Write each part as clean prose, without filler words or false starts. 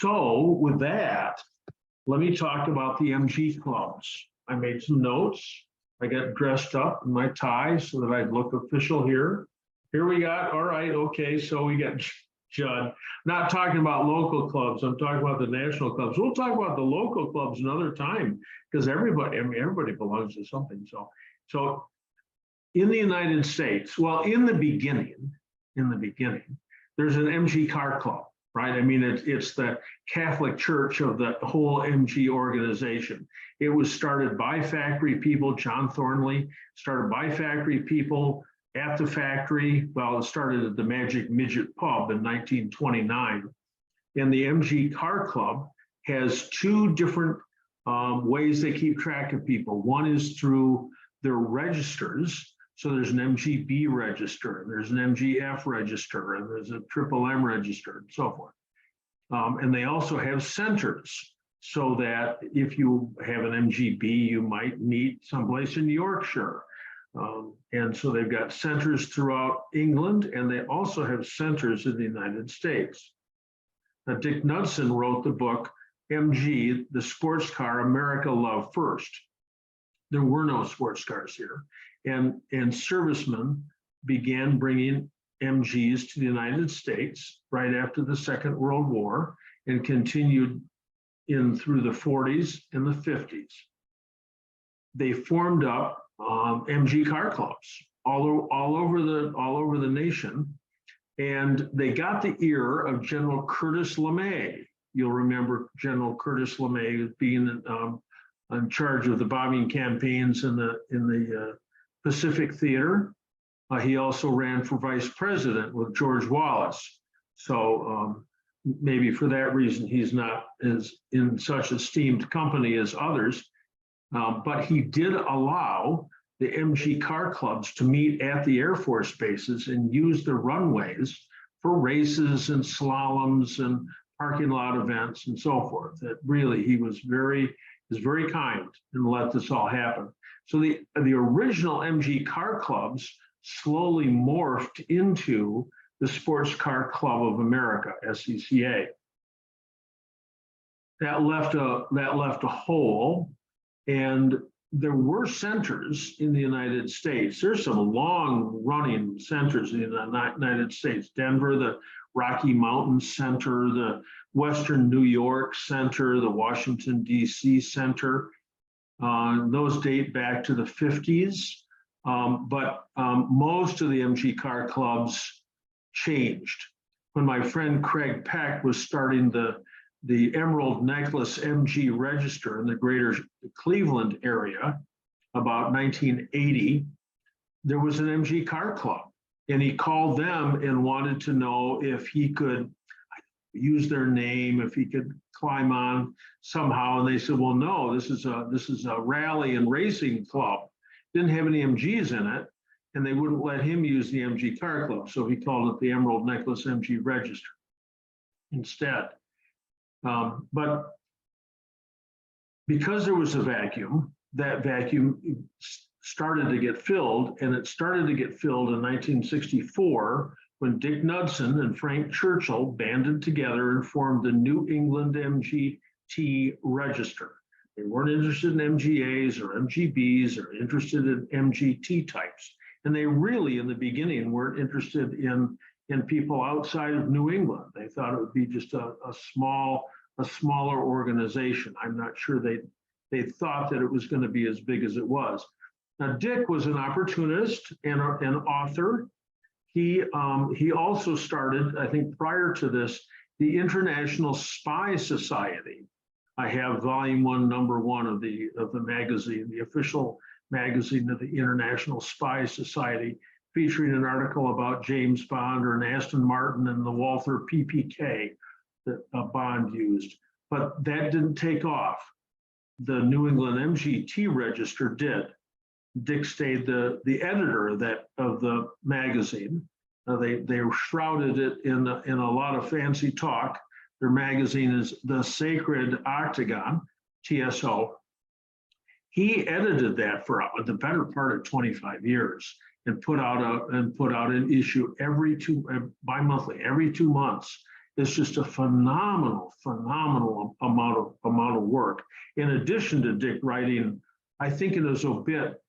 So with that, let me talk about the MG clubs. I made some notes. I got dressed up in my tie so that I'd look official here. Here we got, all right, okay, so we got Judd. Not talking about local clubs, I'm talking about the national clubs. We'll talk about the local clubs another time because everybody, I mean, everybody belongs to something. So in the United States, well, in the beginning, there's an MG car club, right? I mean, it's the Catholic Church of the whole MG organization. It was started by factory people. John Thornley started by factory people at the factory. Well, it started at the Magic Midget pub in 1929. And the MG car club has two different ways they keep track of people. One is through their registers. So there's an MGB register, and there's an MGF register, and there's a triple M register, and so forth. And they also have centers, so that if you have an MGB, you might meet someplace in Yorkshire. And so they've got centers throughout England, and they also have centers in the United States. Now, Dick Knudsen wrote the book, MG, the Sports Car America Loved First. There were no sports cars here. And servicemen began bringing MGs to the United States right after the Second World War and continued in through the 40s and the 50s. They formed up MG car clubs all over the nation, and they got the ear of General Curtis LeMay. You'll remember General Curtis LeMay being in charge of the bombing campaigns in the Pacific Theater. He also ran for vice president with George Wallace. So maybe for that reason, he's not as in such esteemed company as others. But he did allow the MG car clubs to meet at the Air Force bases and use the runways for races and slaloms and parking lot events and so forth. That really, he was very kind and let this all happen. So the original MG car clubs slowly morphed into the Sports Car Club of America, SCCA. That left a hole, and there were centers in the United States. There's some long-running centers in the United States. Denver, the Rocky Mountain Center, the Western New York Center, the Washington, D.C. Center. Those date back to the 50s, but most of the MG car clubs changed. When my friend Craig Peck was starting the Emerald Necklace MG Register in the greater Cleveland area, about 1980, there was an MG car club, and he called them and wanted to know if he could use their name, if he could climb on somehow. And they said, well, no, this is a rally and racing club. Didn't have any MGs in it, and they wouldn't let him use the MG car club. So he called it the Emerald Necklace MG Register instead. But because there was a vacuum, that vacuum started to get filled, and it started to get filled in 1964 when Dick Knudsen and Frank Churchill banded together and formed the New England MGT Register. They weren't interested in MGAs or MGBs or interested in MGT types. And they really, in the beginning, weren't interested in people outside of New England. They thought it would be just a smaller organization. I'm not sure they thought that it was going to be as big as it was. Now, Dick was an opportunist and an author. He also started, I think prior to this, the International Spy Society. I have volume 1, number 1 of the magazine, the official magazine of the International Spy Society, featuring an article about James Bond or an Aston Martin and the Walther PPK that Bond used. But that didn't take off. The New England MGT Register did. Dick stayed the editor of the magazine. They shrouded it in a lot of fancy talk. Their magazine is The Sacred Octagon, TSO. He edited that for the better part of 25 years and put out an issue every 2 months. It's just a phenomenal amount of work. In addition to Dick writing, I think in his obit,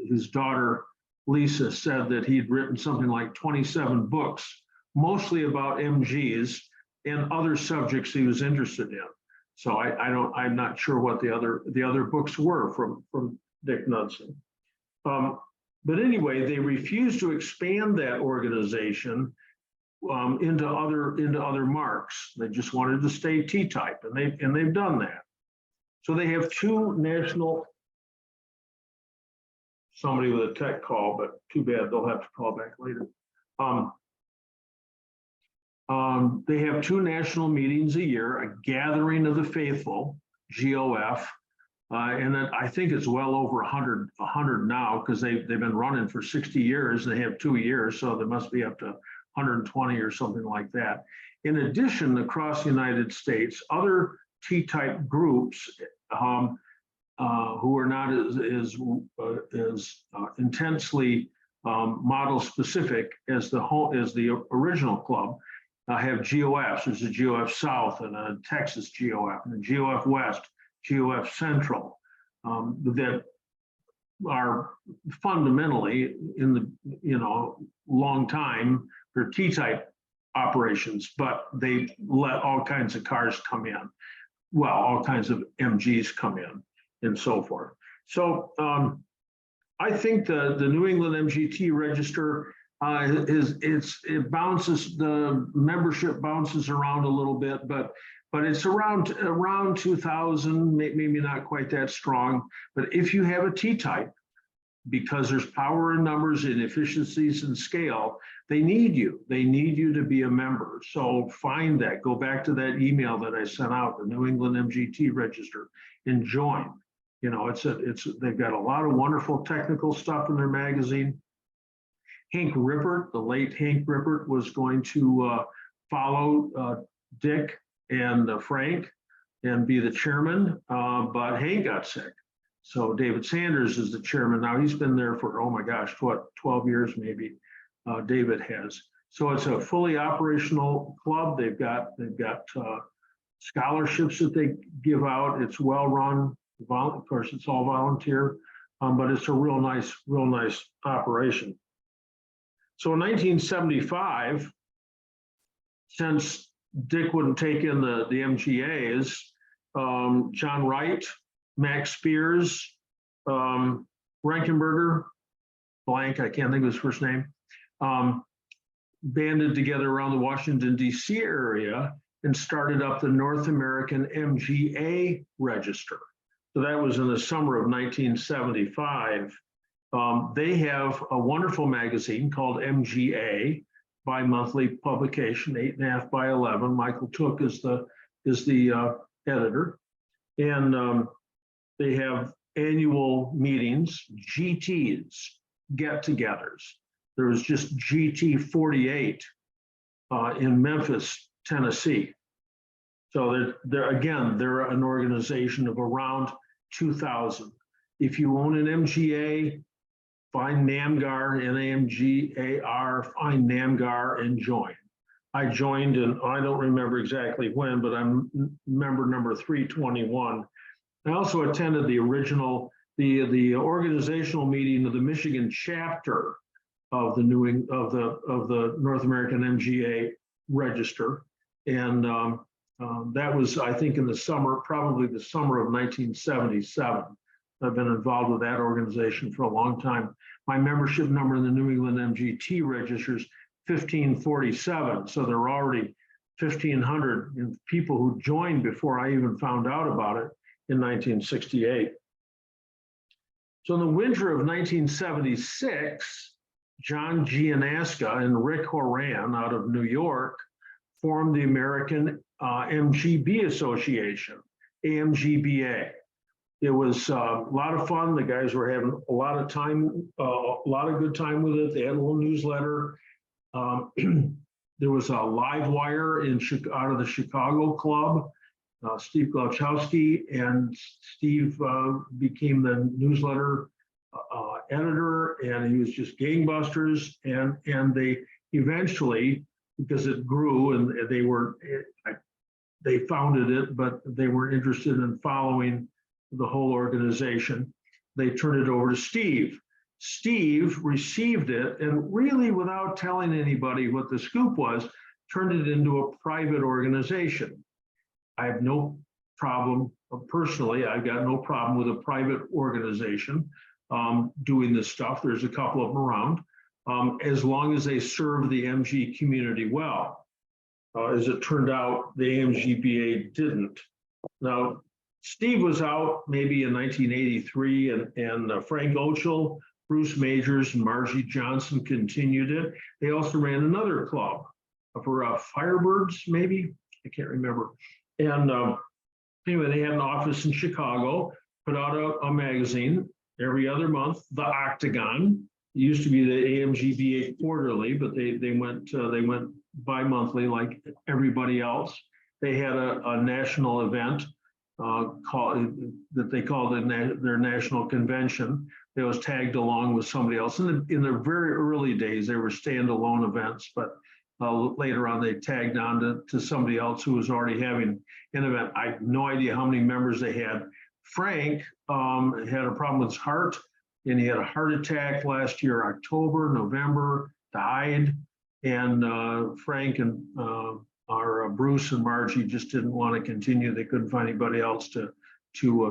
his daughter Lisa said that he'd written something like 27 books, mostly about MGs and other subjects he was interested in. So I'm not sure what the other books were from Dick Knudsen. But anyway, they refused to expand that organization into other marks. They just wanted to stay T-type, and they've done that. So they have two national. Somebody with a tech call, but too bad, they'll have to call back later. They have two national meetings a year, a gathering of the faithful, GOF, and then I think it's well over 100 now, because they've been running for 60 years. They have 2 years, so they must be up to 120 or something like that. In addition, across the United States, other T-type groups who are not as intensely model specific as the original club have GOFs. There's a GOF South and a Texas GOF and a GOF West, GOF Central, that are fundamentally in the long time they're T-type operations, but they let all kinds of cars come in. Well, all kinds of MGs come in and so forth. So I think the New England MGT Register it bounces, the membership bounces around a little bit, but it's around 2,000, maybe not quite that strong. But if you have a T-type, because there's power in numbers and efficiencies and scale, they need you. They need you to be a member. So find that. Go back to that email that I sent out, the New England MGT Register, and join. You know, they've got a lot of wonderful technical stuff in their magazine. Hank Rippert, the late Hank Rippert, was going to follow Dick and Frank and be the chairman, but Hank got sick. So David Sanders is the chairman now. He's been there for, oh my gosh, what, 12 years maybe, David has. So it's a fully operational club. They've got scholarships that they give out. It's well run. Of course, it's all volunteer, but it's a real nice operation. So in 1975, since Dick wouldn't take in the MGAs, John Wright, Max Spears, Rankenberger, blank, I can't think of his first name, banded together around the Washington, D.C. area and started up the North American MGA Register. So that was in the summer of 1975. They have a wonderful magazine called MGA, bi-monthly publication, 8.5 by 11. Michael Took is the editor. And they have annual meetings, GTs, get-togethers. There was just GT 48 in Memphis, Tennessee. So they're an organization of around 2,000. If you own an MGA, find NAMGAR, NAMGAR, find NAMGAR and join. I joined, and I don't remember exactly when, but I'm member number 321. I also attended the organizational meeting of the Michigan chapter of the North American MGA Register, and that was, I think, in the summer, probably the summer of 1977. I've been involved with that organization for a long time. My membership number in the New England MGT Register is 1547, so there were already 1,500 people who joined before I even found out about it in 1968. So in the winter of 1976, John Gianasca and Rick Horan out of New York formed the American MGB Association, AMGBA. It was a lot of fun. The guys were having a lot of time, a lot of good time with it. They had a little newsletter. There was a live wire out of the Chicago club. Steve Glauchowski, and Steve became the newsletter editor, and he was just gangbusters. And they eventually because it grew and they founded it, but they weren't interested in following the whole organization. They turned it over to Steve. Steve received it and really, without telling anybody what the scoop was, turned it into a private organization. I have no problem, personally, I've got no problem with a private organization doing this stuff. There's a couple of them around, as long as they serve the MG community well. As it turned out, the AMGBA didn't. Now, Steve was out maybe in 1983, and Frank Ochel, Bruce Majors, and Margie Johnson continued it. They also ran another club for Firebirds, maybe, I can't remember. And anyway, they had an office in Chicago, put out a magazine every other month, The Octagon. It used to be the AMGBA Quarterly, but they went bi-monthly like everybody else. They had a national event that they called their national convention. It was tagged along with somebody else. In the very early days, they were standalone events, but later on they tagged on to somebody else who was already having an event. I have no idea how many members they had. Frank had a problem with his heart, and he had a heart attack last year, October, November, died. And Frank and Bruce and Margie just didn't want to continue. They couldn't find anybody else to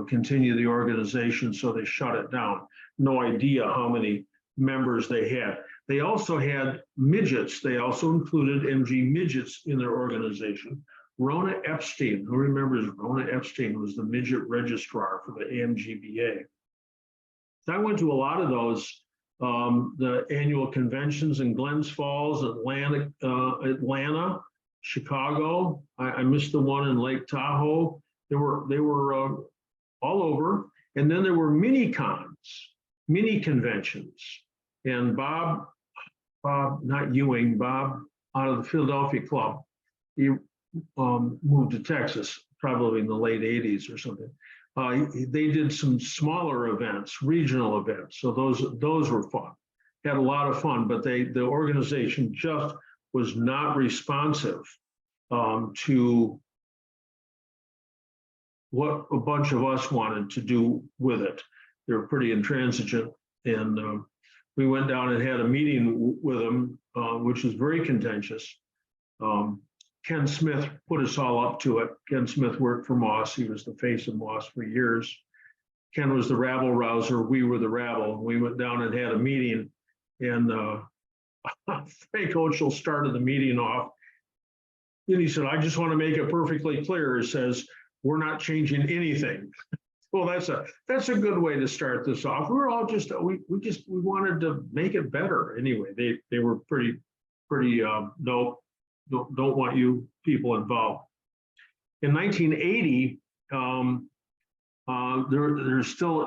continue the organization, so they shut it down. No idea how many members they had. They also had midgets. They also included MG midgets in their organization. Rona Epstein, who remembers Rona Epstein, was the midget registrar for the AMGBA. So I went to a lot of those, the annual conventions in Glens Falls, Atlanta, Chicago. I missed the one in Lake Tahoe. They were all over. And then there were mini cons, mini conventions. And Bob, not Ewing, Bob out of the Philadelphia club, he moved to Texas, probably in the late 80s or something. They did some smaller events, regional events. So those were fun. Had a lot of fun, but the organization just was not responsive to what a bunch of us wanted to do with it. They were pretty intransigent, and we went down and had a meeting with them, which was very contentious. Ken Smith put us all up to it. Ken Smith worked for Moss. He was the face of Moss for years. Ken was the rabble rouser. We were the rabble. We went down and had a meeting, and Frank Ochel started the meeting off. And he said, "I just want to make it perfectly clear." It says, "We're not changing anything." Well, that's a good way to start this off. We're all we wanted to make it better. Anyway, they were pretty nope. Don't want you people involved. In 1980, there's still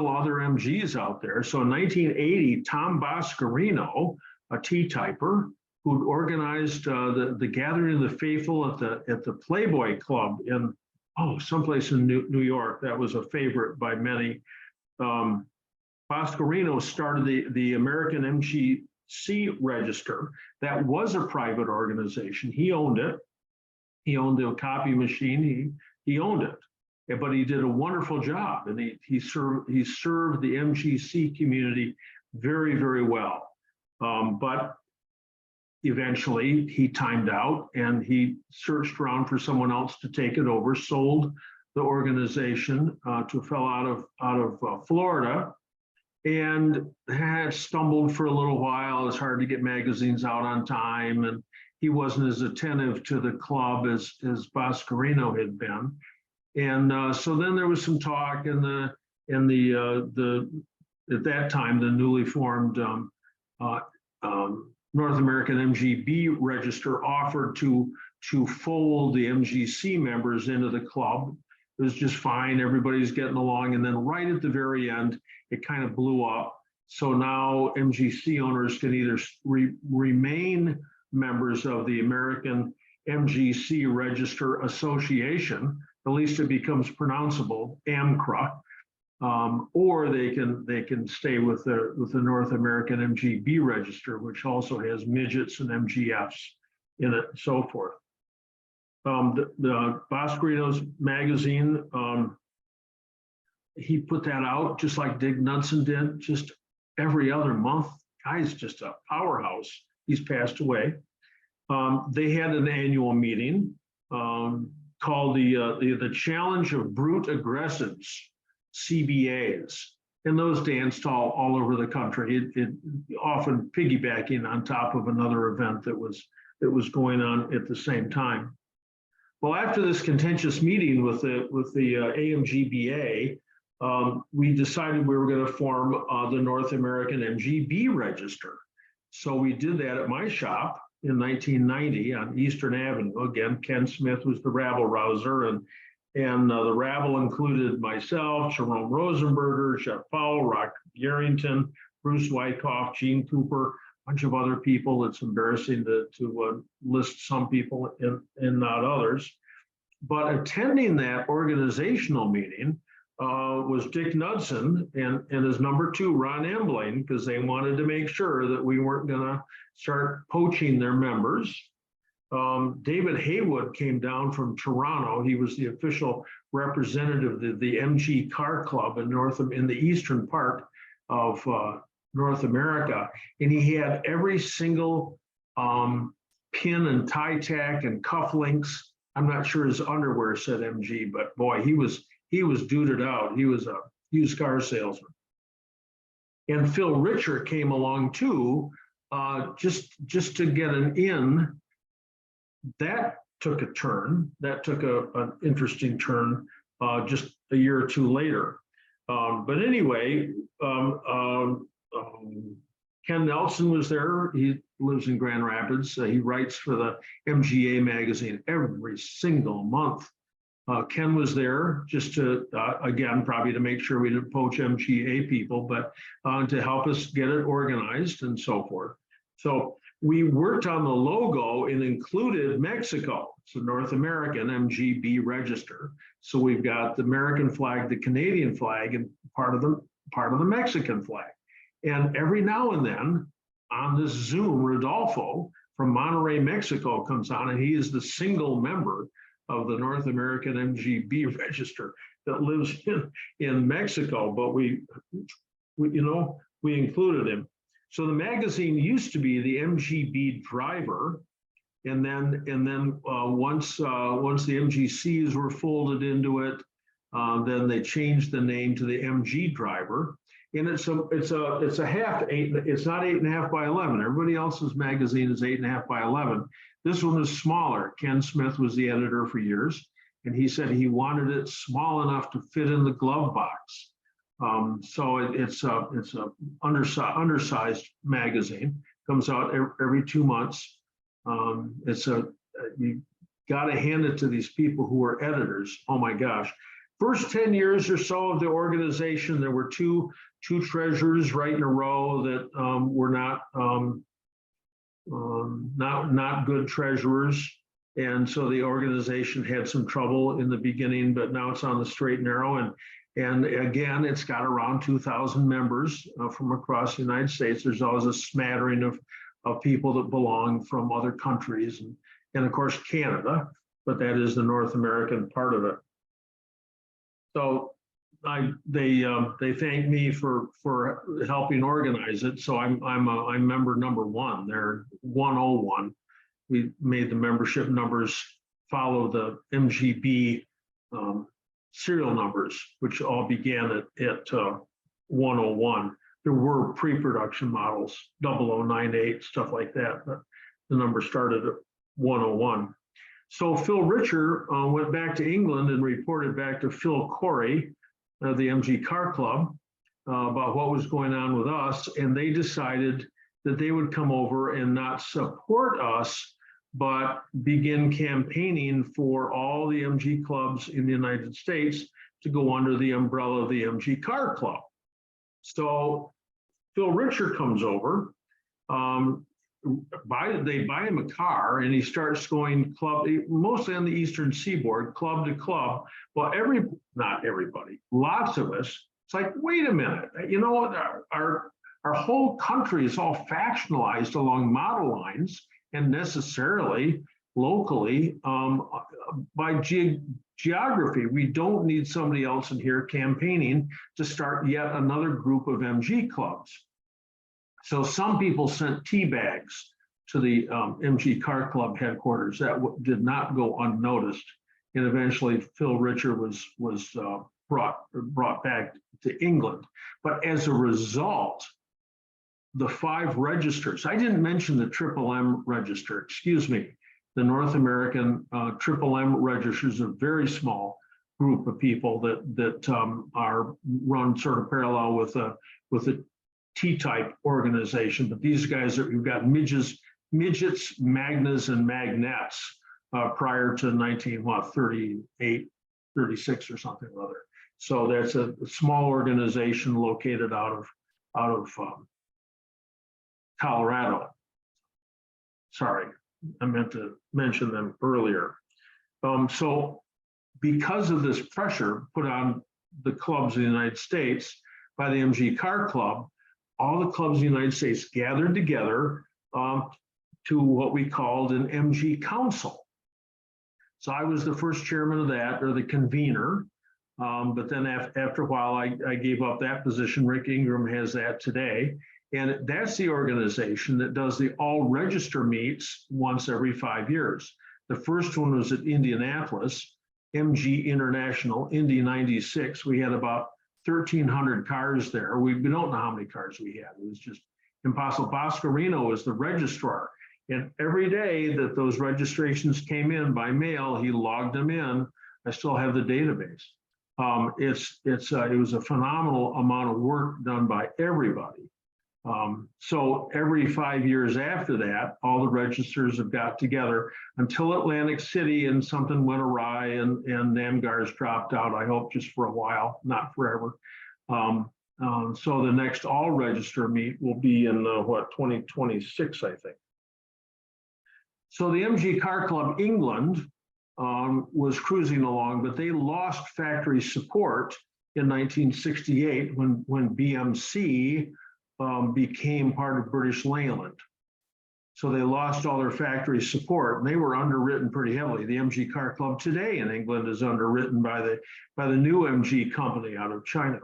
other MGs out there. So in 1980, Tom Boscarino, a T-typer, who organized the Gathering of the Faithful at the Playboy Club in someplace in New York. That was a favorite by many. Boscarino started the American MGC Register. That was a private organization. He owned it. He owned the copy machine. He owned it, but he did a wonderful job, and he served the MGC community very, very well. But eventually he timed out, and he searched around for someone else to take it over. Sold the organization to a fellow out of Florida. And had stumbled for a little while. It was hard to get magazines out on time, and he wasn't as attentive to the club as Boscarino had been. And so then there was some talk in the at that time the newly formed North American MGB Register offered to fold the MGC members into the club. It was just fine. Everybody's getting along. And then right at the very end, it kind of blew up. So now MGC owners can either remain members of the American MGC Register Association, at least it becomes pronounceable, AMCRA, or they can stay with the North American MGB Register, which also has midgets and MGFs. in it, and so forth. The Boscorino's magazine, he put that out just like Dick Knudsen did, just every other month. Guy's just a powerhouse. He's passed away. They had an annual meeting called the Challenge of Brute Aggressives, CBAs. And those danced all over the country. It often piggybacking on top of another event that was going on at the same time. Well, after this contentious meeting with the AMGBA, we decided we were going to form the North American MGB Register. So we did that at my shop in 1990 on Eastern Avenue. Again, Ken Smith was the rabble rouser, and the rabble included myself, Jerome Rosenberger, Jeff Powell, Rock Garrington, Bruce Wyckoff, Gene Cooper, a bunch of other people. It's embarrassing to list some people and not others. But attending that organizational meeting was Dick Knudsen and his number two, Ron Embling, because they wanted to make sure that we weren't going to start poaching their members. David Haywood came down from Toronto. He was the official representative of the MG Car Club in the eastern part of North America, and he had every single pin and tie tack and cufflinks. I'm not sure his underwear said MG, but boy, he was duded out. He was a used car salesman. And Phil Richer came along too, just to get an in. That took a turn. That took an interesting turn just a year or two later. But anyway, Ken Nelson was there. He lives in Grand Rapids. He writes for the MGA magazine every single month. Ken was there just to, again, probably to make sure we didn't poach MGA people, but to help us get it organized and so forth. So we worked on the logo and included Mexico. It's a North American MGB register. So we've got the American flag, the Canadian flag, and part of the Mexican flag. And every now and then on this Zoom, Rodolfo from Monterrey, Mexico comes on, and he is the single member of the North American MGB register that lives in Mexico, but we included him. So the magazine used to be the MGB Driver, and then once the MGCs were folded into it, then they changed the name to the MG Driver. And it's a half 8. It's not 8.5 by 11. Everybody else's magazine is 8.5 by 11. This one is smaller. Ken Smith was the editor for years, and he said he wanted it small enough to fit in the glove box. So it's a undersized magazine. Comes out every 2 months. You got to hand it to these people who are editors. Oh my gosh! First 10 years or so of the organization, there were two treasurers right in a row that were not good treasurers, and so the organization had some trouble in the beginning. But now it's on the straight and narrow, and again, it's got around 2,000 members from across the United States. There's always a smattering of people that belong from other countries, and of course Canada, but that is the North American part of it. So they thank me for helping organize it. So I'm member number 1. They're 101. We made the membership numbers follow the MGB serial numbers, which all began at 101. There were pre-production models, 0098, stuff like that, but the number started at 101. So Phil Richer went back to England and reported back to Phil Corey, the MG Car Club, about what was going on with us, and they decided that they would come over and not support us, but begin campaigning for all the MG clubs in the United States to go under the umbrella of the MG Car Club. So Phil Richer comes over, they buy him a car, and he starts going club, mostly on the Eastern Seaboard, club to club. Well, not everybody, lots of us, it's like, wait a minute, our whole country is all factionalized along model lines, and necessarily locally by geography. We don't need somebody else in here campaigning to start yet another group of MG clubs. So some people sent tea bags to the MG Car Club headquarters. That did not go unnoticed. And eventually Phil Richard was brought back to England. But as a result, the 5 registers, I didn't mention the Triple M register, excuse me. The North American Triple M registers, a very small group of people that are run sort of parallel with a T-type organization. But these guys you've got midgets, magnas, and magnettes prior to 1938, 36 or something or other. So that's a small organization located out of Colorado. Sorry, I meant to mention them earlier. So because of this pressure put on the clubs in the United States by the MG Car Club, all the clubs in the United States gathered together to what we called an MG Council. So I was the first chairman of that, or the convener. But then after a while, I gave up that position. Rick Ingram has that today. And that's the organization that does the all register meets once every 5 years. The first one was at Indianapolis, MG International, Indy 96. We had about 1,300 cars there. We don't know how many cars we had. It was just impossible. Boscarino was the registrar. And every day that those registrations came in by mail, he logged them in. I still have the database. It was a phenomenal amount of work done by everybody. So every 5 years after that, all the registers have got together until Atlantic City, and something went awry, and NAMGAR's dropped out, I hope just for a while, not forever. So the next all register meet will be in 2026, I think. So the MG Car Club England was cruising along, but they lost factory support in 1968 when BMC became part of British Leyland. So they lost all their factory support, and they were underwritten pretty heavily. The MG Car Club today in England is underwritten by the new MG company out of China.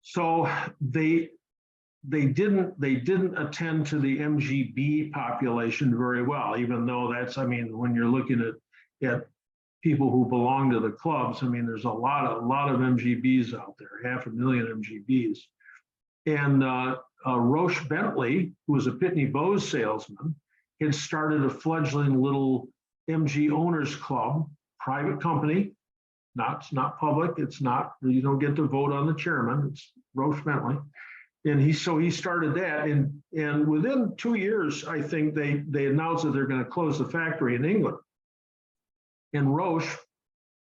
So they didn't attend to the MGB population very well, even though that's, I mean, when you're looking at people who belong to the clubs, I mean, there's a lot of MGBs out there, 500,000 MGBs. And Roche Bentley, who was a Pitney Bowes salesman, had started a fledgling little MG Owners Club, private company. It's not public. It's not, you don't get to vote on the chairman. It's Roche Bentley. And he started that. And within 2 years, I think they announced that they're going to close the factory in England. And Roche,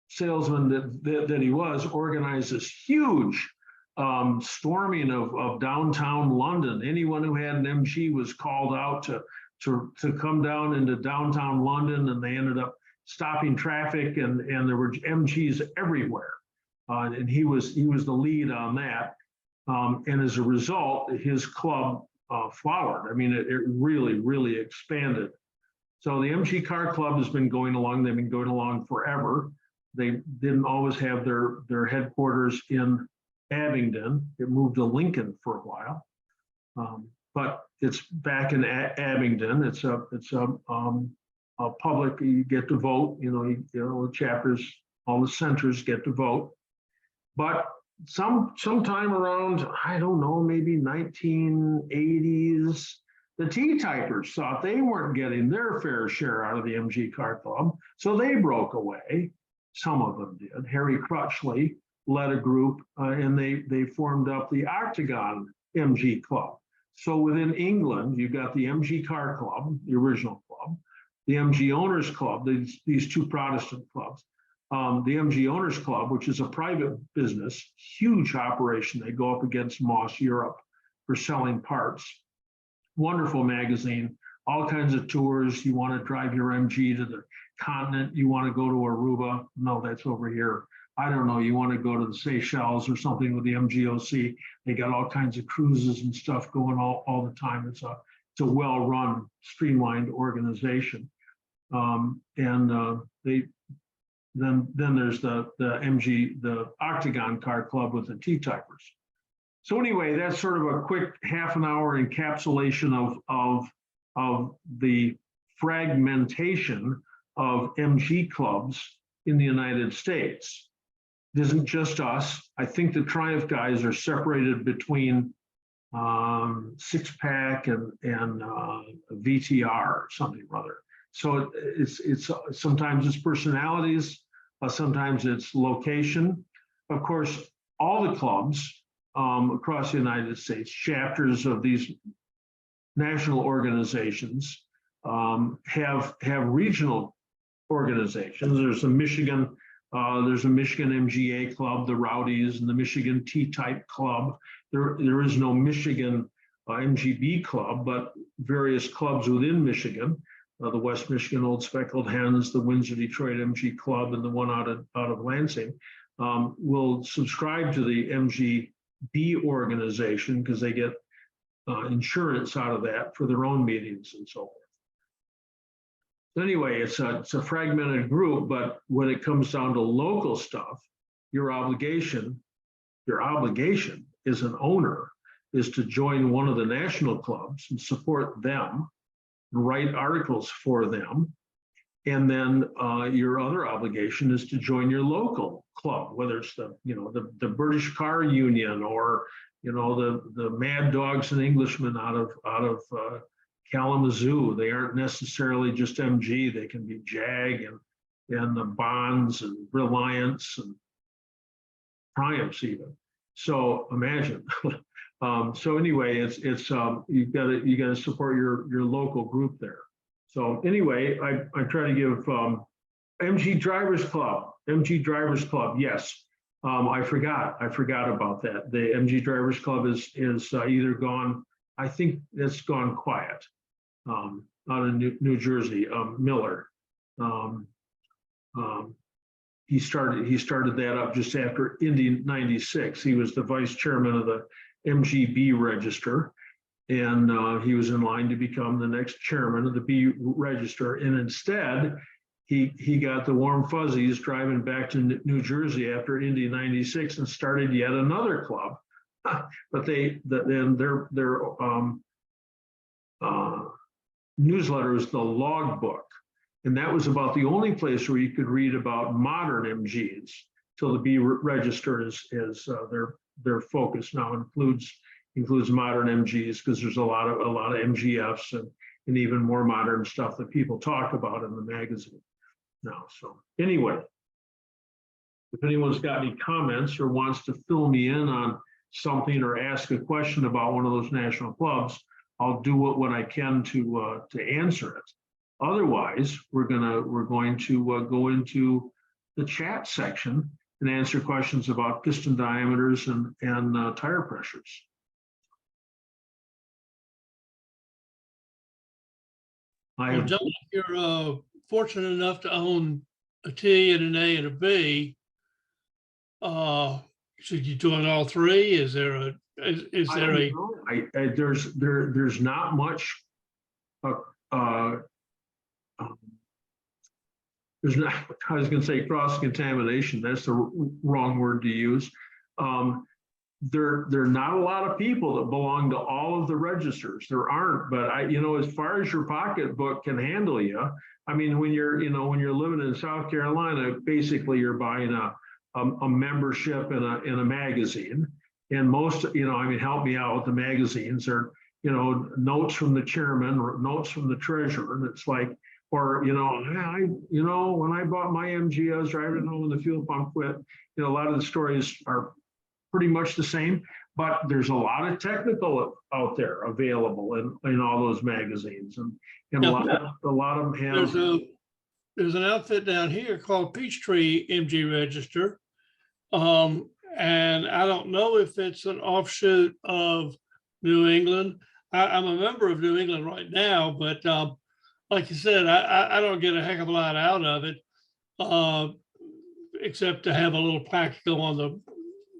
salesman that he was, organized this huge storming of downtown London. Anyone who had an MG was called out to come down into downtown London, and they ended up stopping traffic, and there were MGs everywhere. And he was the lead on that. And as a result, his club flowered. I mean, it really, really expanded. So the MG Car Club has been going along. They've been going along forever. They didn't always have their headquarters in Abingdon. It moved to Lincoln for a while, but it's back in Abingdon. It's a public. You get to vote. You know, the chapters, all the centers get to vote. But sometime around, I don't know, maybe 1980s, the T-typers thought they weren't getting their fair share out of the MG Car Club, so they broke away. Some of them did. Harry Crutchley led a group, and they formed up the Octagon MG Club. So within England, you've got the MG Car Club, the original club, the MG Owners Club, these two Protestant clubs. The MG Owners Club, which is a private business, huge operation. They go up against Moss Europe for selling parts. Wonderful magazine, all kinds of tours. You want to drive your MG to the continent. You want to go to Aruba. No, that's over here. I don't know. You want to go to the Seychelles or something with the MGOC. They got all kinds of cruises and stuff going all the time. It's a it's a well-run, streamlined organization. And then there's the MG, the Octagon Car Club with the T-typers. So anyway, that's sort of a quick half an hour encapsulation of the fragmentation of MG clubs in the United States. It isn't just us. I think the Triumph guys are separated between Six Pack and VTR or something or other. So it's sometimes it's personalities, sometimes it's location. Of course, all the clubs across the United States, chapters of these national organizations have regional organizations. There's a Michigan MGA club, the Rowdies, and the Michigan T-type club. There is no Michigan MGB club, but various clubs within Michigan, the West Michigan Old Speckled Hens, the Windsor Detroit MG Club, and the one out of Lansing, will subscribe to the MGB organization because they get insurance out of that for their own meetings and so forth. Anyway, it's a fragmented group, but when it comes down to local stuff, your obligation as an owner is to join one of the national clubs and support them, write articles for them, and then your other obligation is to join your local club, whether it's the British Car Union or the Mad Dogs and Englishmen out of Kalamazoo. They aren't necessarily just MG. They can be JAG and the Bonds and Reliance and Triumphs even. So imagine. So anyway, it's you got to support your local group there. So anyway, I try to give MG Drivers Club. Yes, I forgot about that. The MG Drivers Club is either gone. I think it's gone quiet. Out of New Jersey, Miller. He started that up just after Indy 96. He was the vice chairman of the MGB register, and he was in line to become the next chairman of the B register. And instead, he got the warm fuzzies driving back to New Jersey after Indy 96 and started yet another club. But their newsletter is the Logbook, and that was about the only place where you could read about modern MGs. So the B register is their focus now includes modern MGs, because there's a lot of MGFs and even more modern stuff that people talk about in the magazine now. So anyway, if anyone's got any comments or wants to fill me in on something or ask a question about one of those national clubs, I'll do what I can to answer it. Otherwise, we're going to go into the chat section and answer questions about piston diameters and tire pressures. Well, John, you're fortunate enough to own a T and an A and a B. Should you join all three? Is there a there's not much there's not, I was going to say cross-contamination, that's the wrong word to use. There are not a lot of people that belong to all of the registers. There aren't, but as far as your pocketbook can handle you, I mean, when you're living in South Carolina, basically you're buying a membership in a magazine. And most, help me out with the magazines are, notes from the chairman or notes from the treasurer. And it's like, or, when I bought my MG, I was driving home and the fuel pump quit. A lot of the stories are pretty much the same, but there's a lot of technical out there available in all those magazines. And a lot of them have. There's an outfit down here called Peachtree MG Register. And I don't know if it's an offshoot of New England. I'm a member of New England right now, but like you said, I don't get a heck of a lot out of it, except to have a little plaque go on the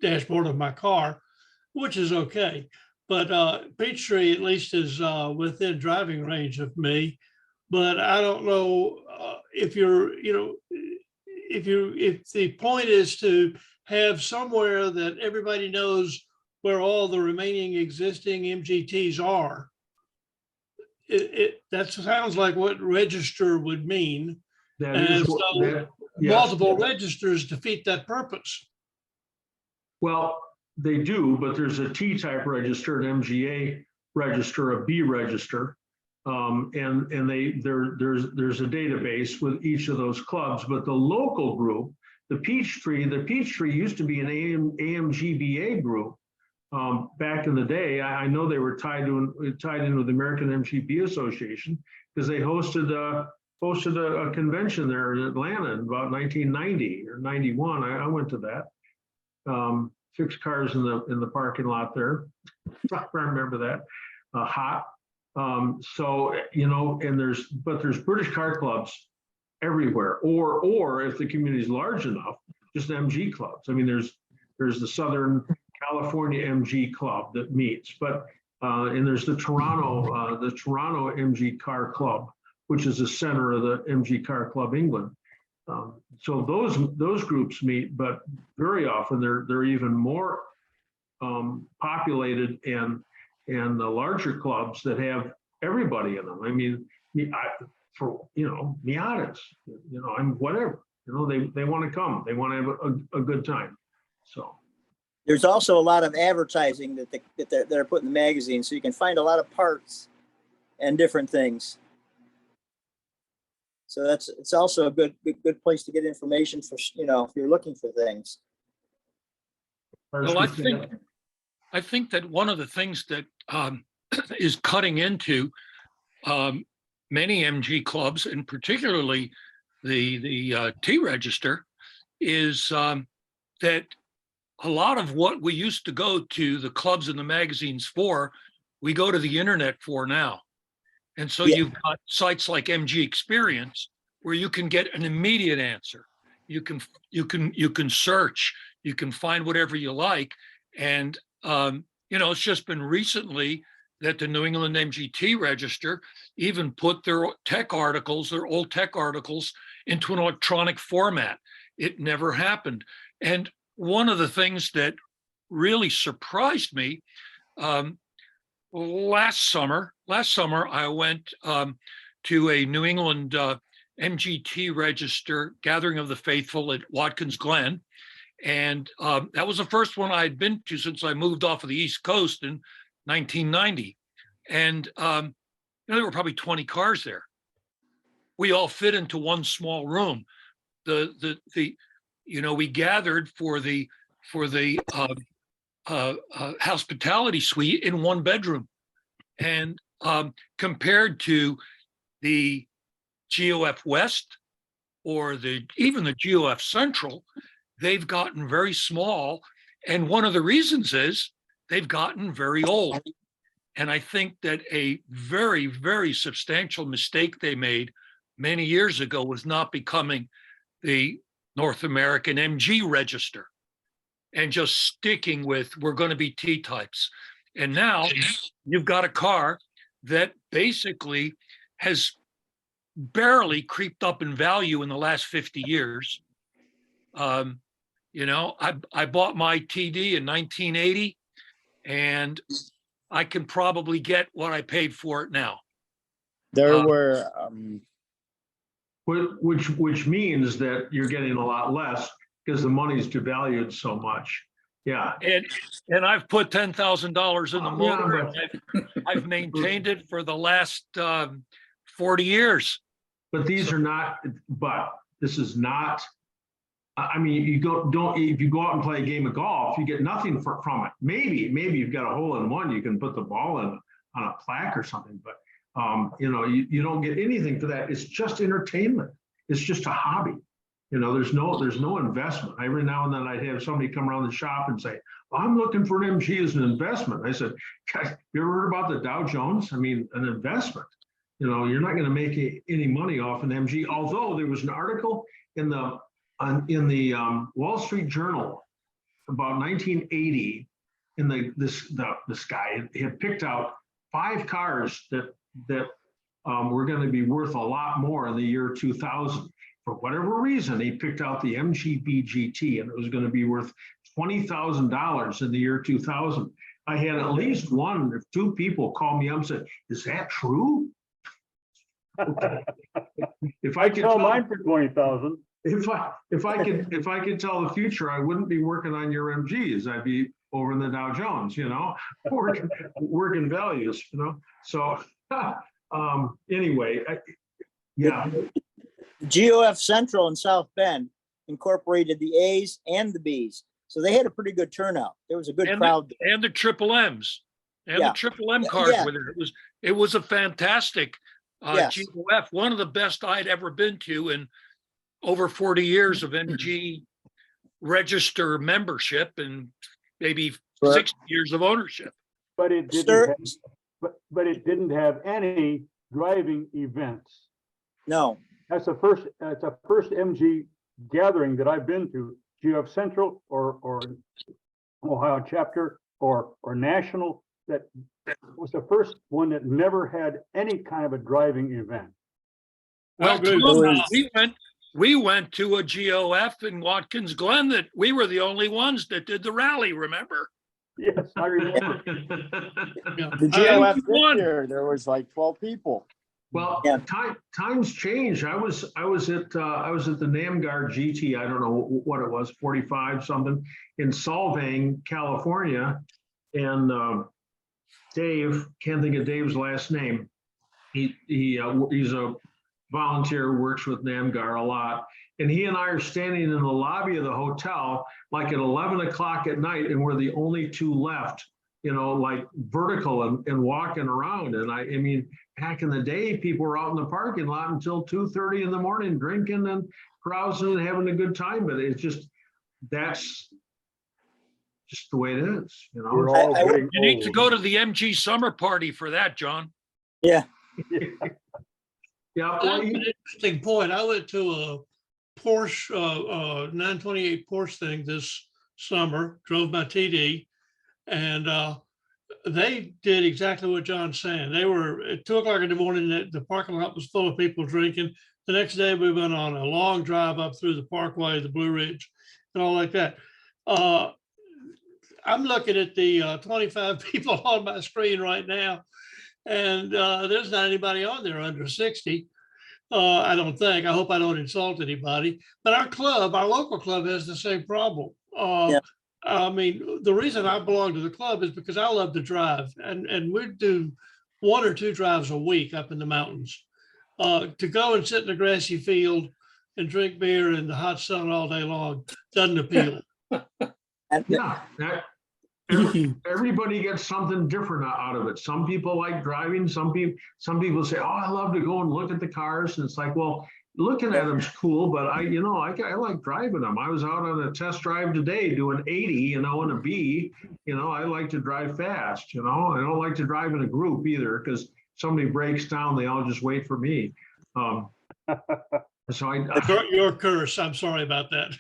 dashboard of my car, which is okay. but Peachtree at least is within driving range of me. But I don't know if you're, if the point is to have somewhere that everybody knows where all the remaining existing MGTs are. That sounds like what register would mean. That And is, so yes. multiple registers defeat that purpose. Well, they do, but there's a T-type register, an MGA register, a B register. And there's a database with each of those clubs, but the local group, the Peachtree used to be an AMGBA group. Back in the day, I know they were tied in with the American MGB Association because they hosted a convention there in Atlanta in about 1990 or 91. I went to that. 6 cars in the parking lot there. I remember that. Hot. So, and there's British car clubs everywhere, or if the community is large enough, just MG clubs. I mean, there's the Southern California MG club that meets, but and there's the Toronto MG car club, which is the center of the MG car club England. So those groups meet, but very often they're even more populated and the larger clubs that have everybody in them. I mean, Miatas, I'm whatever, they want to come, they want to have a good time. So there's also a lot of advertising that they're putting in the magazine, so you can find a lot of parts and different things. So it's also a good place to get information for, if you're looking for things. Well, I think that one of the things that is cutting into many MG clubs, and particularly the T register, is that a lot of what we used to go to the clubs and the magazines for, we go to the internet for now. And so you've got sites like MG Experience where you can get an immediate answer. You can search, you can find whatever you like. And it's just been recently that the New England MGT Register even put their old tech articles into an electronic format. It never happened. And one of the things that really surprised me, last summer I went to a New England MGT Register Gathering of the Faithful at Watkins Glen. And that was the first one I had been to since I moved off of the East Coast in 1990. And there were probably 20 cars there. We all fit into one small room. We gathered for the hospitality suite in one bedroom, and compared to the GOF West or even the GOF Central, they've gotten very small. And one of the reasons is they've gotten very old. And I think that a very, very substantial mistake they made many years ago was not becoming the North American MG Register and just sticking with, we're going to be T-types. And now you've got a car that basically has barely creeped up in value in the last 50 years. I bought my TD in 1980, and I can probably get what I paid for it now. There were which means that you're getting a lot less because the money's devalued so much. Yeah. And I've put $10,000 in the motor. Yeah, I've maintained it for the last 40 years. But this is not, I mean, if you go out and play a game of golf, you get nothing from it. Maybe you've got a hole in one, you can put the ball in on a plaque or something, but you don't get anything for that. It's just entertainment. It's just a hobby. There's no investment. Every now and then I'd have somebody come around the shop and say, well, I'm looking for an MG as an investment. I said, guys, you ever heard about the Dow Jones? I mean, an investment. You're not going to make any money off an MG. Although there was an article in the Wall Street Journal about 1980, this guy had picked out 5 cars that were going to be worth a lot more in the year 2000. For whatever reason, he picked out the MGB GT, and it was going to be worth $20,000 in the year 2000. I had at least 1 or 2 people call me up and say, "Is that true?" Okay. If I could Sell mine for 20,000. if I could tell the future, I wouldn't be working on your MGs. I'd be over in the Dow Jones, working values, So anyway, yeah. GOF Central in South Bend incorporated the A's and the B's. So they had a pretty good turnout. There was a good crowd. And the triple M's. And Yeah. the triple M cars Yeah. with it. It was a fantastic Yes. GOF, one of the best I'd ever been to in over 40 years of MG register membership and maybe 60 years of ownership. But it didn't have, but it didn't have any driving events. No. That's the first MG gathering that I've been to, GF Central or Ohio chapter or national, that was the first one that never had any kind of a driving event. Well, agree. Tom, we went to a GOF in Watkins Glen that we were the only ones that did the rally, remember? Yes, I remember. The GOF this year, there was like 12 people. Well, Yeah. times change. I was at the NAMGAR GT. I don't know what it was, 45 something in Solvang, California, and Dave, can't think of Dave's last name. He's a volunteer, works with NAMGAR a lot, and he and I are standing in the lobby of the hotel like at 11 o'clock at night, and we're the only 2 left. Like vertical and walking around. And I mean, back in the day, people were out in the parking lot until 2:30 in the morning, drinking and carousing and having a good time. But that's just the way it is, We're all getting You need to old. go to the MG summer party for that, John. Yeah. Yeah. That's Well, an interesting point. I went to a Porsche 928 Porsche thing this summer, drove my TD, and they did exactly what John's saying. They were at 2 o'clock in the morning, the parking lot was full of people drinking. The next day we went on a long drive up through the Parkway, the Blue Ridge, and all like that. I'm looking at the 25 people on my screen right now, and there's not anybody on there under 60. I don't think. I hope I don't insult anybody. But our local club has the same problem. Yeah. I mean, the reason I belong to the club is because I love to drive, and we do 1 or 2 drives a week up in the mountains. To go and sit in a grassy field and drink beer in the hot sun all day long doesn't appeal. And yeah, everybody gets something different out of it. Some people like driving. Some people say, "Oh, I love to go and look at the cars." And it's like, well, looking at them's cool, but I like driving them. I was out on a test drive today doing 80, in a B. I like to drive fast. I don't like to drive in a group either, because somebody breaks down, they all just wait for me. So Your curse. I'm sorry about that.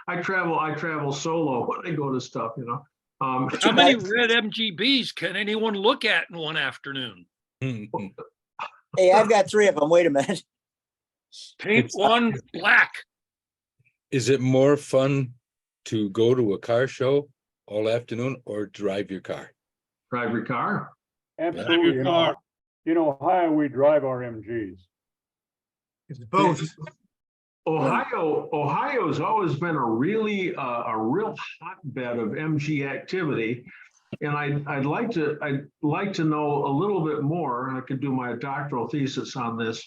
I travel solo when I go to stuff. How many red MGBs can anyone look at in one afternoon? hey, I've got 3 of them. Wait a minute. Paint one black. Is it more fun to go to a car show all afternoon or drive your car? Drive your car. Absolutely. In Ohio, we drive our MGs. It's both. Ohio's always been a real hotbed of MG activity, and I'd like to know a little bit more. I could do my doctoral thesis on this.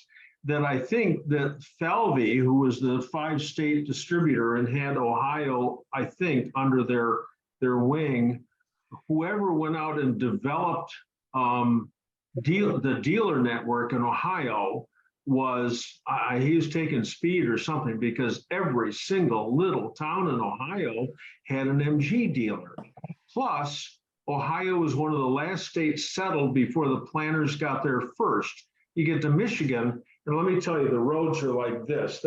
That I think that Falvey, who was the 5-state distributor and had Ohio, I think, under their wing, whoever went out and developed the dealer network in Ohio was he was taking speed or something, because every single little town in Ohio had an MG dealer. Plus, Ohio was one of the last states settled before the planners got there first. You get to Michigan, and let me tell you, the roads are like this.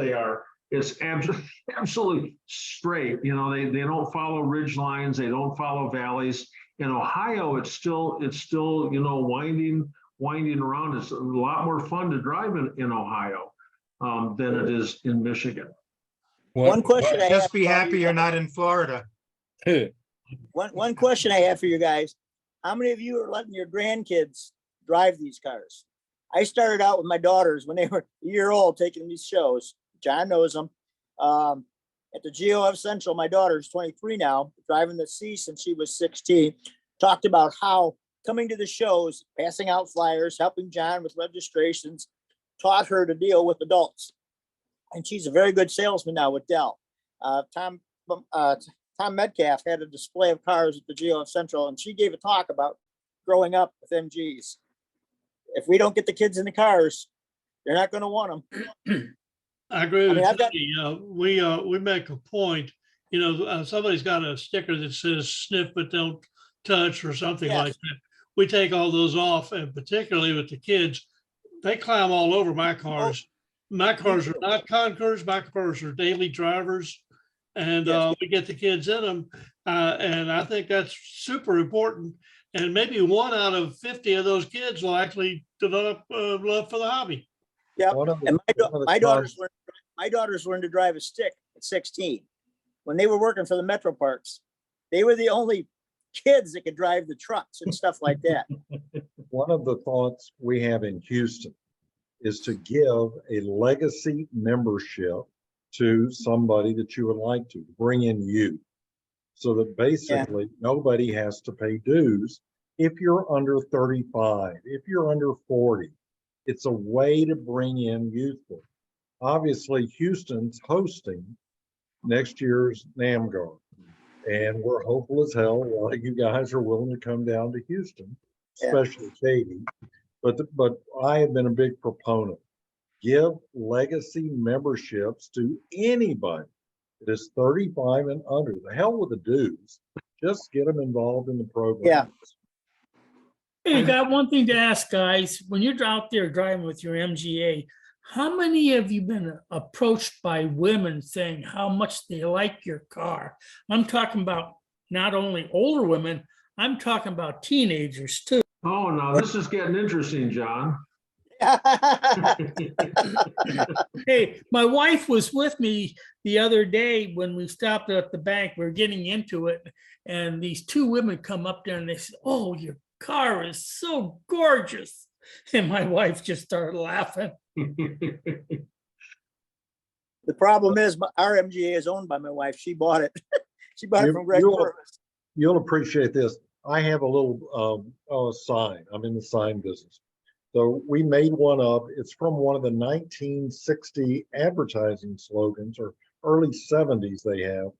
It's absolutely straight. They don't follow ridge lines. They don't follow valleys. In Ohio, it's still, you know, winding around. It's a lot more fun to drive in Ohio than it is in Michigan. One question I Just have be for happy you you're guys- not in Florida. One question I have for you guys. How many of you are letting your grandkids drive these cars? I started out with my daughters when they were a year old, taking these shows. John knows them. At the GOF Central, my daughter's 23 now, driving the C since she was 16. Talked about how coming to the shows, passing out flyers, helping John with registrations, taught her to deal with adults. And she's a very good salesman now with Dell. Tom Metcalf had a display of cars at the GOF Central, and she gave a talk about growing up with MGs. If we don't get the kids in the cars, they're not going to want them. I agree I with mean, I've got- Tony. We make a point, you know, somebody's got a sticker that says sniff but don't touch or something Yes. like that. We take all those off, and particularly with the kids, they climb all over my cars. My cars are not Concours, my cars are daily drivers. And Yes. we get the kids in them. And I think that's super important. And maybe 1 out of 50 of those kids will actually develop love for the hobby. Yep. One of the- And one of the my cons- daughters learned to drive a stick at 16. When they were working for the Metro Parks, they were the only kids that could drive the trucks and stuff like that. One of the thoughts we have in Houston is to give a legacy membership to somebody that you would like to bring in you. So that basically nobody has to pay dues if you're under 35, if you're under 40. It's a way to bring in youthful. Obviously, Houston's hosting next year's NAMGAR. And we're hopeful as hell a lot of you guys are willing to come down to Houston, especially Katie. But I have been a big proponent. Give legacy memberships to anybody that is 35 and under. The hell with the dues. Just get them involved in the program. Yeah. Hey, I got one thing to ask, guys. When you're out there driving with your MGA, how many have you been approached by women saying how much they like your car? I'm talking about not only older women, I'm talking about teenagers too. Oh, now this is getting interesting, John. Hey, my wife was with me the other day when we stopped at the bank. We we're getting into it, and these 2 women come up there and they said, "Oh, your car is so gorgeous." And my wife just started laughing. The problem is our MGA is owned by my wife. She bought it. She bought it from Greg Purvis. You'll appreciate this. I have a little sign. I'm in the sign business. So we made one up. It's from one of the 1960 advertising slogans, or early 70s they have.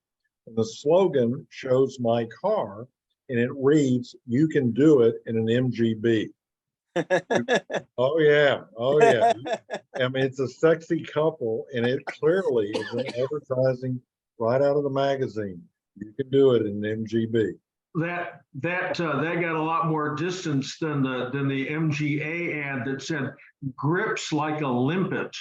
And the slogan shows my car, and it reads, "You can do it in an MGB." Oh yeah. I mean, it's a sexy couple, and it clearly is an advertising right out of the magazine. You can do it in an MGB. That got a lot more distance than the MGA ad that said grips like a limpet.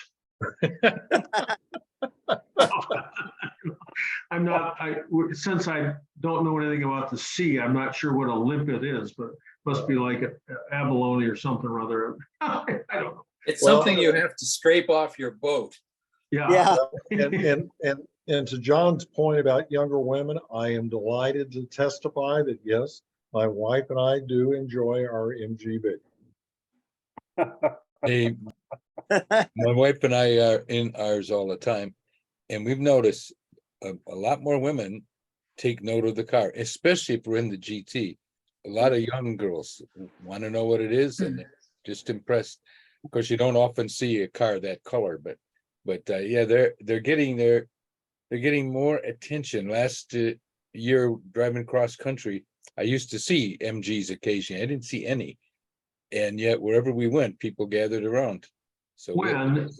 Since I don't know anything about the sea, I'm not sure what a limpet is, but must be like an abalone or something or other. I don't know. It's something you have to scrape off your boat. Yeah. And to John's point about younger women, I am delighted to testify that yes, my wife and I do enjoy our MGB. Hey, my wife and I are in ours all the time, and we've noticed a lot more women take note of the car, especially if we're in the GT. A lot of young girls want to know what it is, and they're just impressed. Of course, you don't often see a car that color, but yeah, they're getting more attention. Last year, driving cross country, I used to see MGs occasionally. I didn't see any, and yet wherever we went, people gathered around. So When and if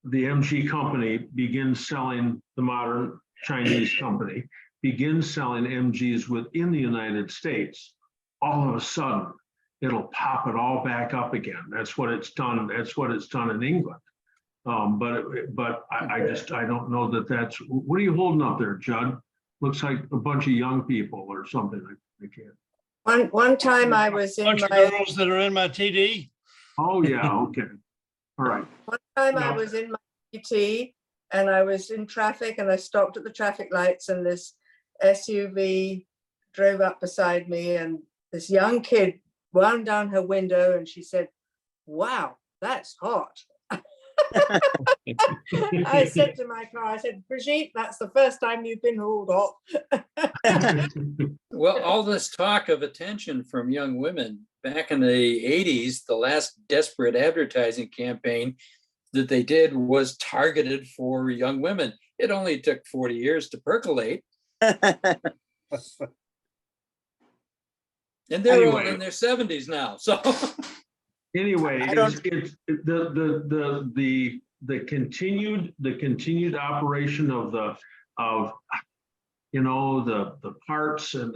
the MG company begins selling, the modern Chinese company begins selling MGs within the United States, all of a sudden it'll pop it all back up again. That's what it's done. That's what it's done in England. But I don't know that that's. What are you holding up there, Judd? looks like a bunch of young people or something. I can't. One time I was in Bunch of my, girls that are in my TD. Oh, yeah, okay. All right. one time I No. was in my PT and I was in traffic and I stopped at the traffic lights and this SUV drove up beside me and this young kid wound down her window and she said, "Wow, that's hot." I said to my car, I said, "Brigitte, that's the first time you've been hauled hot." Well, all this talk of attention from young women back in the 80s, the last desperate advertising campaign that they did was targeted for young women. It only took 40 years to percolate. And they're all Anyway. in their 70s now. So Anyway, I don't- it's the continued operation of the parts and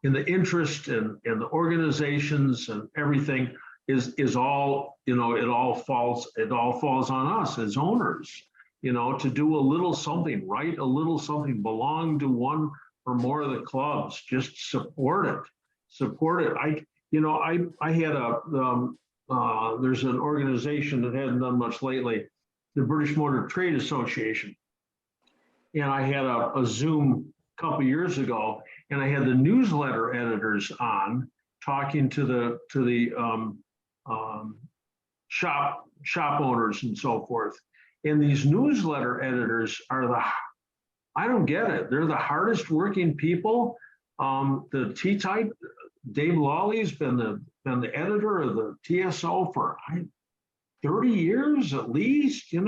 the interest and the organizations and everything is all, it all falls on us as owners, to do a little something, right? A little something, belong to one or more of the clubs, just support it. I had there's an organization that hasn't done much lately, the British Motor Trade Association. And I had a Zoom a couple of years ago, and I had the newsletter editors on talking to the shop owners and so forth. And these newsletter editors are I don't get it. They're the hardest working people. The T-type, Dave Lawley's been the editor of the TSO for 30 years at least, and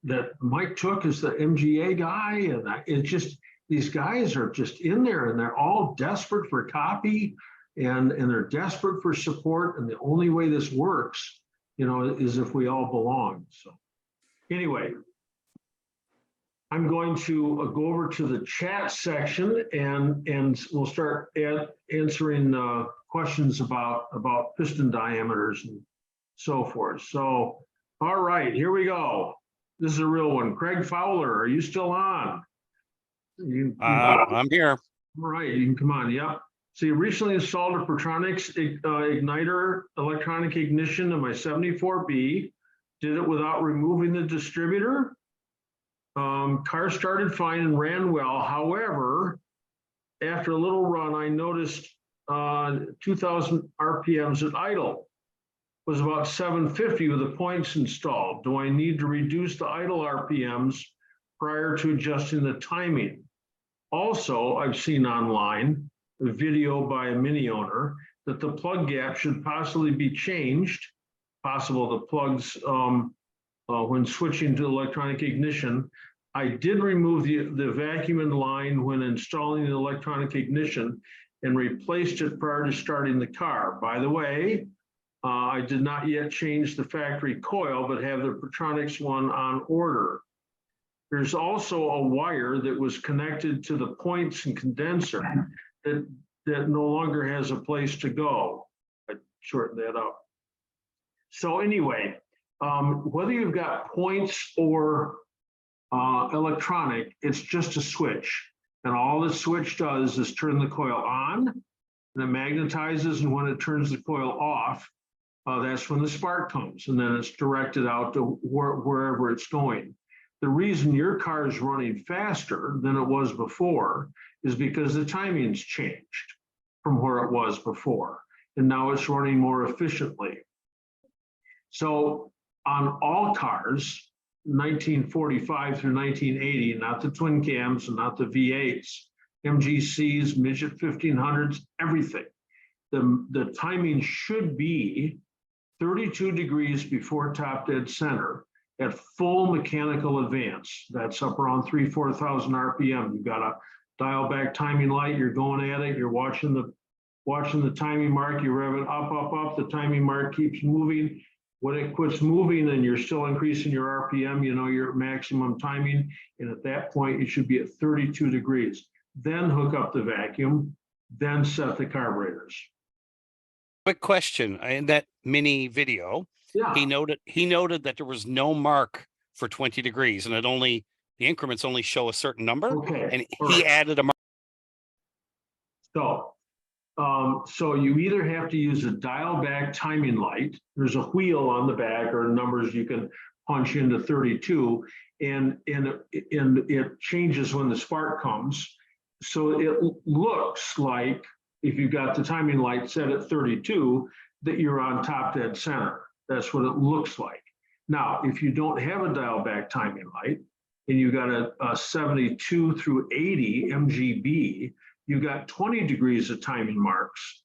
that Mike Took is the MGA guy, and it's just, these guys are just in there and they're all desperate for copy and they're desperate for support. And the only way this works, is if we all belong. So anyway, I'm going to go over to the chat section and we'll start answering questions about piston diameters and so forth. So, all right, here we go. This is a real one. Craig Fowler, are you still on? I'm here. All right, you can come on. Yep. So you recently installed a Pertronics igniter electronic ignition in my 74B. Did it without removing the distributor. Car started fine and ran well. However, after a little run, I noticed 2,000 RPMs at idle. Was about 750 with the points installed. Do I need to reduce the idle RPMs prior to adjusting the timing? Also, I've seen online a video by a Mini owner that the plug gap should possibly be changed. Possible the plugs when switching to electronic ignition. I did remove the vacuum in line when installing the electronic ignition and replaced it prior to starting the car. By the way, I did not yet change the factory coil, but have the Pertronics one on order. There's also a wire that was connected to the points and condenser that no longer has a place to go. I shortened that up. So anyway, whether you've got points or electronic, it's just a switch. And all the switch does is turn the coil on, and it magnetizes, and when it turns the coil off, that's when the spark comes, and then it's directed out to wherever it's going. The reason your car is running faster than it was before is because the timing's changed from where it was before, and now it's running more efficiently. So on all cars, 1945 through 1980, not the twin cams and not the V8s, MGCs, Midget 1500s, everything. The timing should be 32 degrees before top dead center at full mechanical advance. That's up around 4,000 RPM. You've got a dial back timing light, you're going at it, you're watching the timing mark, you rev it up, the timing mark keeps moving. When it quits moving and you're still increasing your RPM, you're at maximum timing. And at that point, you should be at 32 degrees. Then hook up the vacuum, then set the carburetors. Quick question. In that mini video, Yeah. he noted that there was no mark for 20 degrees and the increments only show a certain number. Okay. And all he right. added a mark. So you either have to use a dial back timing light. There's a wheel on the back or numbers you can punch into 32, and it changes when the spark comes. So it looks like if you got the timing light set at 32, that you're on top dead center. That's what it looks like. Now, if you don't have a dial back timing light and you got a 72 through 80 MGB, you got 20 degrees of timing marks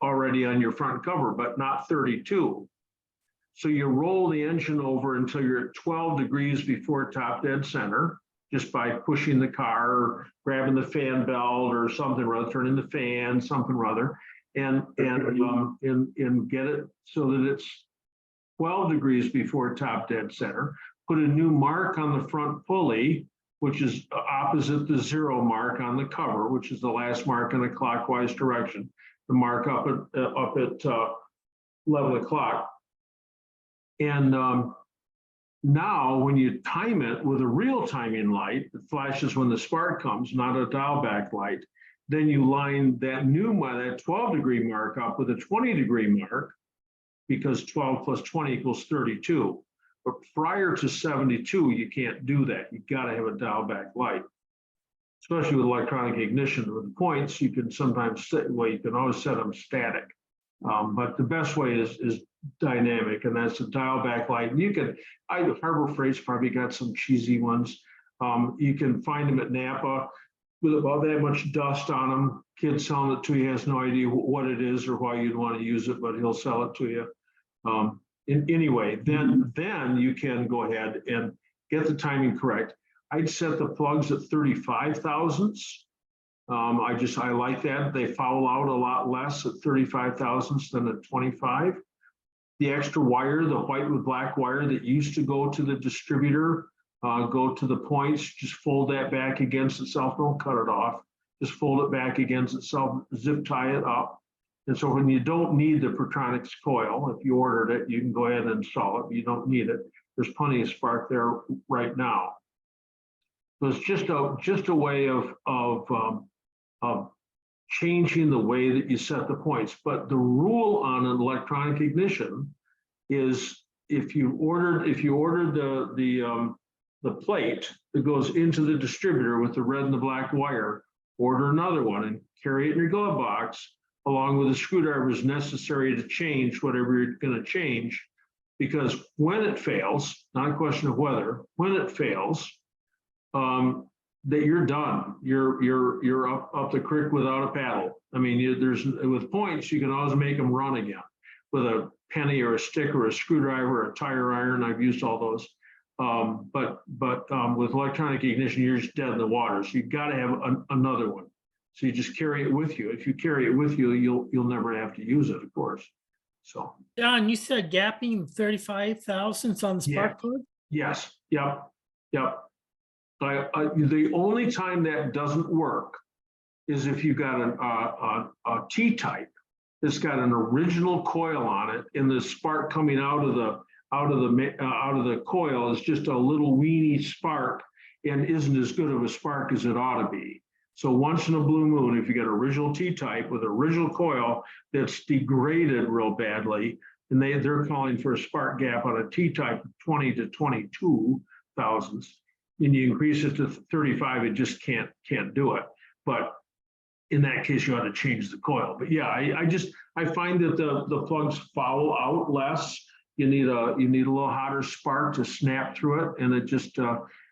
already on your front cover, but not 32. So you roll the engine over until you're at 12 degrees before top dead center, just by pushing the car or grabbing the fan belt or something or other, turning the fan, something or other, and get it so that it's 12 degrees before top dead center. Put a new mark on the front pulley, which is opposite the 0 mark on the cover, which is the last mark in a clockwise direction. The mark up at 11 o'clock. And now when you time it with a real timing light, it flashes when the spark comes, not a dial back light. Then you line that that 12 degree mark up with a 20 degree mark, because 12 plus 20 equals 32. But prior to 72, you can't do that. You got to have a dial back light, especially with electronic ignition. With points, you can sometimes set, well, you can always set them static. But the best way is dynamic, and that's a dial back light. And you can, Harbor Freight's probably got some cheesy ones. You can find them at Napa with about that much dust on them. Kid selling it to you has no idea what it is or why you'd want to use it, but he'll sell it to you. Anyway, then you can go ahead and get the timing correct. I'd set the plugs at 35 thousandths. I like that. They foul out a lot less at 35 thousandths than at 25. The extra wire, the white with black wire that used to go to the distributor, go to the points, just fold that back against itself. Don't cut it off. Just fold it back against itself, zip tie it up. And so when you don't need the Protronics coil, if you ordered it, you can go ahead and install it. You don't need it. There's plenty of spark there right now. So it's just a way of changing the way that you set the points. But the rule on an electronic ignition is if you ordered the plate that goes into the distributor with the red and the black wire, order another one and carry it in your glove box, along with the screwdrivers necessary to change whatever you're going to change. Because when it fails, not a question of whether, when it fails, that you're done. You're up the creek without a paddle. I mean, with points, you can always make them run again with a penny or a stick or a screwdriver or a tire iron. I've used all those. But with electronic ignition, you're just dead in the water. So you've got to have another one. So you just carry it with you. If you carry it with you, you'll never have to use it, of course. So. John, you said gapping 35 thousandths on the spark plug? Yes. Yep. The only time that doesn't work is if you've got a T-type that's got an original coil on it, and the spark coming out of the coil is just a little weeny spark and isn't as good of a spark as it ought to be. So once in a blue moon, if you get original T-type with original coil that's degraded real badly, and they're calling for a spark gap on a T-type of 20 to 22 thousandths, and you increase it to 35, it just can't do it. But in that case, you ought to change the coil. But yeah, I find that the plugs foul out less. You need a little hotter spark to snap through it, and it just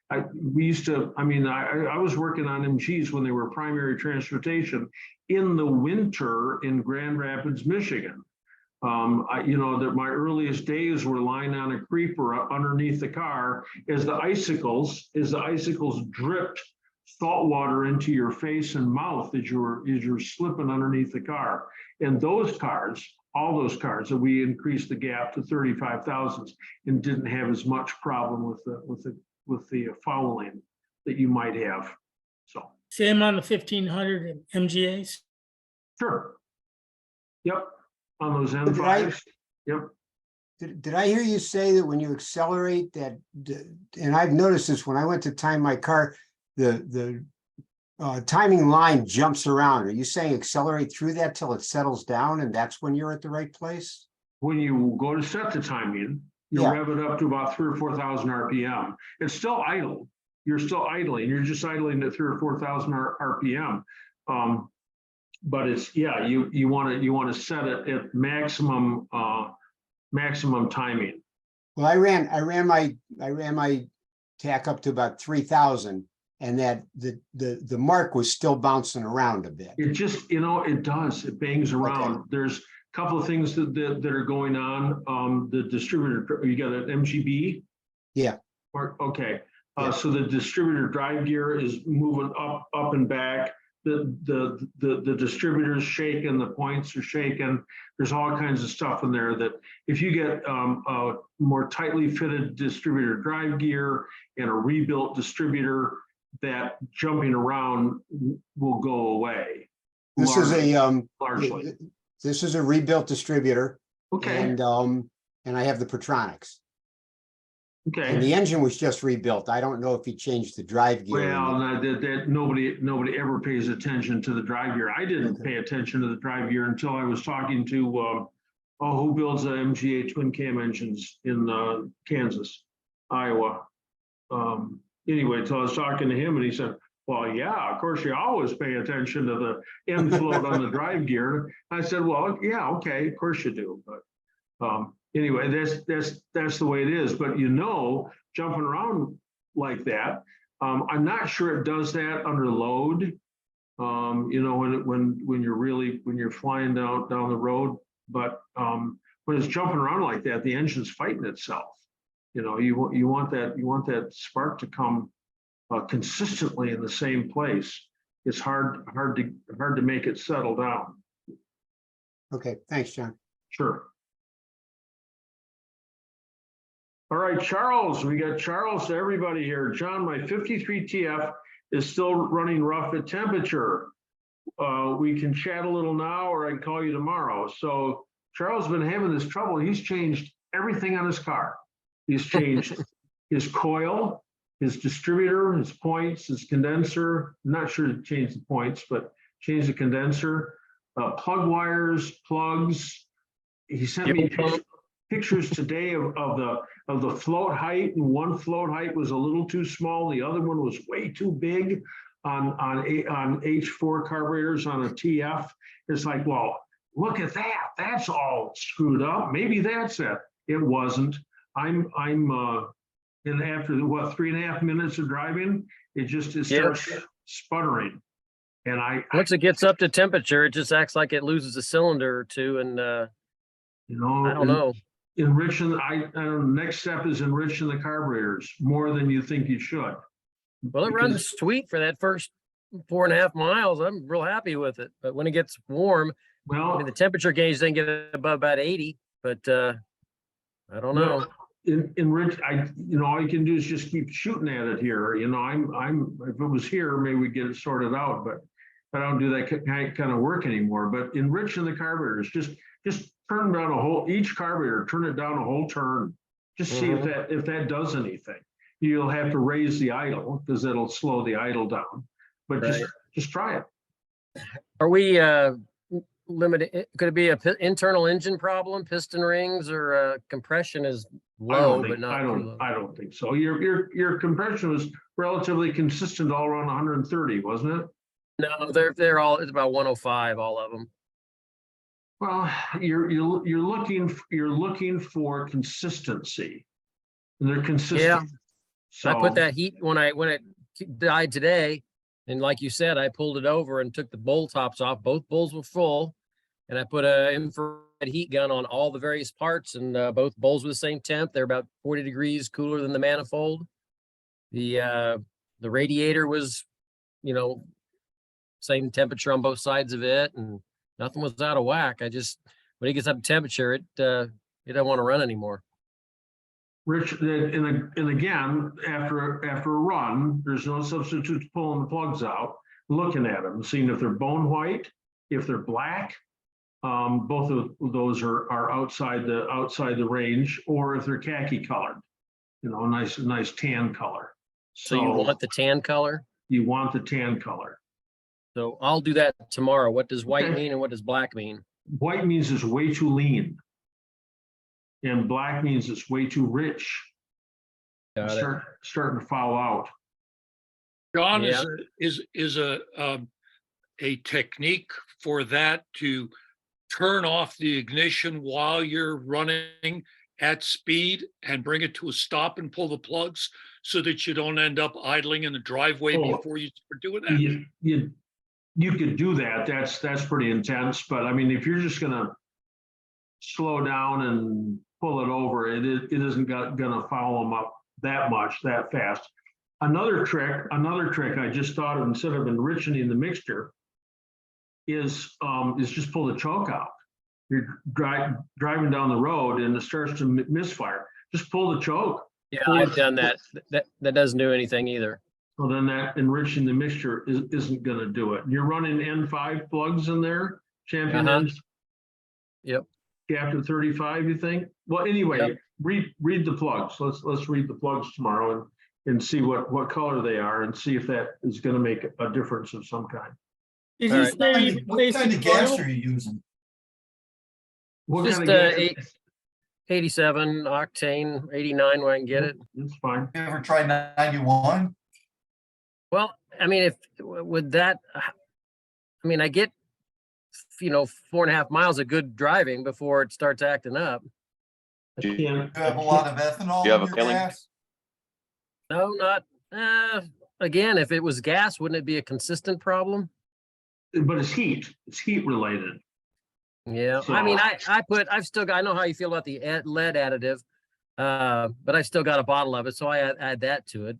I was working on MGs when they were primary transportation in the winter in Grand Rapids, Michigan. That my earliest days were lying on a creeper underneath the car as the icicles dripped salt water into your face and mouth as you're slipping underneath the car. And those cars, all those cars, that we increased the gap to 35 thousandths and didn't have as much problem with the fouling that you might have. So Same on the 1500 MGAs? Sure. Yep. On those M5s. Yep. Did I hear you say that when you accelerate that, and I've noticed this when I went to time my car, the timing line jumps around. Are you saying accelerate through that till it settles down and that's when you're at the right place? When you go to set the timing, you Yeah. rev it up to about 3,000 or 4,000 RPM. It's still idle. You're still idling. You're just idling at 3,000 or 4,000 RPM. But it's, yeah, you want to set it at maximum timing. Well, I ran my tack up to about 3,000 and that the mark was still bouncing around a bit. It just, it does. It bangs around. Okay. There's a couple of things that are going on. The distributor, you got an MGB? Yeah. Okay. Yeah. So the distributor drive gear is moving up and back. The distributor's shaking, the points are shaking. There's all kinds of stuff in there that if you get a more tightly fitted distributor drive gear and a rebuilt distributor, that jumping around will go away. This is largely. This is a rebuilt distributor. Okay. And I have the Petronics. Okay. And the engine was just rebuilt. I don't know if he changed the drive gear. Well, nobody ever pays attention to the drive gear. I didn't pay attention to the drive gear until I was talking to who builds the MGA twin cam engines in Kansas, Iowa. Anyway, so I was talking to him and he said, well, yeah, of course you always pay attention to the end float on the drive gear. I said, well, yeah, okay, of course you do. But anyway, that's the way it is. But jumping around like that, I'm not sure it does that under load. When you're flying down the road, but when it's jumping around like that, the engine's fighting itself. You want that spark to come consistently in the same place. It's hard to make it settle down. Okay, thanks, John. Sure. All right, Charles, we got Charles to everybody here. John, my 53 TF is still running rough at temperature. We can chat a little now or I can call you tomorrow. So Charles has been having this trouble. He's changed everything on his car. He's changed his coil, his distributor, his points, his condenser. I'm not sure to change the points, but change the condenser, plug wires, plugs. He sent me pictures today of the float height, and one float height was a little too small. The other one was way too big on H4 carburetors on a TF. It's like, well, look at that. That's all screwed up. Maybe that's it. It wasn't. And after 3.5 minutes of driving, it starts sputtering. And once it gets up to temperature, it just acts like it loses a cylinder or two. And I don't know. Enriching, next step is enriching the carburetors more than you think you should. Well, it runs sweet for that first 4.5 miles. I'm real happy with it. But when it gets warm, well, the temperature gauge doesn't get above about 80. But I don't know. Enrich, all you can do is just keep shooting at it here. If it was here, maybe we'd get it sorted out. But I don't do that kind of work anymore. But enriching the carburetors, just turn down each carburetor, turn it down a whole turn. Just see if that does anything. You'll have to raise the idle because it'll slow the idle down. But just try it. Are we limited? Could it be an internal engine problem, piston rings, or compression is low but not too low? I don't think so. Your compression was relatively consistent all around 130, wasn't it? No, they're all, it's about 105, all of them. Well, you're looking for consistency. And they're consistent. Yeah. So I put that heat when it died today, and like you said, I pulled it over and took the bowl tops off. Both bowls were full, and I put a infrared heat gun on all the various parts, and both bowls were the same temp. They're about 40 degrees cooler than the manifold. The radiator was, same temperature on both sides of it, and nothing was out of whack. When it gets up to temperature, it doesn't want to run anymore. Rich, and again, after a run, there's no substitute to pulling the plugs out, looking at them, seeing if they're bone white, if they're black, both of those are outside the range, or if they're khaki colored, you know, nice tan color. So you want the tan color? You want the tan color. So I'll do that tomorrow. What does white Okay. mean and what does black mean? White means it's way too lean. And black means it's way too rich. Got it. Starting to foul out. John, Yeah. is a technique for that to turn off the ignition while you're running at speed and bring it to a stop and pull the plugs so that you don't end up idling in the driveway Oh, before you start doing that? You could do that. That's pretty intense. But I mean, if you're just gonna slow down and pull it over, it isn't gonna foul them up that much, that fast. Another trick I just thought of, instead of enriching the mixture, is just pull the choke out. You're driving down the road and it starts to misfire. Just pull the choke. Yeah, I've done that. That doesn't do anything either. Well, then that enriching the mixture isn't going to do it. You're running N5 plugs in there, Champion Ns? Yep. After 35, you think? Well, anyway, Yep. read the plugs. Let's read the plugs tomorrow and see what color they are and see if that is going to make a difference of some kind. Did All you right. say What kind of gas are you using? What Just kind of gas? 87 octane, 89 where I can get it. It's fine. You ever try 91? Well, I mean, if with that, I mean, I get, 4.5 miles of good driving before it starts acting up. I can't- You have a lot of ethanol Do you have in a your feeling? gas? No, not, again, if it was gas, wouldn't it be a consistent problem? But it's heat related. Yeah, So- I mean, I've still got, I know how you feel about the lead additive, but I still got a bottle of it, so I add that to it.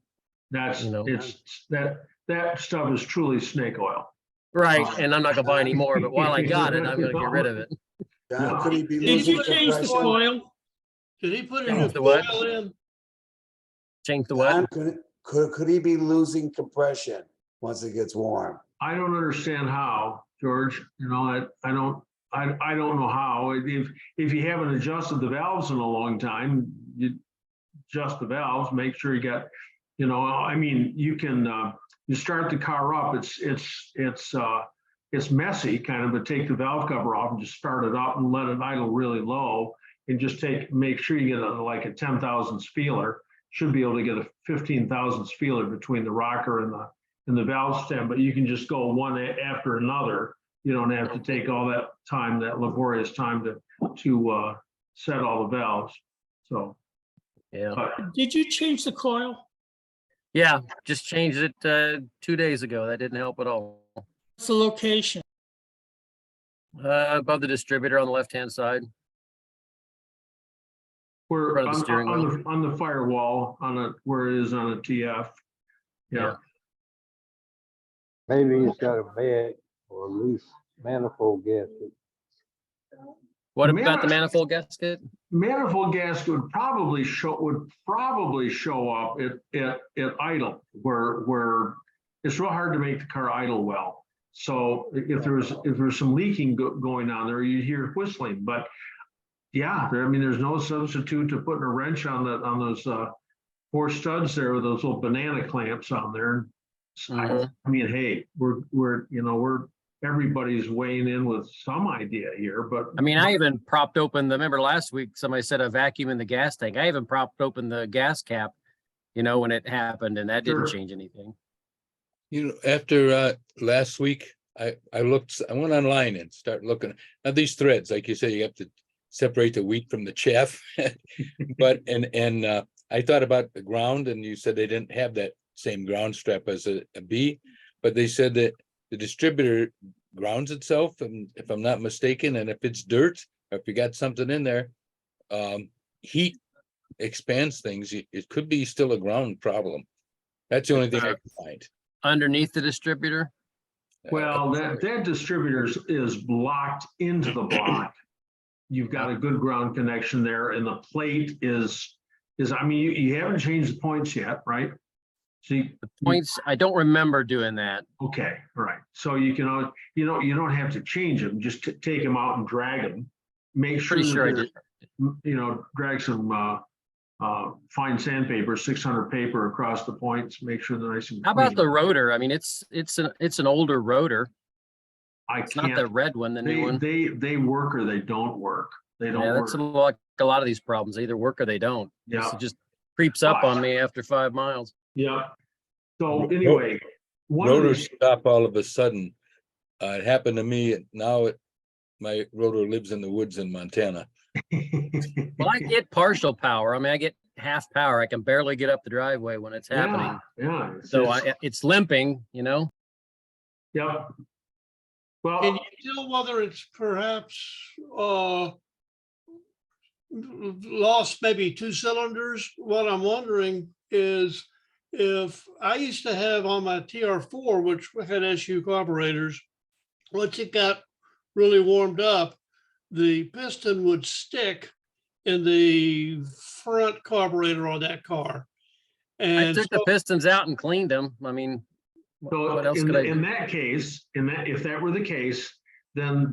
That's, You know. it's, that stuff is truly snake oil. Right, and I'm not gonna buy any more, but while I got it, I'm gonna get rid of it. No. Could he be Did losing you change the compression? coil? Did he put a Change new the what? coil in? Change the Don, what? could he be losing compression once it gets warm? I don't understand how, George, you know, I don't know how. If you haven't adjusted the valves in a long time, you adjust the valves, make sure you got, you know, I mean, you can, you start the car up, it's messy kind of, but take the valve cover off and just start it up and let it idle really low and just make sure you get like a 10 thousandths feeler. Should be able to get a 15 thousandths feeler between the rocker and the valve stem, but you can just go one after another. You don't have to take all that time, that laborious time to set all the valves. So, Yeah, Did you change the coil? yeah, just changed it 2 days ago. That didn't help at all. What's the location? Above the distributor on the left-hand side. we're Front of the steering wheel. on the firewall, where it is on a TF. Yeah. Maybe it's got a bad or loose manifold gasket. What about the manifold gasket? Manifold gasket would probably show up at idle, where it's real hard to make the car idle well. So if there's some leaking going on there, you hear whistling. But yeah, I mean, there's no substitute to putting a wrench on those 4 studs there with those little banana clamps on there. I mean, hey, we're everybody's weighing in with some idea here, but I mean, I even propped open remember last week, somebody said a vacuum in the gas tank. I even propped open the gas cap, when it happened, and that didn't change anything. After last week, I went online and started looking at these threads. Like you said, you have to separate the wheat from the chaff. But I thought about the ground, and you said they didn't have that same ground strap as a B, but they said that the distributor grounds itself, and if I'm not mistaken, and if it's dirt or if you got something in there, heat expands things. It could be still a ground problem. That's the only thing I can find. Underneath the distributor? well, that distributor is blocked into the block. You've got a good ground connection there, and the plate is I mean, you haven't changed the points yet, right? See, The points, I don't remember doing that. okay, all right. So you can, you don't have to change them, just take them out and drag them. Make sure Pretty that sure I they're, did. drag some fine sandpaper, 600 paper across the points, make sure they're nice and How about clean. the rotor? I mean, it's an older rotor. I It's not the can't, red one, the new one. they work or they don't work. They don't Yeah, work. that's a lot of these problems. They either work or they don't. Yeah. It just creeps up on me after 5 miles. Yeah. So anyway, one of Rotors the, stop all of a sudden. It happened to me. Now my rotor lives in the woods in Montana. Well, I get partial power. I mean, I get half power. I can barely get up the driveway when it's happening. Yeah. So it's limping, you know? Yep. Can Well, you tell whether it's perhaps lost maybe 2 cylinders? What I'm wondering is if I used to have on my TR4, which had SU carburetors, once it got really warmed up, the piston would stick in the front carburetor on that car. I And took the pistons out and cleaned them. I mean, so what else could I do? in that case, if that were the case, then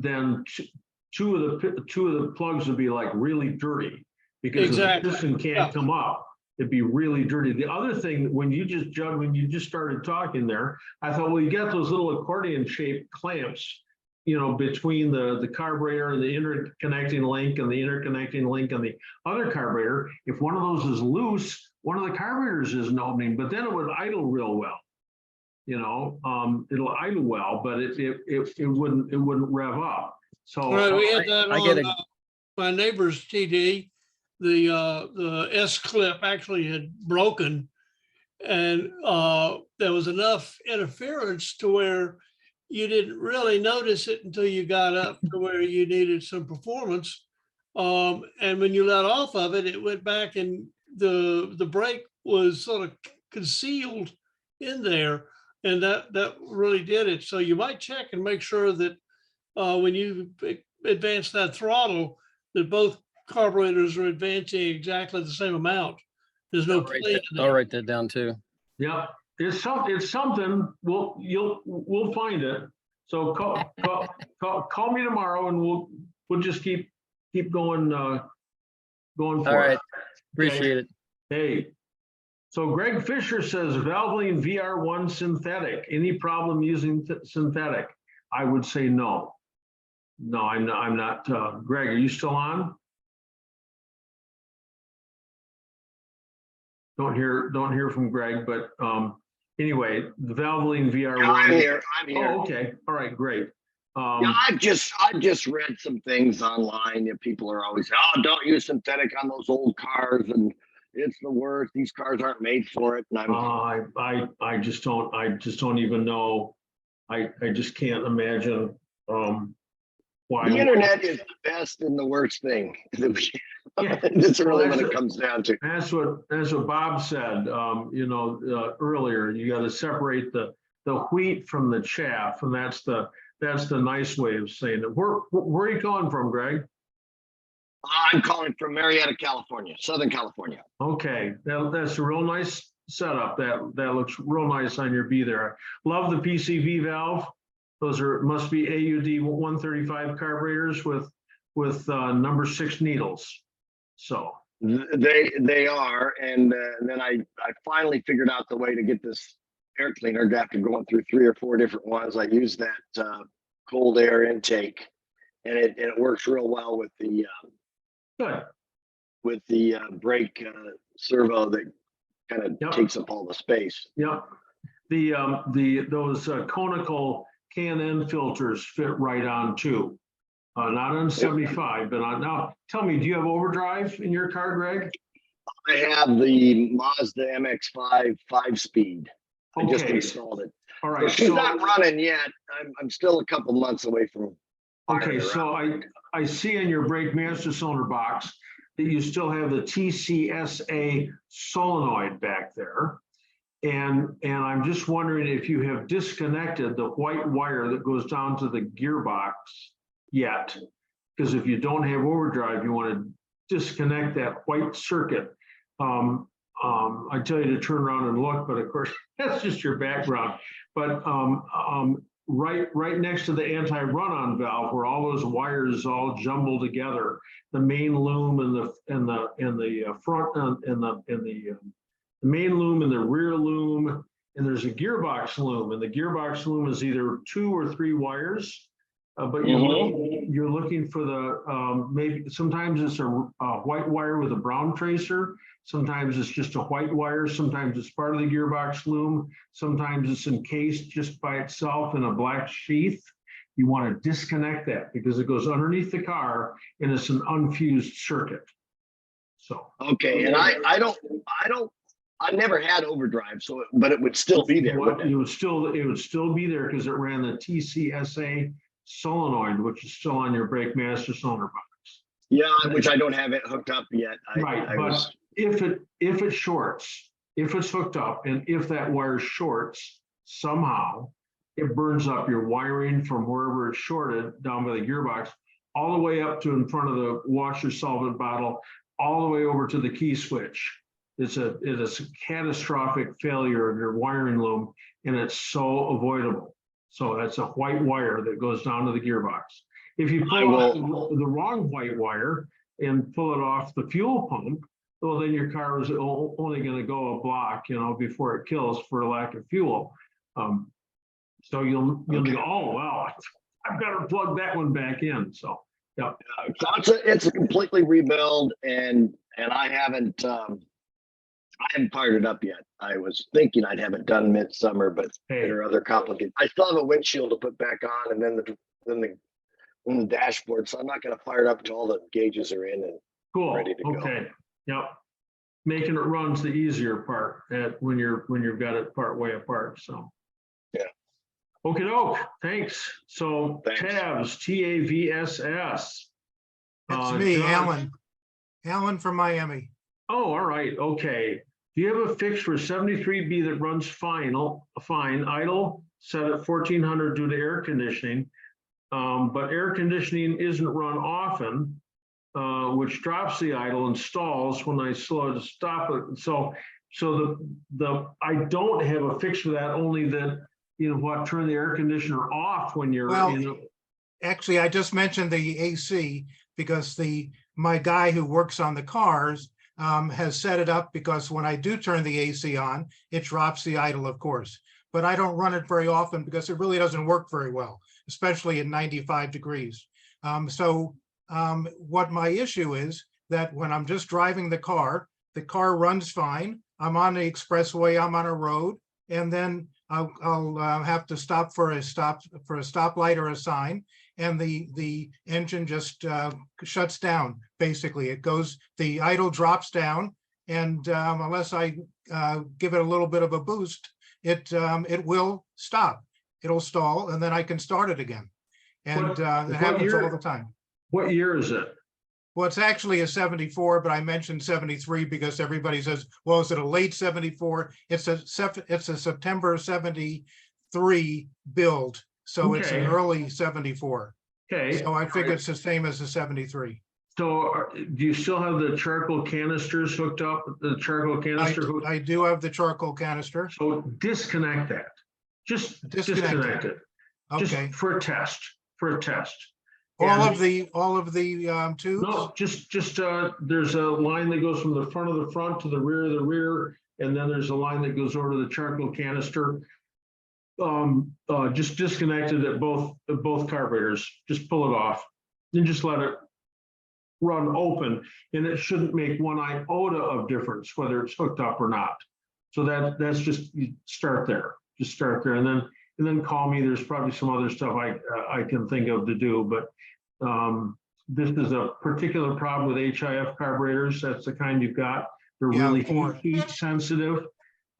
two of the plugs would be like really dirty because if the piston can't come up, it'd be really dirty. The other thing, when you just started talking there, I thought, well, you got those little accordion shaped clamps, between the carburetor and the interconnecting link and the interconnecting link and the other carburetor. If one of those is loose, one of the carburetors isn't opening, but then it would idle real well. It'll idle well, but it wouldn't rev up. So right, we had that I on get my neighbor's TD. The S clip actually had broken, and there was enough interference to where you didn't really notice it until you got up to where you needed some performance. And when you let off of it, it went back and the brake was sort of concealed in there. And that really did it. So you might check and make sure that when you advance that throttle, that both carburetors are advancing exactly the same amount. There's no play in I'll there. write that down too. yeah, it's something. We'll find it. So call me tomorrow and we'll just keep going for All right. it. Appreciate it. Hey, so Greg Fisher says Valvoline VR1 synthetic. Any problem using synthetic? I would say no. No, I'm not. Greg, are you still on? Don't hear from Greg, but anyway, the Valvoline VR1. I'm here. Oh, okay. All right, great. Yeah, I've just read some things online that people are always, oh, don't use synthetic on those old cars, and it's the worst. These cars aren't made for it. And I just don't even know. I just can't imagine why. The internet is the best and the worst thing. Yeah. That's really what it comes down to. That's what Bob said. Earlier. You got to separate the wheat from the chaff, and that's the nice way of saying it. Where are you calling from, Greg? I'm calling from Marietta, California, Southern California. Okay, that's a real nice setup. That looks real nice on your B there. Love the PCV valve. Those must be AUD 135 carburetors with number 6 needles. So they are, and then I finally figured out the way to get this air cleaner after going through 3 or 4 different ones. I used that cold air intake, and it works real well with the brake servo that kind of takes up all the space. Yep. Those conical K&N filters fit right on too. Not on 75, but on now. Tell me, do you have overdrive in your car, Greg? I have the Mazda MX-5 5-speed. I just installed it. All right. So she's not running yet. I'm still a couple months away from. Okay, so I see in your brake master cylinder box that you still have the TCSA solenoid back there. And I'm just wondering if you have disconnected the white wire that goes down to the gearbox yet. Because if you don't have overdrive, you want to disconnect that white circuit. I tell you to turn around and look, but of course, that's just your background. But right next to the anti-run-on valve, where all those wires all jumble together, the main loom and the front and the main loom and the rear loom, and there's a gearbox loom, and the gearbox loom is either 2 or 3 wires. But you're looking for the maybe sometimes it's a white wire with a brown tracer. Sometimes it's just a white wire. Sometimes it's part of the gearbox loom. Sometimes it's encased just by itself in a black sheath. You want to disconnect that because it goes underneath the car and it's an unfused circuit. So okay, and I never had overdrive, so but it would still be there. it would still be there because it ran the TCSA solenoid, which is still on your brake master cylinder box. Yeah, which I don't have it hooked up yet. But if it shorts, if it's hooked up, and if that wire shorts somehow, it burns up your wiring from wherever it's shorted down by the gearbox, all the way up to in front of the washer solvent bottle, all the way over to the key switch. It is a catastrophic failure of your wiring loom, and it's so avoidable. So that's a white wire that goes down to the gearbox. If you pull off the wrong white wire and pull it off the fuel pump, well, then your car is only going to go a block, before it kills for lack of fuel. So you'll go, oh, well, I've got to plug that one back in. So, yeah. So it's a completely rebuild, and I haven't fired it up yet. I was thinking I'd have it done midsummer, but there are other complicated. I still have a windshield to put back on, and then the dashboard. So I'm not going to fire it up until all the gauges are in and ready to go. Okay. Yep. Making it run's the easier part when you've got it part way apart. So yeah. Okay, doke. Thanks. So TAVS, TAVSS. It's me, Alan. Alan from Miami. Oh, all right. Okay. Do you have a fix for 73B that runs fine, idle, set at 1400 due to air conditioning, but air conditioning isn't run often, which drops the idle and stalls when I slow to stop it. So I don't have a fix for that, only that, turn the air conditioner off when you're, Actually, I just mentioned the AC because my guy who works on the cars has set it up, because when I do turn the AC on, it drops the idle, of course. But I don't run it very often because it really doesn't work very well, especially at 95 degrees. What my issue is that when I'm just driving the car runs fine. I'm on the expressway, I'm on a road, and then I'll have to stop for a stoplight or a sign, and the engine just shuts down. Basically, the idle drops down, and unless I give it a little bit of a boost, it will stop. It'll stall, and then I can start it again. And it happens all the time. What year is it? Well, it's actually a 74, but I mentioned 73 because everybody says, well, is it a late 74? It's a September 73 build. So it's an early 74. Okay. So I think it's the same as the 73. So do you still have the charcoal canisters hooked up? The charcoal canister? I do have the charcoal canister. So disconnect that. Just disconnect it. Okay. Just for a test. All of the tubes? No, just there's a line that goes from the front of the front to the rear of the rear, and then there's a line that goes over to the charcoal canister. Just disconnect it at both carburetors. Just pull it off, and just let it run open, and it shouldn't make one iota of difference whether it's hooked up or not. So that's just, you start there. Just start there, and then call me. There's probably some other stuff I can think of to do, but this is a particular problem with HIF carburetors. That's the kind you've got. They're really heat sensitive.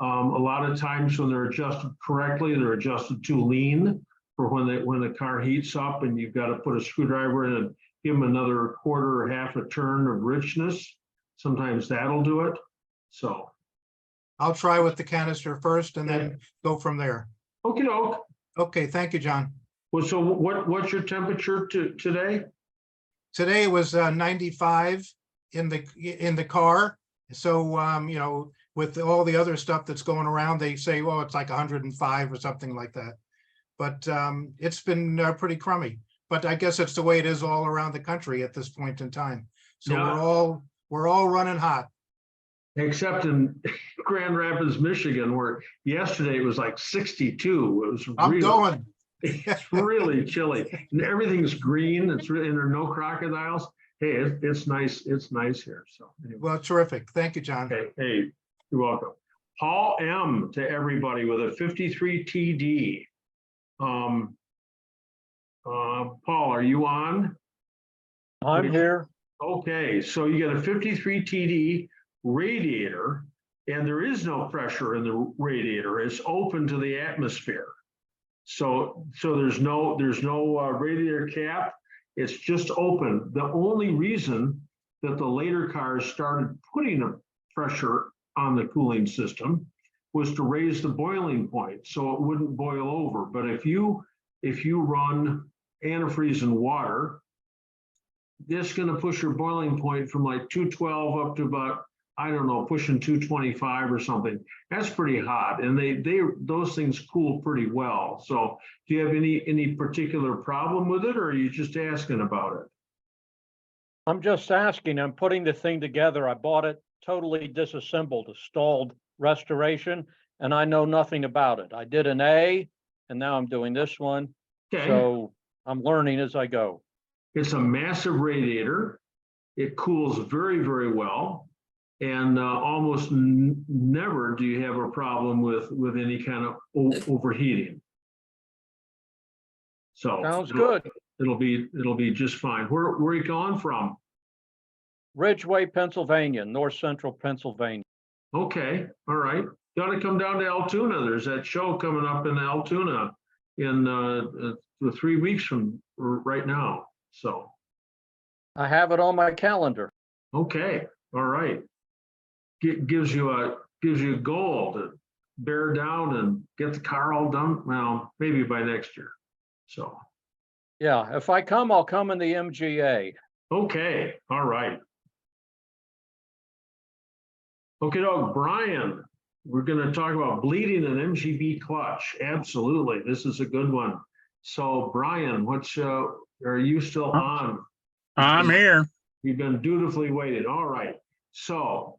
A lot of times when they're adjusted correctly, they're adjusted too lean for when the car heats up, and you've got to put a screwdriver in and give them another quarter or half a turn of richness. Sometimes that'll do it. So I'll try with the canister first and then go from there. Okie doke. Okay, thank you, John. Well, so what's your temperature today? Today was 95 in the car. So with all the other stuff that's going around, they say, well, it's like 105 or something like that. But it's been pretty crummy. But I guess it's the way it is all around the country at this point in time. So Yeah. we're all running hot. Except in Grand Rapids, Michigan, where yesterday it was like 62. It was I'm really, going. it's really chilly. And everything's green. It's really, and there are no crocodiles. Hey, it's nice. It's nice here. So anyway. Well, terrific. Thank you, John. Okay, hey, you're welcome. Paul M. to everybody with a 53 TD. Paul, are you on? I'm here. Okay, so you get a 53 TD radiator, and there is no pressure in the radiator. It's open to the atmosphere. So there's no radiator cap. It's just open. The only reason that the later cars started putting a pressure on the cooling system was to raise the boiling point so it wouldn't boil over. But if you run antifreeze and water, this is going to push your boiling point from like 212 up to about, I don't know, pushing 225 or something. That's pretty hot, and those things cool pretty well. So do you have any particular problem with it, or are you just asking about it? I'm just asking. I'm putting the thing together. I bought it totally disassembled, a stalled restoration, and I know nothing about it. I did an A, and now I'm doing this one. Okay. So I'm learning as I go. It's a massive radiator. It cools very, very well. And almost never do you have a problem with any kind of overheating. So Sounds good. It'll be just fine. Where are you calling from? Ridgeway, Pennsylvania, north central Pennsylvania. Okay, all right. Got to come down to Altoona. There's that show coming up in Altoona in 3 weeks from right now. So I have it on my calendar. okay, all right. Gives you a goal to bear down and get the car all done. Well, maybe by next year. So Yeah, if I come, I'll come in the MGA. okay, all right. Okay, Brian, we're going to talk about bleeding an MGB clutch. Absolutely, this is a good one. So Brian, are you still on? I'm here. You've been dutifully waited. All right. So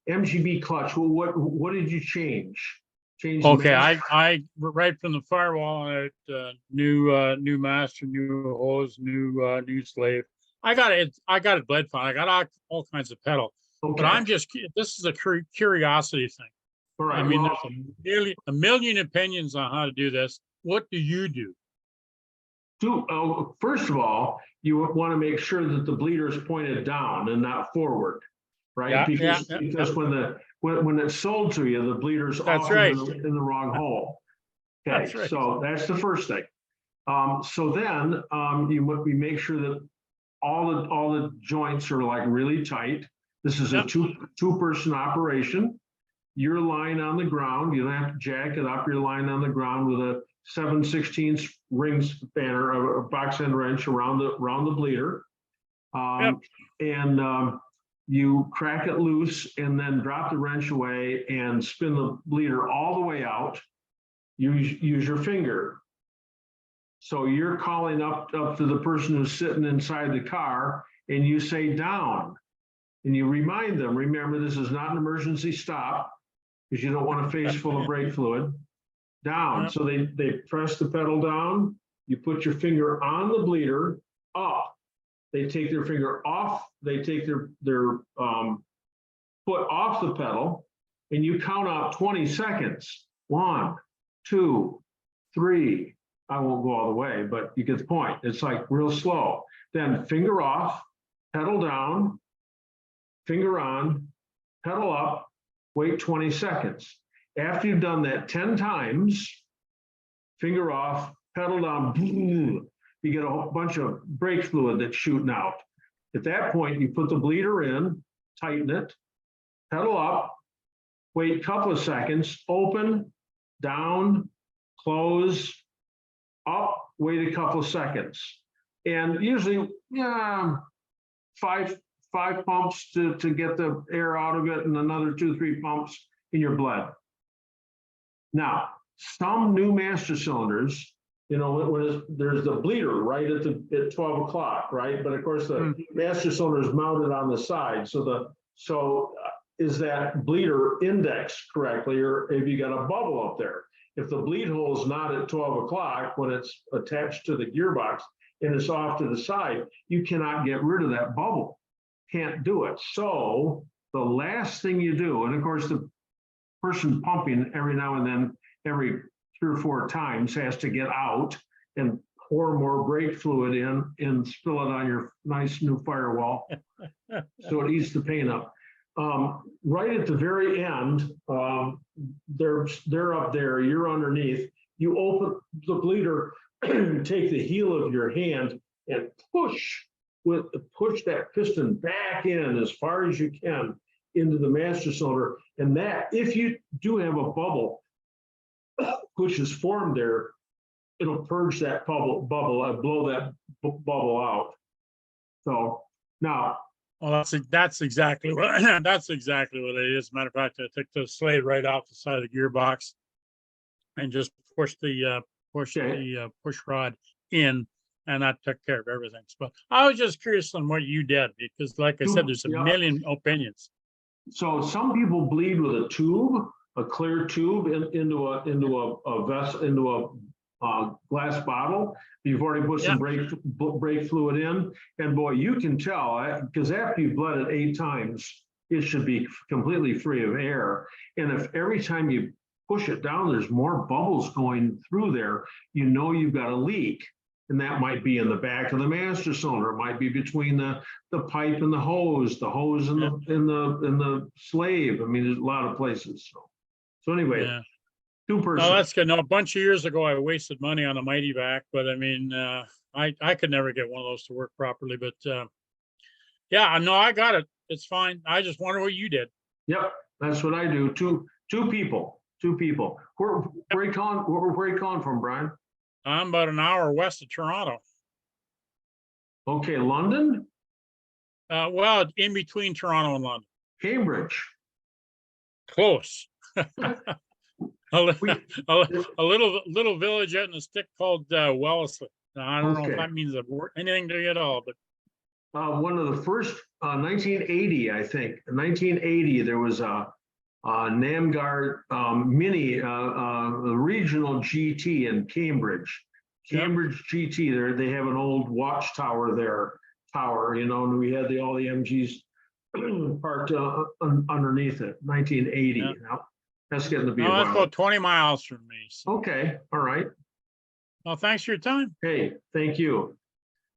MGB clutch. Well, what did you change? Okay, I right from the firewall, new master, new hose, new slave. I got it bled fine. I got all kinds of pedal. Okay. But this is a curiosity thing. All right. I mean, there's a million opinions on how to do this. What do you do? First of all, you want to make sure that the bleeder is pointed down and not forward, right? Yeah, because when it's sold to you, the bleeder's often in the wrong hole. Okay, That's right. So that's the first thing. So then we make sure that all the joints are like really tight. This is a two-person operation. You're lying on the ground. You don't have to jack it up. You're lying on the ground with a 7/16 ring spanner, a box end wrench around the bleeder. And you crack it loose and then drop the wrench away and spin the bleeder all the way out. Use your finger. So you're calling up to the person who's sitting inside the car, and you say down. And you remind them, remember, this is not an emergency stop, because you don't want a face full of brake fluid. Down. So they press the pedal down. You put your finger on the bleeder, up. They take their finger off. They take their foot off the pedal, and you count out 20 seconds. 1, 2, 3. I won't go all the way, but you get the point. It's like real slow. Then finger off, pedal down, finger on, pedal up, wait 20 seconds. After you've done that 10 times, finger off, pedal down, you get a whole bunch of brake fluid that's shooting out. At that point, you put the bleeder in, tighten it, pedal up, wait a couple of seconds, open, down, close, up, wait a couple of seconds. And usually, 5 5 pumps to get the air out of it and another 2-3 pumps and you're bled. Now, some new master cylinders, you know, there's the bleeder right at 12 o'clock, right? But of course, the master cylinder is mounted on the side. So is that bleeder indexed correctly, or have you got a bubble up there? If the bleed hole is not at 12 o'clock when it's attached to the gearbox and it's off to the side, you cannot get rid of that bubble. Can't do it. So the last thing you do, and of course the person pumping every now and then, every 3 or 4 times, has to get out and pour more brake fluid in and spill it on your nice new firewall so it eats the paint up. Right at the very end, they're up there, you're underneath. You open the bleeder, take the heel of your hand and push that piston back in as far as you can into the master cylinder. And that, if you do have a bubble which is formed there, it'll purge that bubble and blow that bubble out. So now, well, that's exactly what that's exactly what it is. Matter of fact, I took the slate right off the side of the gearbox and just pushed the push rod in, and that took care of everything. But I was just curious on what you did, because like I said, there's a million opinions. So some people bleed with a tube, a clear tube into a vessel, into a glass bottle. You've already put some brake fluid in, and boy, you can tell, because after you've bled it 8 times, it should be completely free of air. And if every time you push it down, there's more bubbles going through there, you know you've got a leak. And that might be in the back of the master cylinder. It might be between the pipe and the hose and the slave. I mean, there's a lot of places. So anyway, 2-person. Oh, that's good. No, a bunch of years ago, I wasted money on a Mighty Vac, but I mean, I could never get one of those to work properly. But yeah, no, I got it. It's fine. I just wonder what you did. Yep, that's what I do. Two people. Where are you calling from, Brian? I'm about an hour west of Toronto. Okay, London? Well, in between Toronto and London. Cambridge. Close. a little village out in a stick called Wellesley. Now, I don't know if that means anything to you at all, but one of the first 1980, I think. In 1980, there was a Namgar mini regional GT in Cambridge. Cambridge GT. There, they have an old watchtower there. You know, and we had all the MGs parked underneath it. 1980. Yeah. Now, that's getting to be. That's about 20 miles from me. So. Okay. All right. Well, thanks for your time. Hey, thank you.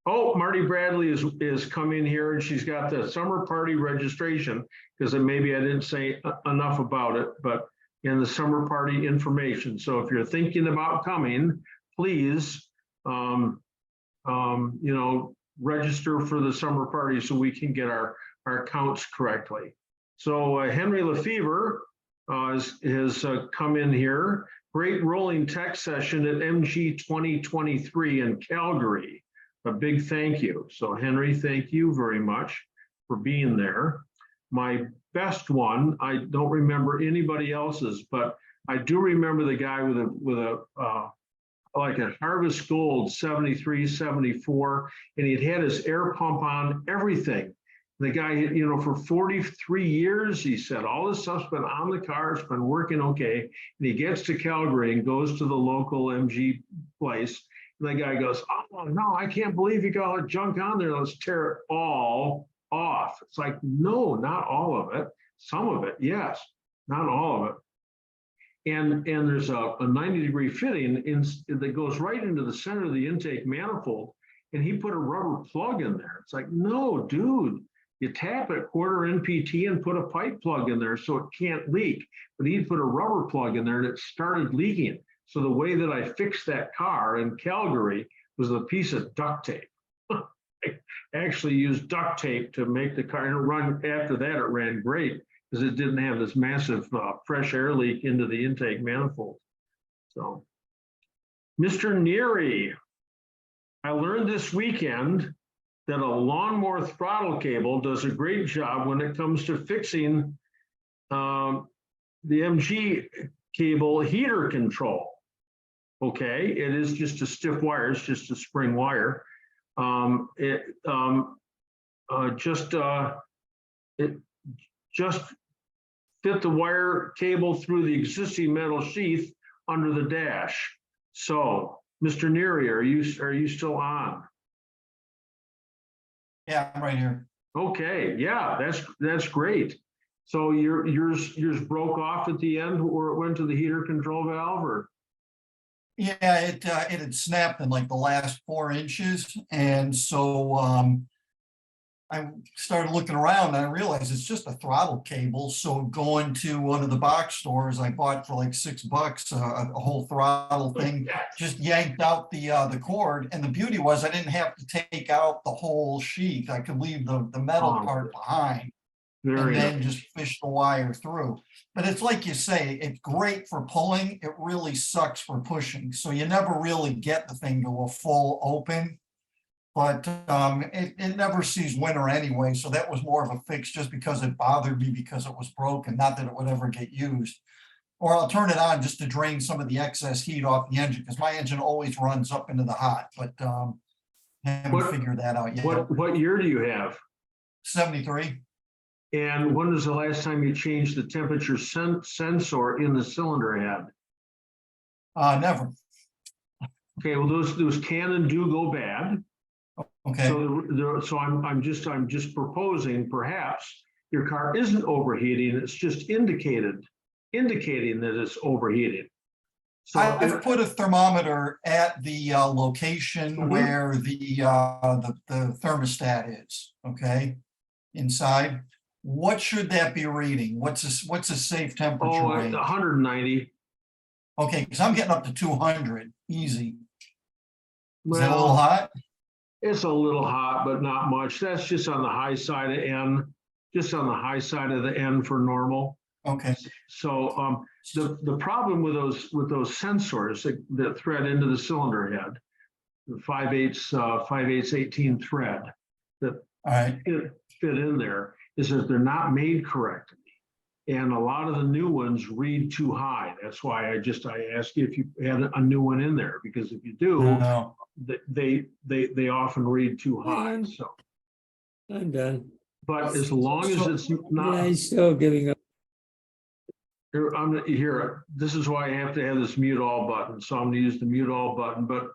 Oh, Marty Bradley is coming here, and she's got the summer party registration, because maybe I didn't say enough about it, but in the summer party information. So if you're thinking about coming, please, you know, register for the summer party so we can get our counts correctly. So Henry Lefevre has come in here. Great rolling tech session at MG 2023 in Calgary. A big thank you. So Henry, thank you very much for being there. My best one, I don't remember anybody else's, but I do remember the guy with a like a Harvest Gold 73, 74, and he'd had his air pump on, everything. The guy, you know, for 43 years, he said, all this stuff's been on the car, it's been working okay. And he gets to Calgary and goes to the local MG place. And the guy goes, oh, no, I can't believe you got all that junk on there. Let's tear it all off. It's like, no, not all of it. Some of it, yes, not all of it. And there's a 90-degree fitting that goes right into the center of the intake manifold. And he put a rubber plug in there. It's like, no, dude, you tap it, quarter NPT, and put a pipe plug in there so it can't leak. But he put a rubber plug in there and it started leaking. So the way that I fixed that car in Calgary was a piece of duct tape. I actually used duct tape to make the car, and it run. After that, it ran great because it didn't have this massive fresh air leak into the intake manifold. So, Mr. Neary, I learned this weekend that a lawnmower throttle cable does a great job when it comes to fixing the MG cable heater control. Okay, it is just a stiff wire, it's just a spring wire. It just fit the wire cable through the existing metal sheath under the dash. So, Mr. Neary, are you still on? Yeah, I'm right here. Okay, yeah, that's great. So yours broke off at the end or it went to the heater control valve, or? Yeah, it had snapped in like the last 4 inches. And so I started looking around and I realized it's just a throttle cable. So going to one of the box stores I bought for like $6, a whole throttle thing, just yanked out the cord. And the beauty was I didn't have to take out the whole sheath. I could leave the metal part behind. And then just fish the wire through. But it's like you say, it's great for pulling. It really sucks for pushing. So you never really get the thing to a full open. But it never sees winter anyway. So that was more of a fix just because it bothered me because it was broken. Not that it would ever get used. Or I'll turn it on just to drain some of the excess heat off the engine because my engine always runs up into the hot. But haven't figured that out yet. What year do you have? 73. And when was the last time you changed the temperature sensor in the cylinder head? Never. Okay, well, those can and do go bad. Okay. So I'm just proposing perhaps your car isn't overheating. It's just indicating that it's overheating. So I've put a thermometer at the location where the thermostat is. Okay, inside. What should that be reading? What's a safe temperature range? 190. Okay, because I'm getting up to 200 easy. Is that a little hot? It's a little hot, but not much. That's just on the high side of N, just on the high side of the N for normal. Okay. So the problem with those sensors that thread into the cylinder head, the 5/8 18 thread that fit in there, is that they're not made correctly. And a lot of the new ones read too high. That's why I asked you if you had a new one in there, because if you do, they often read too high. So I'm done. But as long as it's not. Yeah, he's still giving up. Here, this is why I have to have this mute all button. So I'm going to use the mute all button, but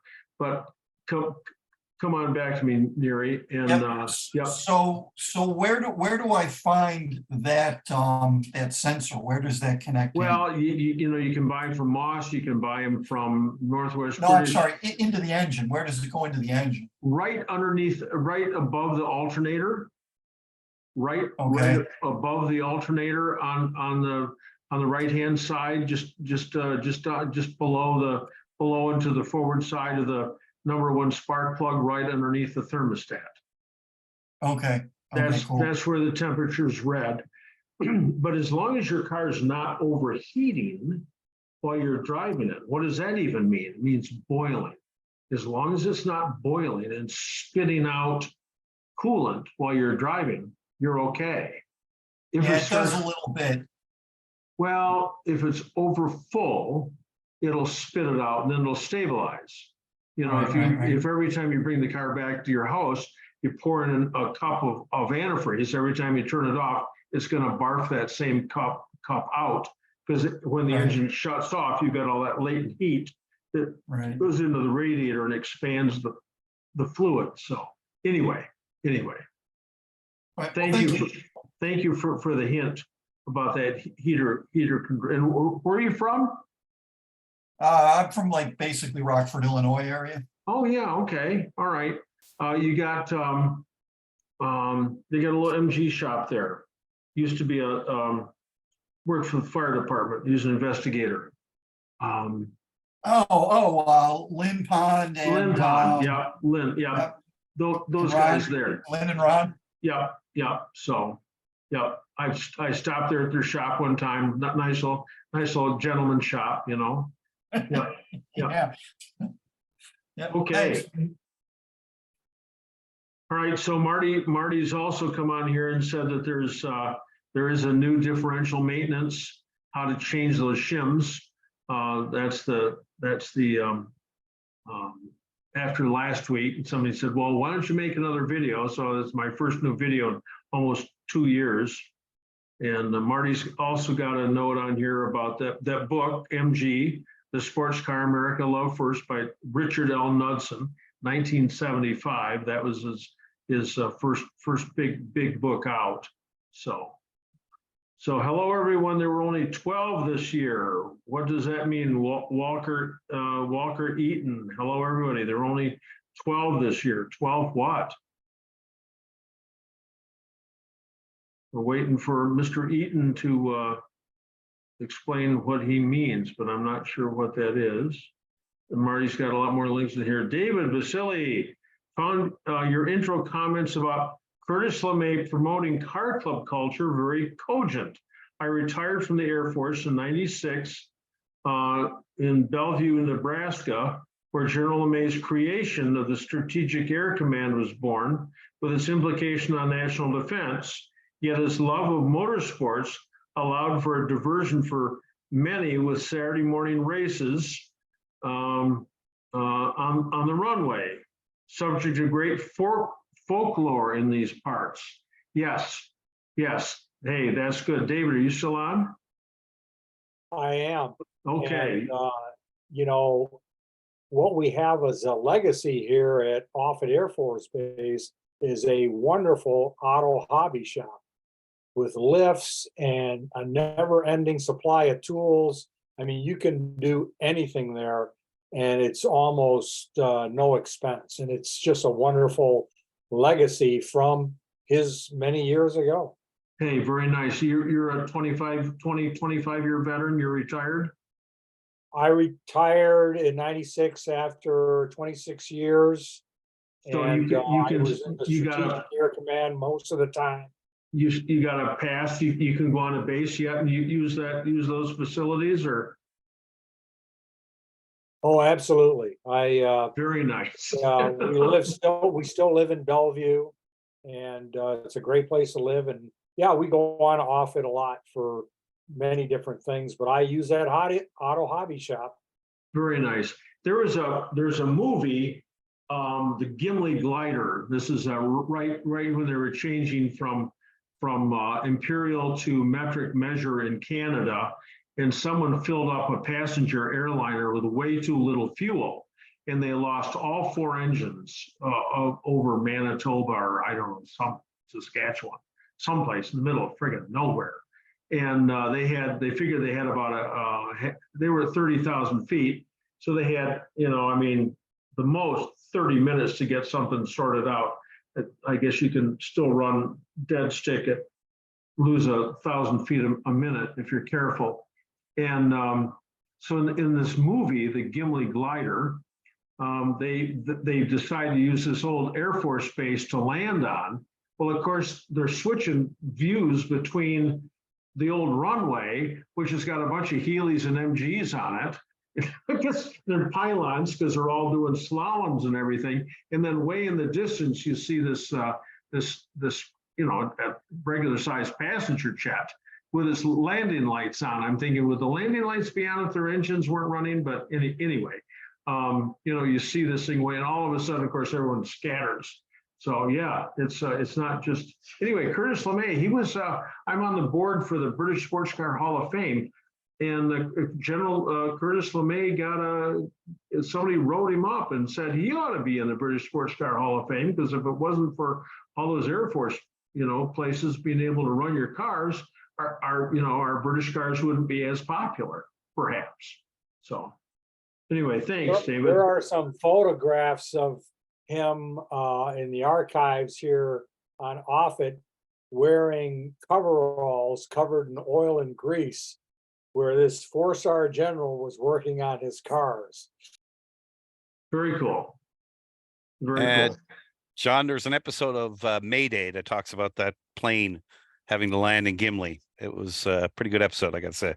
come on back to me, Neary. And So where do I find that that sensor? Where does that connect? Well, you can buy them from Moss. You can buy them from Northwest. No, I'm sorry. Into the engine. Where does it go into the engine? Right underneath, right above the alternator. Right above the alternator on the right hand side, just below into the forward side of the #1 spark plug, right underneath the thermostat. Okay. That's where the temperature is read. But as long as your car is not overheating while you're driving it, what does that even mean? It means boiling. As long as it's not boiling and spitting out coolant while you're driving, you're okay. If it does a little bit. Well, if it's over full, it'll spit it out and then it'll stabilize. If every time you bring the car back to your house, you pour in a cup of antifreeze, every time you turn it off, it's going to barf that same cup out, because when the engine shuts off, you've got all that latent heat that goes into the radiator and expands the fluid. So anyway. Thank you for the hint about that heater. And where are you from? I'm from basically Rockford, Illinois area. Oh yeah, okay, all right. You got they got a little MG shop there. Used to be worked for the fire department. He was an investigator. Lynn Pond and Lynn Pond, Lynn, those guys there. Lynn and Ron. Yeah. So, I stopped there at their shop one time. Nice little gentleman shop, Yeah. Yeah. Okay. Thanks. All right, so Marty's also come on here and said that there is a new differential maintenance, how to change those shims. That's the after last week, somebody said, well, why don't you make another video? So it's my first new video in almost 2 years. And Marty's also got a note on here about that book, MG, The Sports Car America Love First by Richard L. Knudsen, 1975. That was his first big book out. So hello everyone. There were only 12 this year. What does that mean? Walker Eaton. Hello everybody. There were only 12 this year. 12 what? We're waiting for Mr. Eaton to explain what he means, but I'm not sure what that is. And Marty's got a lot more links in here. David Vasily found your intro comments about Curtis LeMay promoting car club culture very cogent. I retired from the Air Force in '96 in Bellevue, Nebraska, where General LeMay's creation of the Strategic Air Command was born, with its implication on national defense. Yet his love of motorsports allowed for a diversion for many with Saturday morning races on the runway, subject to great folklore in these parts. Yes. Hey, that's good. David, are you still on? I am. Okay. And, you know, what we have as a legacy here at Offutt Air Force Base is a wonderful auto hobby shop with lifts and a never-ending supply of tools. I mean, you can do anything there, and it's almost no expense. And it's just a wonderful legacy from his many years ago. Hey, very nice. You're a 25-year veteran. You're retired? I retired in '96 after 26 years. So and you I can was in the you got Strategic Air Command most of the time. you got a pass. You can go on a base yet and you use those facilities or? Oh, absolutely. Very nice. We still live in Bellevue, and it's a great place to live. And yeah, we go on off it a lot for many different things, but I use that auto hobby shop. Very nice. There's a movie, the Gimli Glider. This is right when they were changing from imperial to metric measure in Canada, and someone filled up a passenger airliner with way too little fuel, and they lost all 4 engines over Manitoba or I don't know, some Saskatchewan, someplace in the middle of friggin' nowhere. And they figured they had about they were 30,000 feet. So they had, the most 30 minutes to get something sorted out. I guess you can still run dead stick at lose 1,000 feet a minute if you're careful. And so in this movie, the Gimli Glider, they decided to use this old Air Force base to land on. Well, of course, they're switching views between the old runway, which has got a bunch of Heelys and MGs on it. I guess they're pylons because they're all doing slaloms and everything. And then way in the distance, you see this regular sized passenger jet with its landing lights on. I'm thinking, would the landing lights be on if their engines weren't running? But anyway, you see this thing way, and all of a sudden, of course, everyone scatters. So yeah, it's not just, anyway, Curtis LeMay, he was, I'm on the board for the British Sports Car Hall of Fame, and General Curtis LeMay somebody wrote him up and said he ought to be in the British Sports Car Hall of Fame, because if it wasn't for all those Air Force, places being able to run your cars, our British cars wouldn't be as popular, perhaps. So anyway, thanks, David. There are some photographs of him in the archives here on Offutt wearing coveralls covered in oil and grease, where this 4-star general was working on his cars. Very cool. Very cool. John, there's an episode of Mayday that talks about that plane having to land in Gimli. It was a pretty good episode, I gotta say.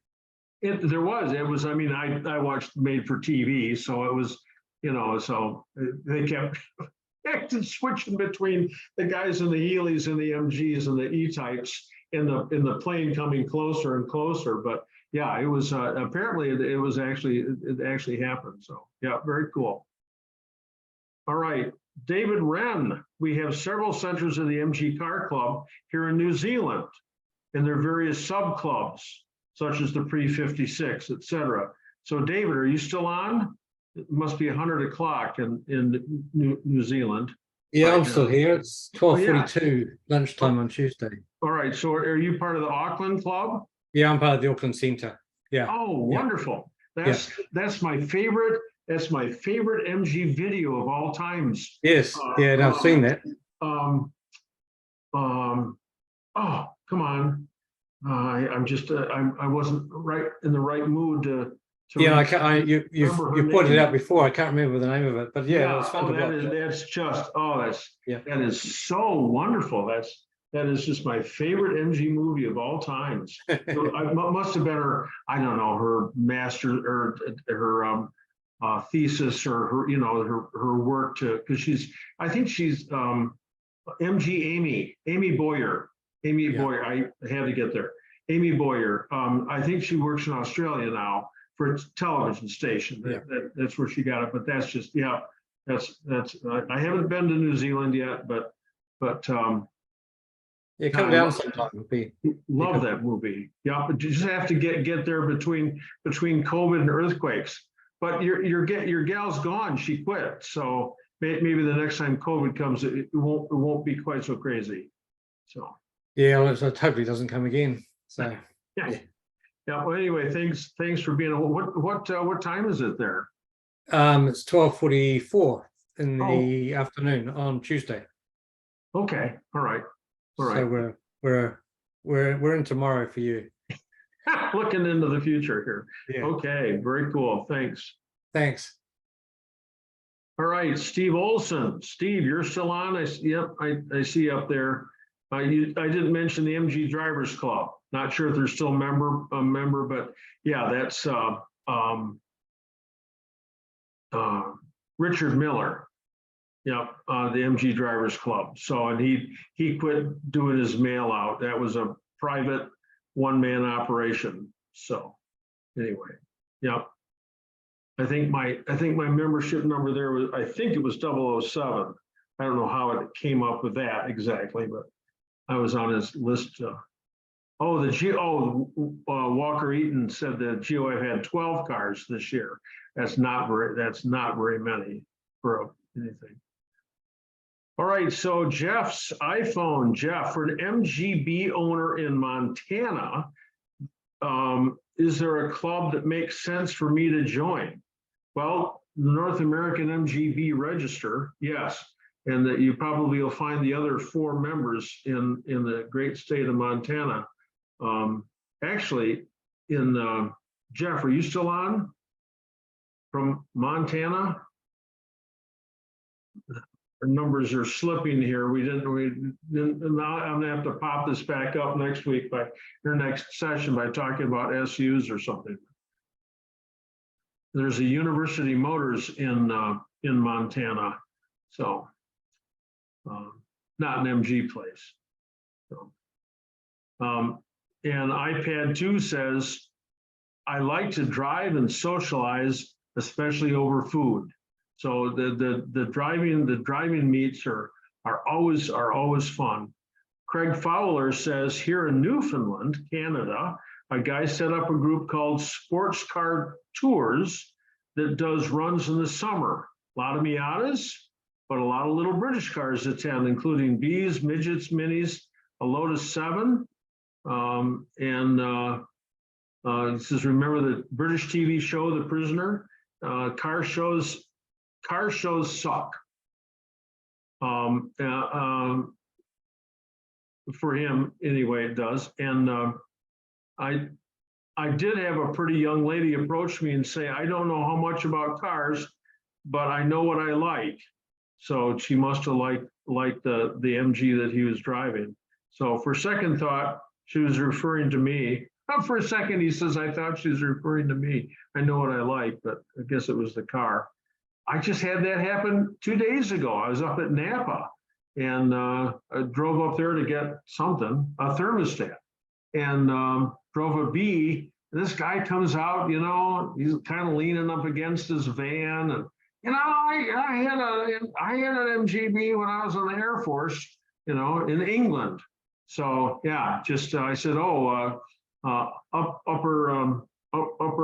It was, I watched made for TV, so it was, so they kept, acted switching between the guys in the Heelys and the MGs and the E-types in the plane coming closer and closer. But yeah, it was apparently it actually happened. So yeah, very cool. All right, David Wren. We have several centers of the MG Car Club here in New Zealand, and their various sub clubs, such as the Pre-56, et cetera. So David, are you still on? It must be 100 o'clock in New Zealand. Yeah, right I'm still now. here. It's Oh, yeah. 12:42 lunchtime on Tuesday. All right, so are you part of the Auckland Club? Yeah, I'm part of the Auckland Centre. Yeah. Oh, Yeah. wonderful. That's my favorite. That's my favorite MG video of all times. Yes. Yeah, and I've seen that. Oh, come on. I wasn't right in the right mood to. Yeah, you remember her pointed name. it out before. I can't remember the name of it, but yeah, it was fun to watch. That's just that is so wonderful. That is just my favorite MG movie of all times. So I must have been her, I don't know, her master or her thesis or her, her work because I think she's MG Amy Boyer. Boyer, I had to get there. Amy Boyer. I think she works in Australia now for a television station. That's where she got it. But that's just, that's I haven't been to New Zealand yet, but yeah, come down sometime. Love that movie. Yeah, but you just have to get there between COVID and earthquakes. But your gal's gone. She quit. So maybe the next time COVID comes, it won't be quite so crazy. So yeah, well, so hopefully it doesn't come again. So yeah. Well, anyway, thanks for being. What time is it there? It's 12:44 in the afternoon on Tuesday. Okay. All right. So we're in tomorrow for you. Looking into the future here. Yeah. Okay. Very cool. Thanks. Thanks. All right, Steve Olson. Steve, you're still on. I see you up there. I didn't mention the MG Drivers Club. Not sure if they're still a member, but yeah, that's Richard Miller. Yep, the MG Drivers Club. So, and he quit doing his mail out. That was a private one-man operation. So, anyway, yep. I think my membership number there was, I think it was 007. I don't know how it came up with that exactly, but I was on his list. Walker Eaton said that GOF had 12 cars this year. That's not very many for anything. All right, so Jeff's iPhone. Jeff, for an MGB owner in Montana, is there a club that makes sense for me to join? Well, the North American MGB Register, yes. And that you probably will find the other 4 members in the great state of Montana. Actually, Jeff, are you still on from Montana? Our numbers are slipping here. We didn't. Now I'm gonna have to pop this back up next week next session by talking about SUs or something. There's a University Motors in Montana, so not an MG place. So, and iPad 2 says, I like to drive and socialize, especially over food. So the driving meets are always fun. Craig Fowler says, here in Newfoundland, Canada, a guy set up a group called Sports Car Tours that does runs in the summer. A lot of Miatas, but a lot of little British cars attend, including Bs, Midgets, Minis, a Lotus 7. It says, remember the British TV show, The Prisoner? Car shows suck. For him, anyway, it does. And I did have a pretty young lady approach me and say, I don't know how much about cars, but I know what I like. So she must have liked the MG that he was driving. So for second thought, she was referring to me. For a second, he says, I thought she was referring to me. I know what I like, but I guess it was the car. I just had that happen 2 days ago. I was up at Napa and I drove up there to get something, a thermostat, and drove a B. And this guy comes out, you know, he's kind of leaning up against his van, and you know, I had an MGB when I was in the Air Force, you know, in England. So yeah, just I said, oh, upper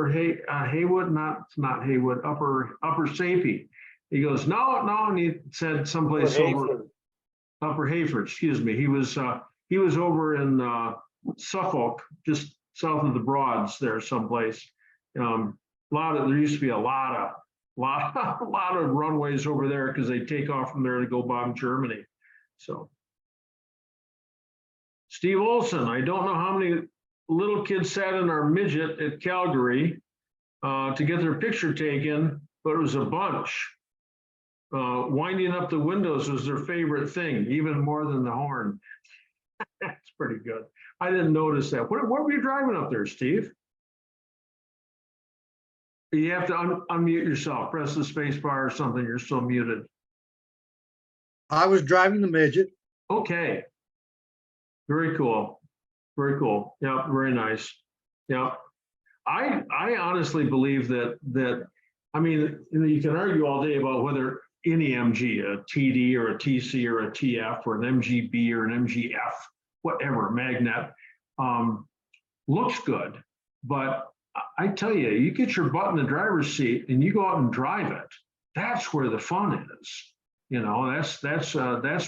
Haywood, not Haywood, upper Sapie. He goes, no, and he said someplace over Upper Hayford, excuse me. He was over in Suffolk, just south of the Broads there someplace. There used to be a lot of runways over there because they take off from there to go bomb Germany. So Steve Olson, I don't know how many little kids sat in our Midget at Calgary to get their picture taken, but it was a bunch. Winding up the windows was their favorite thing, even more than the horn. That's pretty good. I didn't notice that. What were you driving up there, Steve? You have to unmute yourself, press the space bar or something. You're still muted. I was driving the Midget. Okay. Very cool. Very cool. Yeah, very nice. Yeah. I honestly believe that I mean, you can argue all day about whether any MG, a TD or a TC or a TF or an MGB or an MGF, whatever, magnet, looks good. But I tell you, you get your butt in the driver's seat and you go out and drive it. That's where the fun is. You know, that's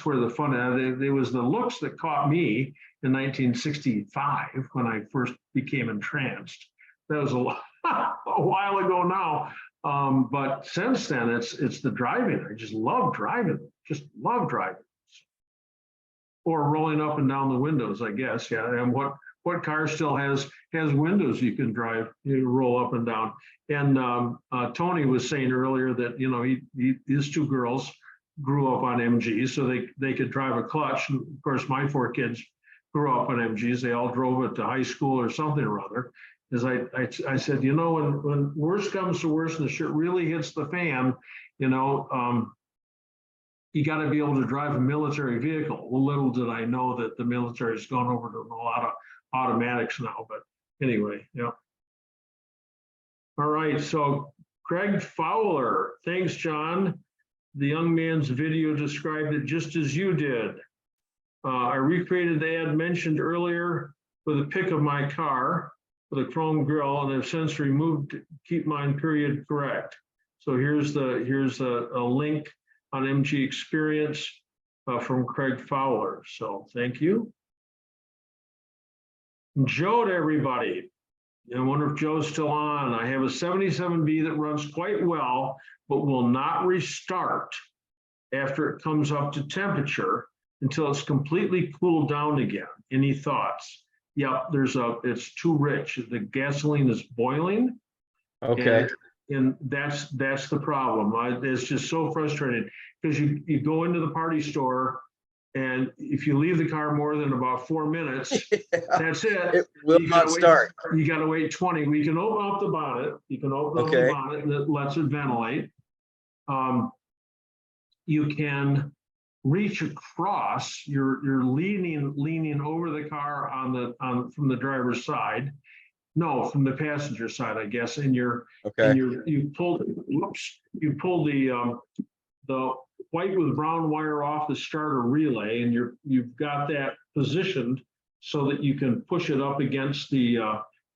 where the fun is. It was the looks that caught me in 1965 when I first became entranced. That was a while ago now. But since then, it's the driving. I just love driving. Just love driving. Or rolling up and down the windows, I guess. Yeah. And what car still has windows you can drive, you roll up and down. And Tony was saying earlier that, you know, his two girls grew up on MGs, so they could drive a clutch. And of course, my 4 kids grew up on MGs. They all drove it to high school or something or other. As I said, you know, when worse comes to worse and the shit really hits the fan, you know, you got to be able to drive a military vehicle. Well, little did I know that the military's gone over to a lot of automatics now, but anyway, yeah. All right, so Craig Fowler, thanks, John. The young man's video described it just as you did. I recreated the ad mentioned earlier with a pic of my car with a chrome grille, and I've since removed keep mine period correct. So here's a link on MG Experience from Craig Fowler. So thank you. Joe to everybody. I wonder if Joe's still on. I have a 77B that runs quite well, but will not restart after it comes up to temperature until it's completely cooled down again. Any thoughts? Yep, it's too rich. The gasoline is boiling. Okay. And that's the problem. It's just so frustrating because you go into the party store, and if you leave the car more than about 4 minutes, that's it. It will not start. You got to wait 20. We can open up the bonnet. You can open up the bonnet and it lets it ventilate. You can reach across. You're leaning over the car from the driver's side. No, from the passenger side, I guess. And you pull the white with brown wire off the starter relay, and you've got that positioned so that you can push it up against the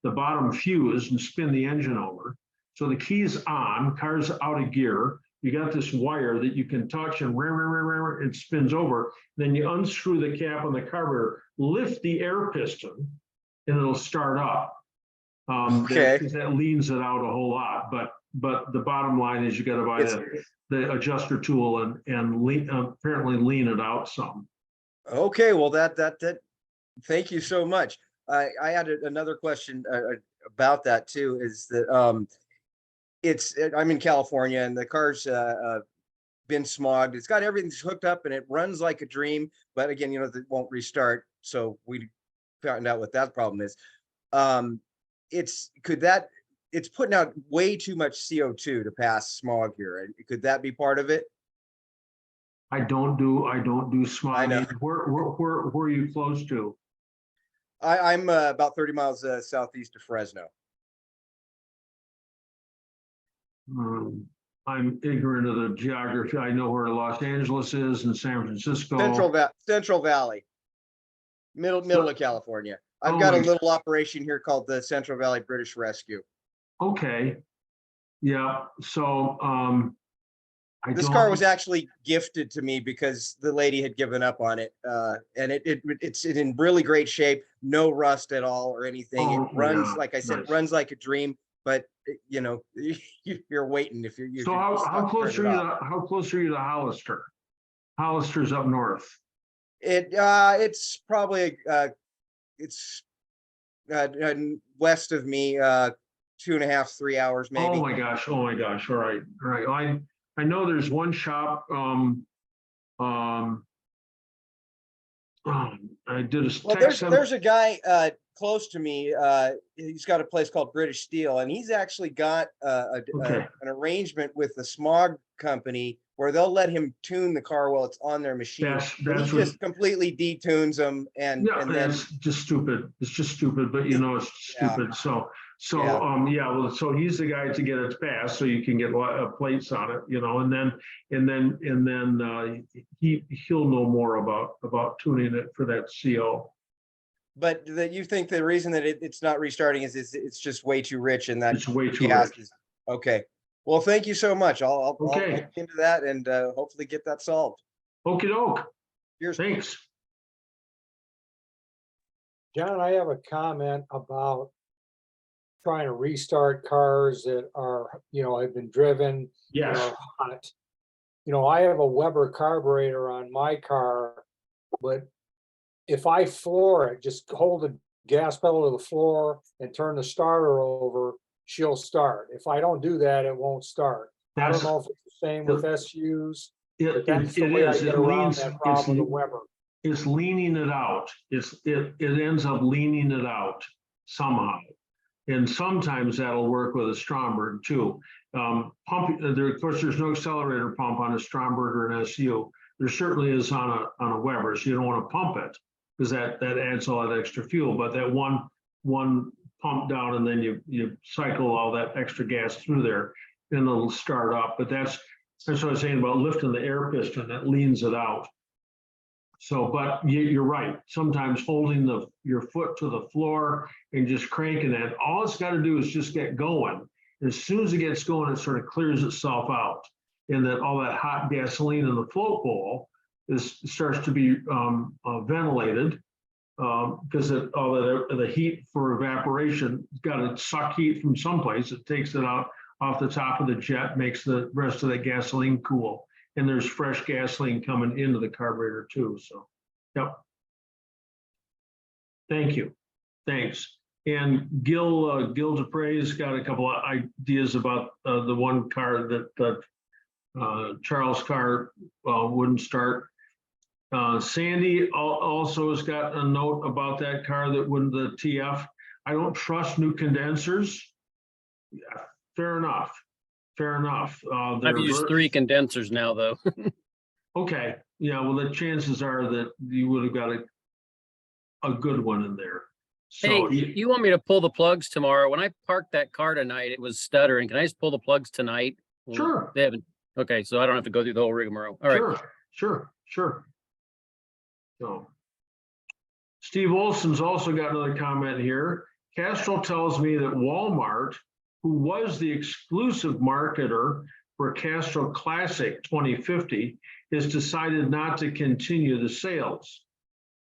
bottom fuse and spin the engine over. So the key's on, car's out of gear. You got this wire that you can touch and it spins over. Then you unscrew the cap on the carburetor, lift the air piston, and it'll start up. That leans it out a whole lot, but the bottom line is you got to buy the adjuster tool and apparently lean it out some. Okay, well that thank you so much. I had another question about that too. Is that I'm in California and the car's been smogged. It's got everything's hooked up and it runs like a dream, but again, you know, it won't restart. So we found out what that problem is. Could that it's putting out way too much CO2 to pass smog here. Could that be part of it? I don't do smog. know. Where are you close to? I'm about 30 miles southeast of Fresno. I'm ignorant of the geography. I know where Los Angeles is and San Francisco. Central Valley, middle of California. I've got a little operation here called the Central Valley British Rescue. Okay. Yeah. So this car was actually gifted to me because the lady had given up on it, and it's in really great shape, no rust at all or anything. It runs, like I said, runs like a dream. But you know, you're waiting if you're. So how close are you? How close are you to Hollister? Hollister's up north. It's probably it's west of me, 2.5, 3 hours maybe. Oh my gosh! Oh my gosh! All right, all right. I know there's one shop. I did a. Well, there's a guy close to me. He's got a place called British Steel, and he's actually got an arrangement with the smog company where they'll let him tune the car while it's on their machine. He just completely detunes them, and then it's just stupid. It's just stupid, but you know it's stupid. So well, so he's the guy to get it passed, so you can get plates on it, you know, and then he'll know more about tuning it for that CO. But that you think the reason that it's not restarting is it's just way too rich, and that it's way too gas rich. Okay. Well, thank you so much. I'll look into that and hopefully get that solved. Okie doke. Cheers. Thanks. John, I have a comment about trying to restart cars that are, you know, have been driven. Yes. Are hot. You know, I have a Weber carburetor on my car, but if I floor it, just hold the gas pedal to the floor and turn the starter over, she'll start. If I don't do that, it won't start. I don't know if it's the same with SUs. But that's the way I get around that problem with the Weber. It's leaning it out. It ends up leaning it out somehow. And sometimes that'll work with a Stromberg too. Of course, there's no accelerator pump on a Stromberg or an SU. There certainly is on a Weber, so you don't want to pump it because that adds all that extra fuel. But that one pump down and then you cycle all that extra gas through there and it'll start up. But that's what I was saying about lifting the air piston, that leans it out. So, but you're right. Sometimes holding your foot to the floor and just cranking it, all it's got to do is just get going. As soon as it gets going, it sort of clears itself out, and that all that hot gasoline in the float bowl starts to be ventilated because all the heat for evaporation got to suck heat from someplace. It takes it out off the top of the jet, makes the rest of the gasoline cool. And there's fresh gasoline coming into the carburetor too. So, yep. Thank you. Thanks. And Gil Dupre's got a couple of ideas about the one car that Charles' car wouldn't start. Sandy also has got a note about that car that wouldn't, the TF. I don't trust new condensers. Yeah, fair enough. Fair enough. I've used 3 condensers now, though. Okay. Yeah. Well, the chances are that you would have got a good one in there. So, hey, you want me to pull the plugs tomorrow? When I parked that car tonight, it was stuttering. Can I just pull the plugs tonight? Sure. They haven't. Okay, so I don't have to go through the whole rigmarole. All right. Sure. So, Steve Olson's also got another comment here. Castro tells me that Walmart, who was the exclusive marketer for Castrol Classic 2050, has decided not to continue the sales.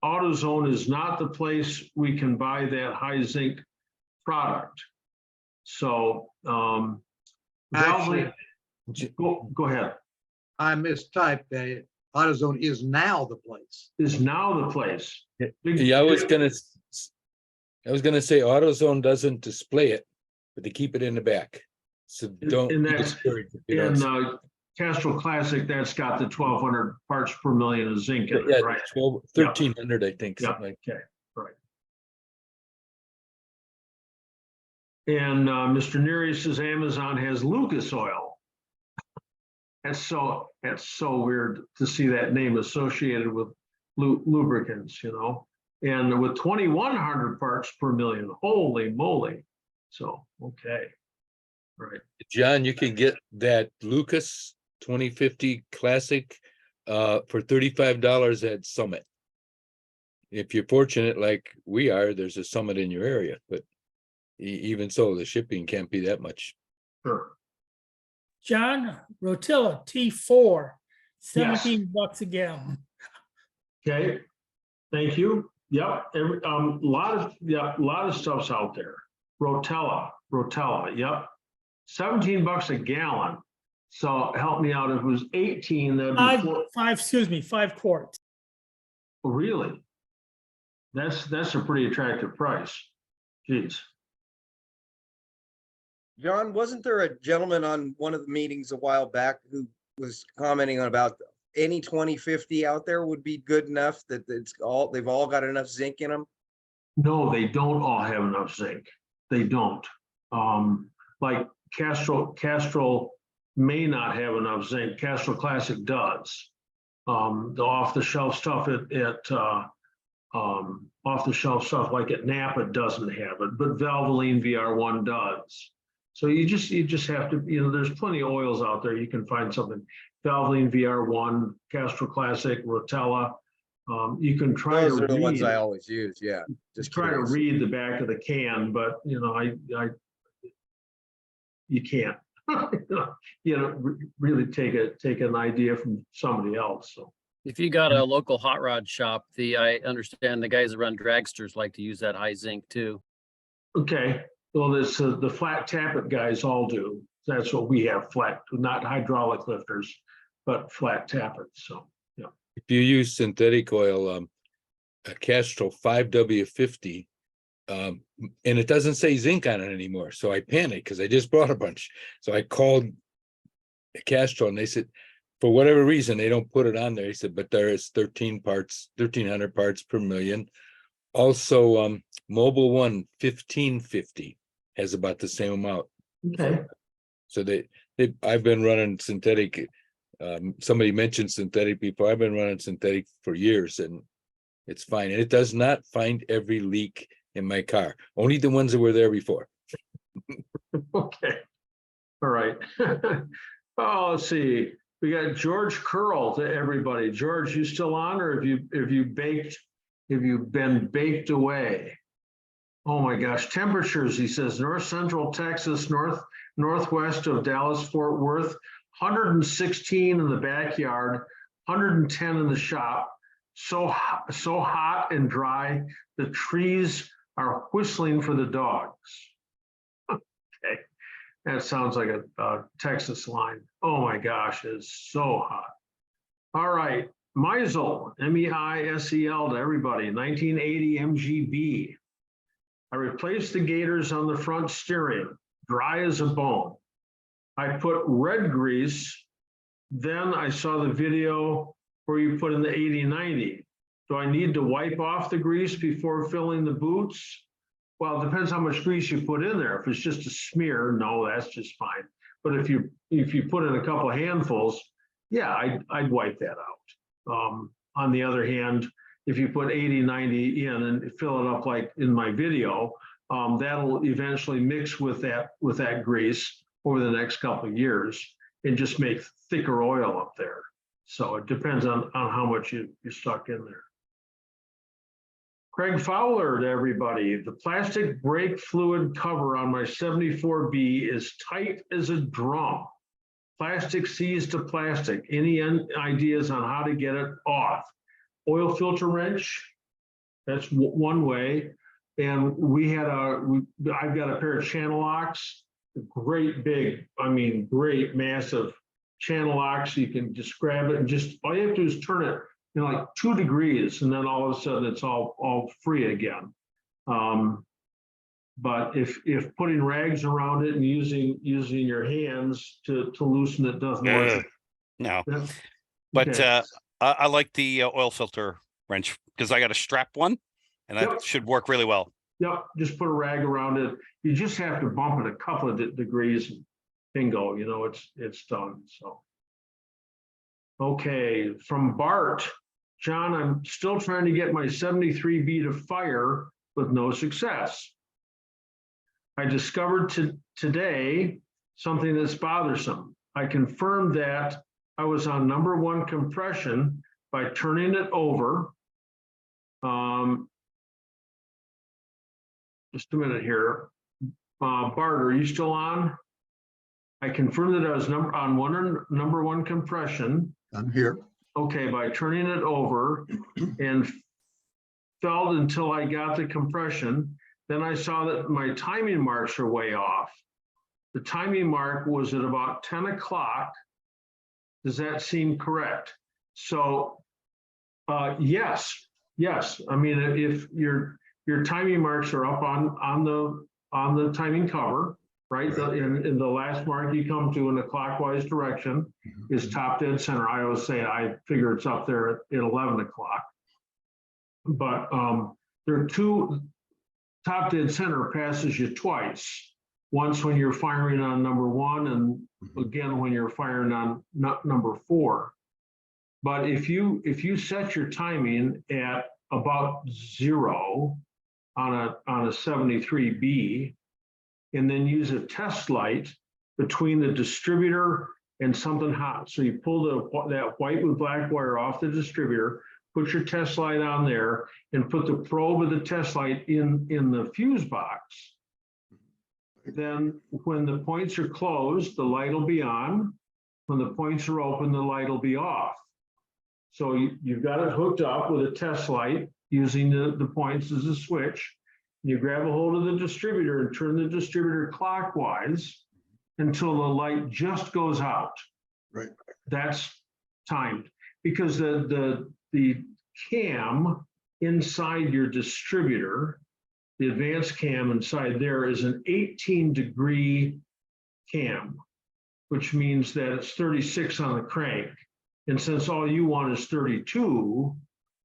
AutoZone is not the place we can buy that high zinc product. So, Actually, go ahead. I mistyped. AutoZone is now the place. Is now the place. Yeah, I was gonna say AutoZone doesn't display it, but they keep it in the back. So don't be discouraged if you don't see it. Castrol Classic, that's got the 1,200 parts per million of zinc in it, right? 1,300, I think. Yeah. Something like that. Okay, right. And Mr. Neary says Amazon has Lucas oil. That's so weird to see that name associated with lubricants, you know, and with 2,100 parts per million. Holy moly. So, okay. All right. John, you can get that Lucas 2050 Classic for $35 at Summit. If you're fortunate like we are, there's a Summit in your area, but even so, the shipping can't be that much. Sure. John, Rotella T4, 17 bucks a gallon. Okay. Thank you. Yep. A lot of stuff's out there. Rotella. Yep. 17 bucks a gallon. So help me out. If it was 18, that'd be 5 quarts. Really? That's a pretty attractive price. Jeez. John, wasn't there a gentleman on one of the meetings a while back who was commenting on about any 2050 out there would be good enough, that they've all got enough zinc in them? No, they don't all have enough zinc. They don't. Like Castrol may not have enough zinc. Castrol Classic does. The off-the-shelf stuff off-the-shelf stuff like at Napa doesn't have it, but Valvoline VR1 does. So you just have to, you know, there's plenty of oils out there. You can find something. Valvoline VR1, Castrol Classic, Rotella. You can try Those to are the ones read. I always use. Yeah, just Try to curious. read the back of the can, but you know, you can't. You know, really take an idea from somebody else. So If you got a local hot rod shop, I understand the guys that run dragsters like to use that high zinc too. okay, well, this the flat tappet guys all do. That's what we have, flat, not hydraulic lifters, but flat tappets. So yeah. If you use synthetic oil, a Castrol 5W50, and it doesn't say zinc on it anymore. So I panicked because I just bought a bunch. So I called Castrol and they said, for whatever reason, they don't put it on there. He said, but there is 1,300 parts per million. Also, Mobile One 1550 has about the same amount. Okay. So I've been running synthetic. Somebody mentioned synthetic before. I've been running synthetic for years and it's fine. And it does not find every leak in my car, only the ones that were there before. Okay. All right. Oh, let's see. We got George Curl to everybody. George, you still on, or have you been baked away? Oh my gosh, temperatures, he says, north central Texas, northwest of Dallas, Fort Worth, 116 in the backyard, 110 in the shop. So hot and dry, the trees are whistling for the dogs. Okay, that sounds like a Texas line. Oh my gosh, it's so hot. All right, Meisel, M-E-I-S-E-L to everybody, 1980 MGB. I replaced the gators on the front steering, dry as a bone. I put red grease, then I saw the video where you put in the 80-90. Do I need to wipe off the grease before filling the boots? Well, it depends how much grease you put in there. If it's just a smear, no, that's just fine. But if you put in a couple of handfuls, yeah, I'd wipe that out. On the other hand, if you put 80-90 in and fill it up like in my video, that'll eventually mix with that grease over the next couple of years and just make thicker oil up there. So it depends on how much you stuck in there. Craig Fowler to everybody. The plastic brake fluid cover on my 74B is tight as a drum. Plastic sees to plastic. Any ideas on how to get it off? Oil filter wrench, that's one way. And I've got a pair of channel locks, great big, great massive channel locks. You can just grab it and all you have to do is turn it, like 2 degrees, and then all of a sudden it's all free again. But if putting rags around it and using your hands to loosen it doesn't work. No, Yeah. but Okay. I like the oil filter wrench because I got a strap one, and that should work really well. Yep, just put a rag around it. You just have to bump it a couple of degrees and bingo, you know, it's done, so. Okay, from Bart, John, I'm still trying to get my 73B to fire with no success. I discovered today something that's bothersome. I confirmed that I was on number 1 compression by turning it over. Just a minute here. Bart, are you still on? I confirmed that I was number 1 compression. I'm here. Okay, by turning it over and felt until I got the compression. Then I saw that my timing marks are way off. The timing mark was at about 10 o'clock. Does that seem correct? So, yes. I mean, if your timing marks are up on the timing cover, right? In the last mark you come to in the clockwise direction is top dead center. I always say I figure it's up there at 11 o'clock. But there are 2. Top dead center passes you twice. Once when you're firing on number 1, and again when you're firing on number 4. But if you set your timing at about 0 on a 73B, and then use a test light between the distributor and something hot. So you pull that white with black wire off the distributor, put your test light on there, and put the probe of the test light in the fuse box. Then when the points are closed, the light will be on. When the points are open, the light will be off. So you've got it hooked up with a test light using the points as a switch. You grab a hold of the distributor and turn the distributor clockwise until the light just goes out. Right. That's timed because the cam inside your distributor, the advanced cam inside there is an 18-degree cam, which means that it's 36 on the crank. And since all you want is 32,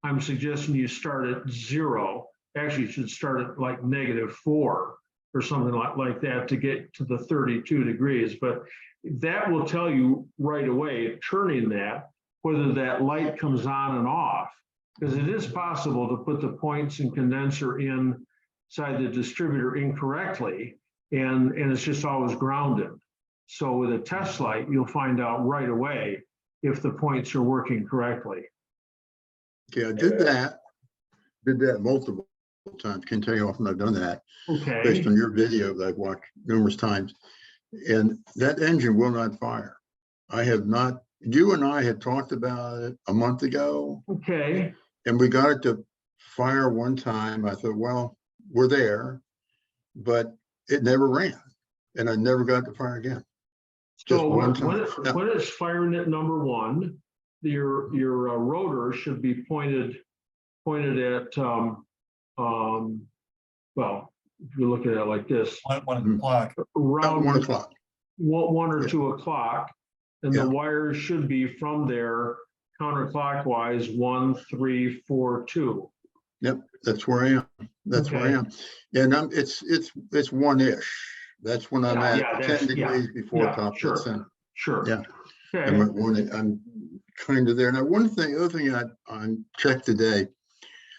I'm suggesting you start at 0. Actually, you should start at like -4 or something like that to get to the 32 degrees. But that will tell you right away, turning that, whether that light comes on and off. Because it is possible to put the points and condenser inside the distributor incorrectly, and it's just always grounded. So with a test light, you'll find out right away if the points are working correctly. Okay, I did that multiple times. Can't tell you how often I've done that. Okay. Based on your video that I've watched numerous times. And that engine will not fire. I have not, you and I had talked about it a month ago. Okay. And we got it to fire one time. I thought, well, we're there, but it never ran. And I never got it to fire again. Just So one time. when it's firing at number 1, your rotor should be pointed at well, if you look at it like this, 1 o'clock. Around 1 o'clock. 1 or 2 o'clock, and the wires should be from there counterclockwise 1, 3, 4, 2. Yep, that's where I am. That's where I am. And it's 1-ish. That's when I'm at 10 degrees before top dead center. Sure. Yeah. Okay. I'm kind of there. Now, the other thing I checked today,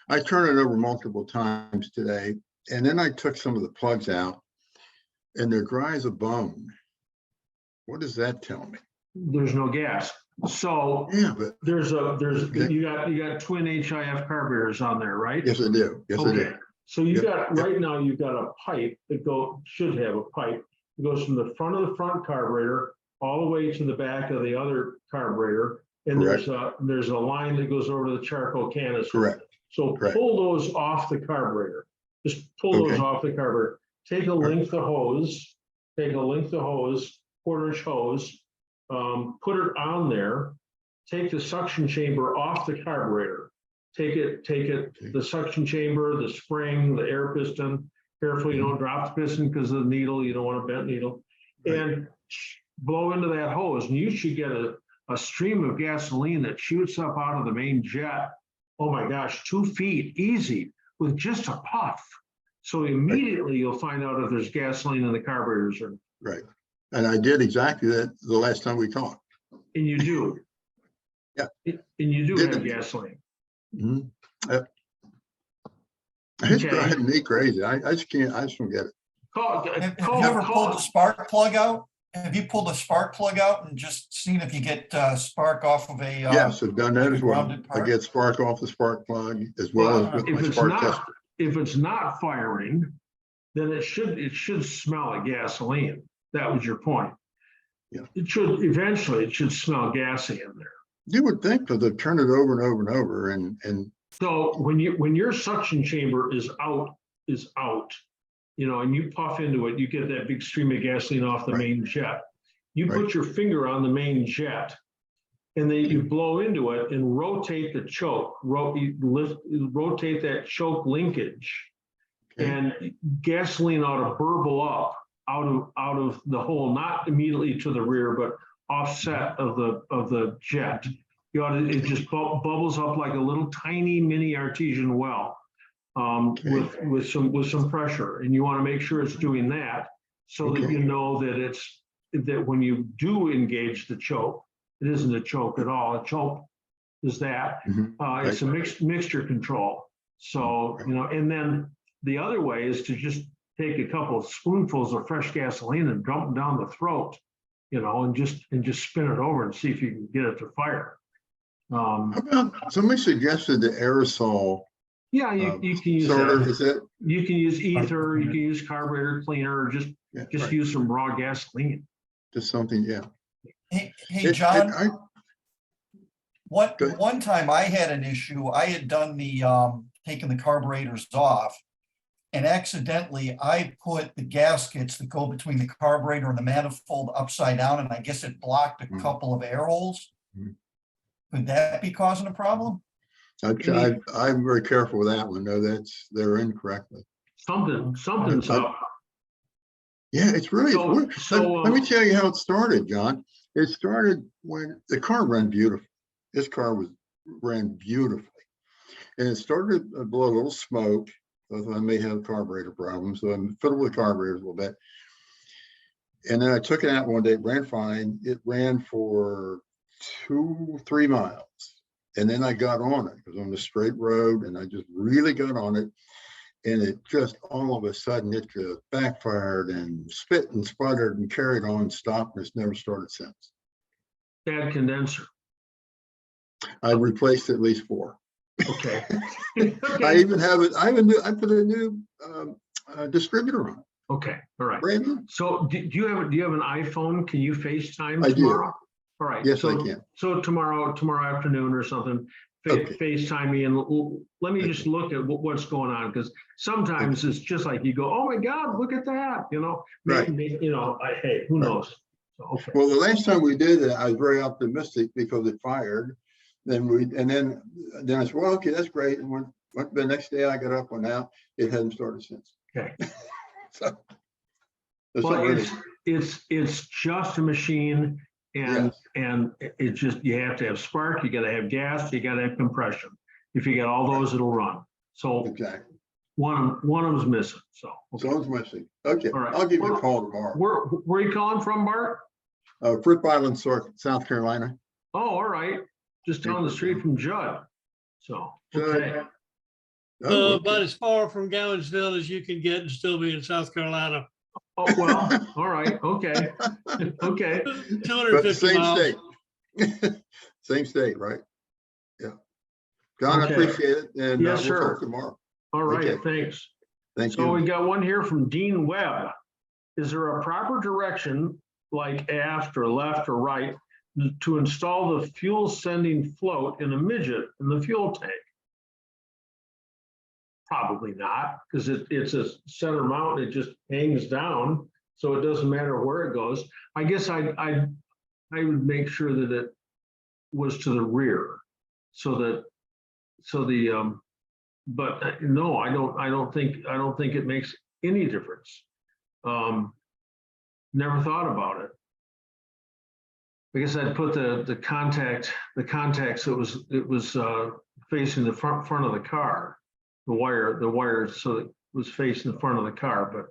I turned it over multiple times today, and then I took some of the plugs out, and they're dry as a bone. What does that tell me? There's no gas. So yeah, but you got twin HIF carburetors on there, right? Yes, I do. Yes, I do. So you got right now you've got a pipe that should have a pipe that goes from the front of the front carburetor all the way to the back of the other carburetor, and there's a line that goes over to the charcoal canister. Correct. So pull those off the carburetor. Just pull those off the carburetor. Take a length of hose. Take a length of hose, 1/4-inch hose. Put it on there. Take the suction chamber off the carburetor. Take it, the suction chamber, the spring, the air piston. Careful you don't drop the piston because of the needle. You don't want a bent needle. And blow into that hose, and you should get a stream of gasoline that shoots up out of the main jet. Oh my gosh, 2 feet, easy, with just a puff. So immediately you'll find out if there's gasoline in the carburetors or, Right. And I did exactly that the last time we talked. and you do. Yeah. And you do Did have it. gasoline. Mhm. Yep. It's Okay. driving me crazy. I just can't, I just don't get it. Have you ever pulled the spark plug out? Have you pulled the spark plug out and just seen if you get spark off of a? Yes, I've done that like a as well. grounded I part? get spark off the spark plug as well as with If my it's spark not, tester. if it's not firing, then it should smell like gasoline. That was your point. Yeah. It should smell gassy in there. You would think that they've turned it over and over and over and So when your suction chamber is out, and you puff into it, you get that big stream of gasoline off the main jet. You put your finger on the main jet, and then you blow into it and rotate the choke. Rotate that choke linkage, and gasoline ought to burble up out of the hole, not immediately to the rear, but offset of the jet. It just bubbles up like a little tiny mini artesian well, with some pressure, and you want to make sure it's doing that, so that you know that when you do engage the choke, it isn't a choke at all. A choke is that it's a mixture control. So and then the other way is to just take a couple of spoonfuls of fresh gasoline and dump them down the throat, and just spin it over and see if you can get it to fire. how about somebody suggested the aerosol? Yeah, you can use starter, that. is it? You can use ether, you can use carburetor cleaner, or just right. use some raw gasoline. Just something, yeah. Hey, John. One time I had an issue. I had done the taking the carburetors off, and accidentally I put the gaskets that go between the carburetor and the manifold upside down, and I guess it blocked a couple of air holes. Could that be causing a problem? I'm very careful with that one. No, they're incorrectly. Something's up. Yeah, it's really weird. So, let me tell you how it started, John. It started when the car ran beautifully. This car ran beautifully. And it started to blow a little smoke. So I may have carburetor problems. So I'm fiddled with carburetors a little bit. And then I took it out one day, it ran fine. It ran for 2-3 miles. And then I got on it. It was on the straight road, and I just really got on it. And it just all of a sudden it just backfired and spit and sputtered and carried on, stopped, and it's never started since. Bad condenser. I replaced at least 4. Okay. I even have it. I put a new distributor on it. Okay. All right. Brand new. So do you have an iPhone? Can you FaceTime I tomorrow? do. All right. Yes, so, I can. So tomorrow afternoon or something, FaceTime me and let me just look at what's going on, because sometimes it's just like you go, oh my God, look at that, Right. Hey, who knows? So, okay. Well, the last time we did it, I was very optimistic because it fired. Then I said, well, okay, that's great. And the next day I got up, went out, it hadn't started since. Okay. So Well, it's just a machine, and it's just, you have to have spark, you got to have gas, you got to have compression. If you get all those, it'll run. So exactly. One of them's missing. So one's missing. Okay. All right. I'll give you a call tomorrow. Where are you calling from, Bart? Fripp Island, South Carolina. Oh, all right. Just down the street from Judd. So okay. About as far from Gowensville as you can get and still be in South Carolina. Oh, well, all right. Okay. Okay. 250 same miles. state. Same state, right? Yeah. John, I appreciate it. And yes, we'll sir. talk tomorrow. All right. Okay. Thanks. Thank you. So we got one here from Dean Webb. Is there a proper direction, like aft or left or right, to install the fuel sending float in a midget in the fuel tank? Probably not, because it's a center mount. It just hangs down, so it doesn't matter where it goes. I guess I would make sure that it was to the rear, but no, I don't think it makes any difference. Never thought about it. I guess I'd put the contacts. It was facing the front of the car. The wire, so that was facing the front of the car,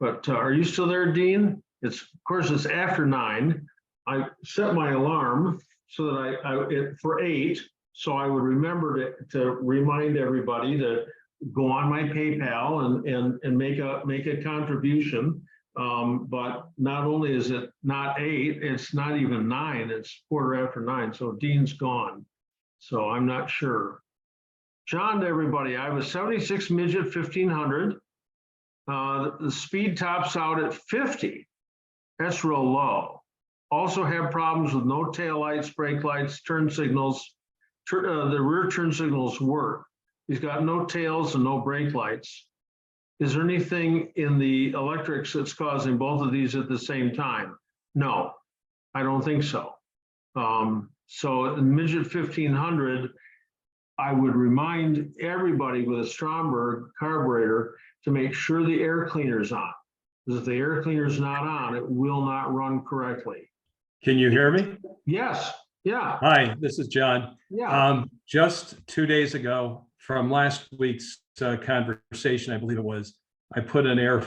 but are you still there, Dean? Of course, it's after 9. I set my alarm so that for 8, so I would remember to remind everybody to go on my PayPal and make a contribution. But not only is it not 8, it's not even 9, it's 9:15. So Dean's gone. So I'm not sure. John, to everybody, I have a 76 Midget 1500. The speed tops out at 50. That's real low. Also have problems with no tail lights, brake lights, turn signals. The rear turn signals work. He's got no tails and no brake lights. Is there anything in the electrics that's causing both of these at the same time? No, I don't think so. So in Midget 1500, I would remind everybody with a Stromberg carburetor to make sure the air cleaner's on. Because if the air cleaner's not on, it will not run correctly. Can you hear me? Yes, yeah. Hi, this is John. Yeah. Just 2 days ago from last week's conversation, I believe it was, I put an air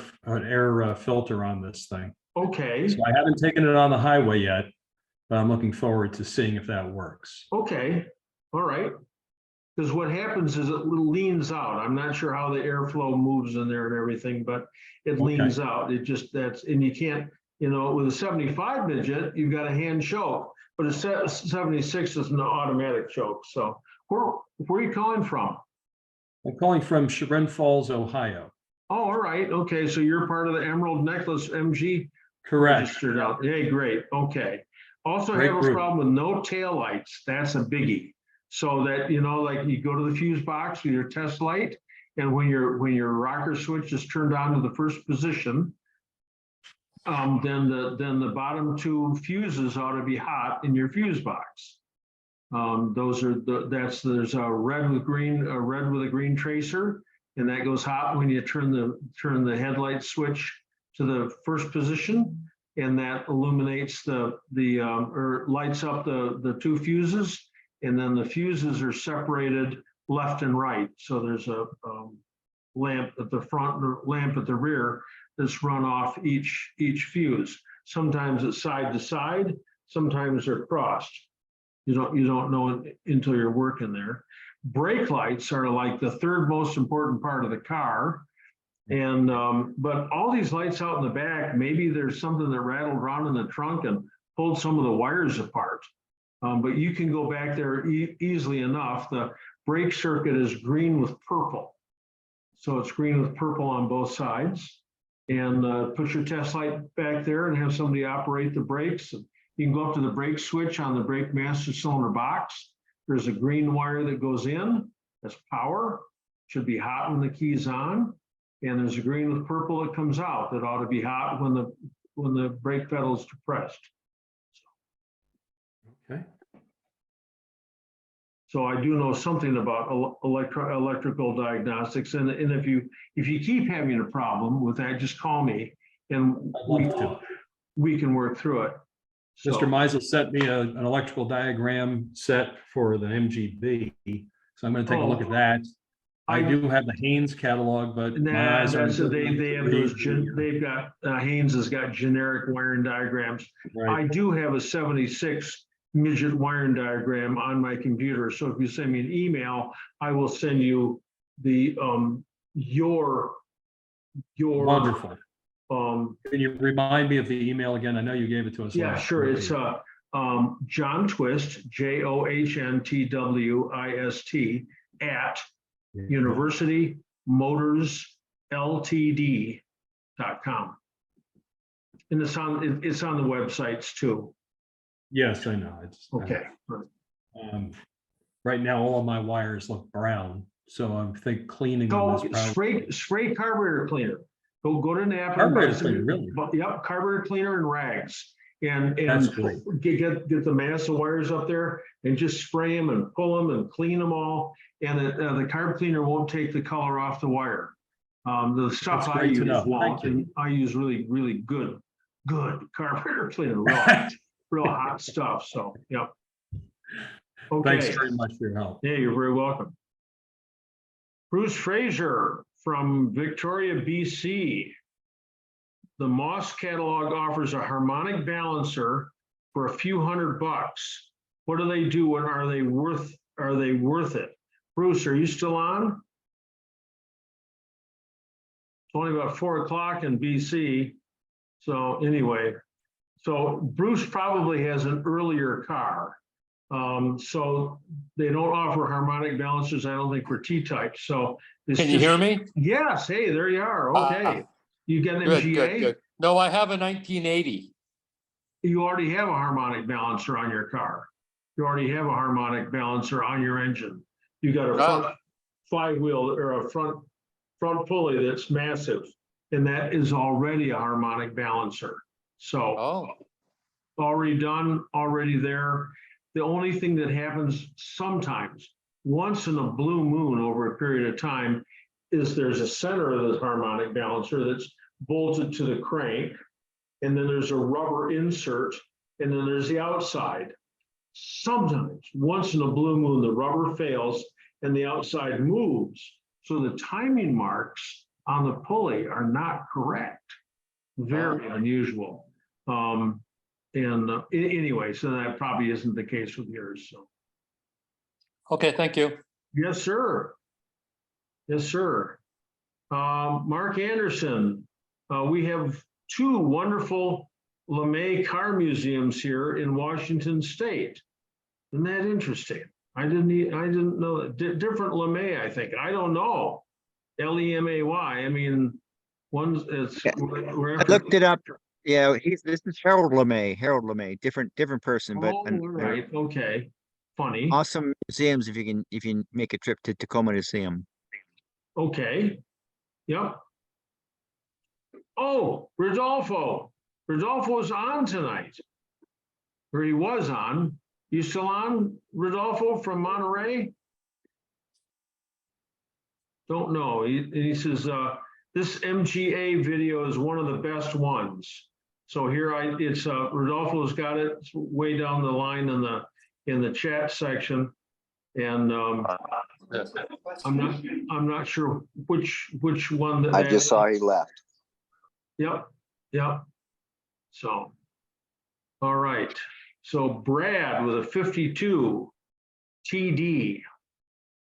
filter on this thing. Okay. So I haven't taken it on the highway yet, but I'm looking forward to seeing if that works. Okay, all right. Because what happens is it leans out. I'm not sure how the airflow moves in there and everything, but it leans out. It just, and you can't, with a 75 Midget, you've got a hand choke, but a 76 is an automatic choke. So where are you calling from? I'm calling from Chagrin Falls, Ohio. Oh, all right. Okay, so you're part of the Emerald Necklace MG? Correct. Registered out. Hey, great. Okay. Also Great have a group. problem with no tail lights. That's a biggie. So that, like you go to the fuse box with your test light, and when your rocker switch is turned on to the first position, then the bottom 2 fuses ought to be hot in your fuse box. There's a red with a green tracer, and that goes hot when you turn the headlight switch to the first position, and that illuminates or lights up the 2 fuses. And then the fuses are separated left and right. So there's a lamp at the front, and a lamp at the rear that's run off each fuse. Sometimes it's side to side, sometimes they're crossed. You don't know until you're working there. Brake lights are like the 3rd most important part of the car. And but all these lights out in the back, maybe there's something that rattled around in the trunk and pulled some of the wires apart. But you can go back there easily enough. The brake circuit is green with purple. So it's green with purple on both sides. And put your test light back there and have somebody operate the brakes. You can go up to the brake switch on the brake master cylinder box. There's a green wire that goes in. That's power. Should be hot when the key's on. And there's a green with purple that comes out that ought to be hot when the brake pedal is depressed. Okay. So I do know something about electrical diagnostics, and if you keep having a problem with that, just call me, and we can work through it. So, Mr. Meisel sent me an electrical diagram set for the MGB, so I'm going to take a look at that. I do have the Haynes catalog, but my eyes aren't. They've got Haynes has got generic wiring diagrams. Right. I do have a 76 Midget wiring diagram on my computer. So if you send me an email, I will send you the your Wonderful. Can you remind me of the email again? I know you gave it to us. Yeah, sure. It's John Twist, JOHNTWIST at UniversityMotors.Ltd.com. And it's on the websites too. Yes, I know. Okay. Right now, all of my wires look brown, so I think cleaning them is probably. Spray carburetor cleaner. Go to Napa. Carburetor cleaner, really? Yep, carburetor cleaner and rags, and get the mass of wires up there and just spray them and pull them and clean them all. And the carb cleaner won't take the color off the wire. The stuff I use won't, and I use really, really good carburetor cleaner, real hot stuff. So, yep. Okay. Thanks very much for your help. Yeah, you're very welcome. Bruce Frazier, from Victoria, BC. The Moss catalog offers a harmonic balancer for a few $100. What do they do and are they worth it? Bruce, are you still on? It's only about 4 o'clock in BC. So anyway, so Bruce probably has an earlier car. So they don't offer harmonic balancers, I don't think, for T-type. So it's Can you hear me? Yes. Hey, there you are. Okay. You get an Good, MGA? good, good. No, I have a 1980. You already have a harmonic balancer on your car. You already have a harmonic balancer on your engine. You got a front flywheel or a front pulley that's massive, and that is already a harmonic balancer. So already done, already there. The only thing that happens sometimes, once in a blue moon over a period of time, is there's a center of the harmonic balancer that's bolted to the crank, and then there's a rubber insert, and then there's the outside. Sometimes, once in a blue moon, the rubber fails and the outside moves. So the timing marks on the pulley are not correct. Very unusual. Anyway, so that probably isn't the case with yours. So. Okay, thank you. Yes, sir. Yes, sir. Mark Anderson, we have 2 wonderful LeMay car museums here in Washington State. Isn't that interesting? I didn't know that. Different LeMay, I think. I don't know. LEMAY. I mean, one's it's. I looked it up. Yeah, this is Harold LeMay, different person, but all right, okay. Funny. Awesome museums if you make a trip to Tacoma to see them. Okay. Yep. Oh, Rodolfo. Rodolfo's on tonight. Or he was on. You still on, Rodolfo from Monterey? Don't know. He says this MGA video is one of the best ones. So here it's Rodolfo's got it. It's way down the line in the chat section, and I'm not sure which one that I just saw he left. Yep. So, all right. So Brad with a 52 TD.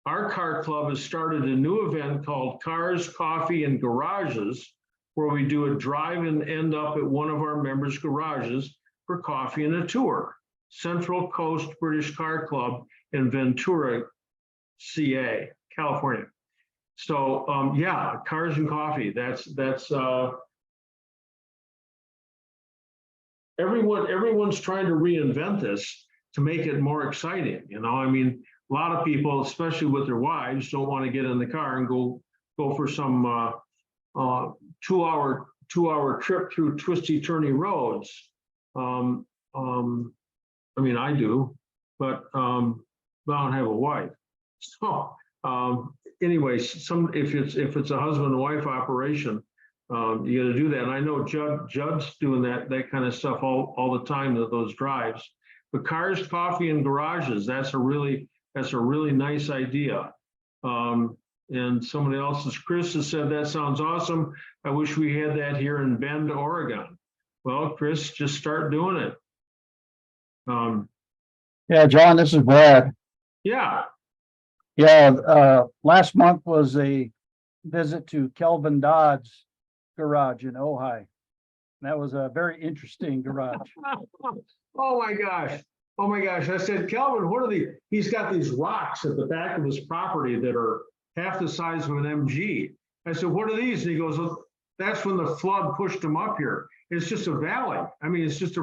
Our car club has started a new event called Cars, Coffee, and Garages, where we do a drive and end up at one of our members' garages for coffee and a tour. Central Coast British Car Club in Ventura, CA, California. So yeah, cars and coffee. That's everyone's trying to reinvent this to make it more exciting. You know, I mean, a lot of people, especially with their wives, don't want to get in the car and go for some 2-hour trip through twisty turny roads. I mean, I do, but I don't have a wife. So anyway, if it's a husband and wife operation, you got to do that. And I know Judd's doing that kind of stuff all the time, those drives. But cars, coffee, and garages, that's a really nice idea. And somebody else, Chris, has said that sounds awesome. I wish we had that here in Bend, Oregon. Well, Chris, just start doing it. Yeah, John, this is Brad. Yeah. Yeah, last month was a visit to Kelvin Dodd's garage in Ojai. That was a very interesting garage. Oh my gosh. Oh my gosh. I said, Kelvin, what are he's got these rocks at the back of his property that are half the size of an MG. I said, what are these? And he goes, well, that's when the flood pushed him up here. It's just a valley. I mean, it's just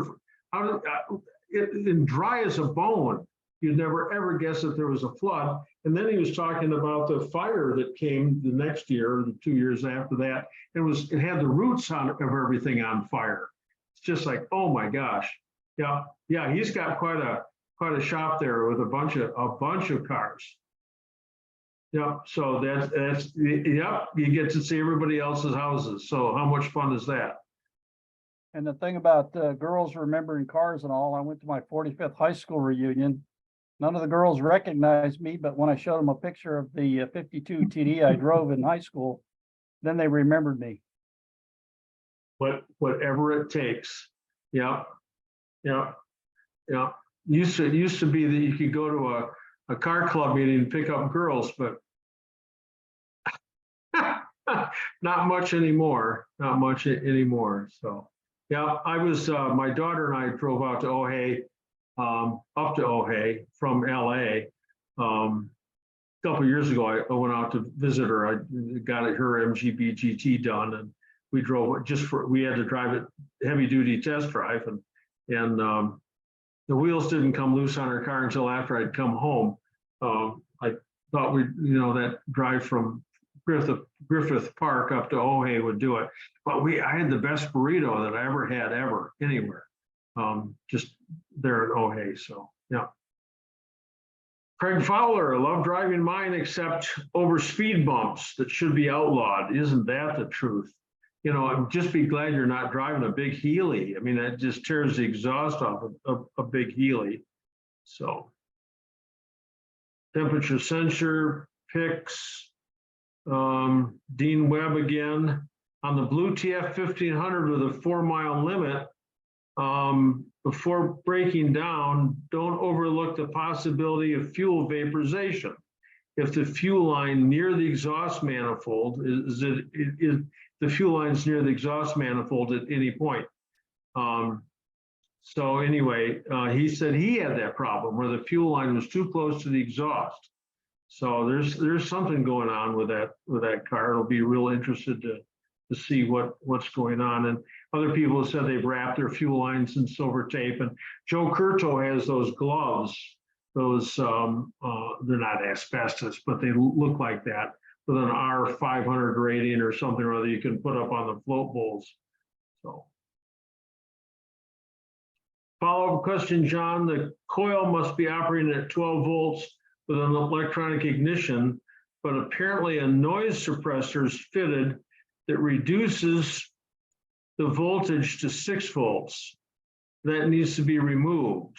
dry as a bone. You'd never ever guess that there was a flood. And then he was talking about the fire that came the next year, the 2 years after that. It had the roots of everything on fire. It's just like, oh my gosh. Yeah, he's got quite a shop there with a bunch of cars. Yeah, so that's you get to see everybody else's houses. So how much fun is that? And the thing about girls remembering cars and all, I went to my 45th high school reunion. None of the girls recognized me, but when I showed them a picture of the 52 TD I drove in high school, then they remembered me. Whatever it takes. Yeah. Yeah. Yeah. Used to be that you could go to a car club meeting and pick up girls, but not much anymore. Not much anymore. So yeah, I was my daughter and I drove out to Ojai, up to Ojai from LA. A couple of years ago, I went out to visit her. I got her MGB GT done, and we drove we had to drive it heavy duty test drive, and the wheels didn't come loose on her car until after I'd come home. I thought that drive from Griffith Park up to Ojai would do it, but I had the best burrito that I ever had anywhere, just there at Ojai. So yeah. Craig Fowler, I love driving mine except over speed bumps that should be outlawed. Isn't that the truth? Just be glad you're not driving a big Healy. I mean, that just tears the exhaust off of a big Healy. So, temperature sensor, picks, Dean Webb again. On the blue TF 1500 with a 4-mile limit, before breaking down, don't overlook the possibility of fuel vaporization. If the fuel line near the exhaust manifold is the fuel lines near the exhaust manifold at any point. So anyway, he said he had that problem where the fuel line was too close to the exhaust. So there's something going on with that car. It'll be real interested to see what's going on. And other people have said they've wrapped their fuel lines in silver tape. And Joe Curto has those gloves. Those they're not asbestos, but they look like that, with an R500 rating or something or other you can put up on the float bowls. So, follow-up question, John. The coil must be operating at 12 volts with an electronic ignition, but apparently a noise suppressor is fitted that reduces the voltage to 6 volts. That needs to be removed.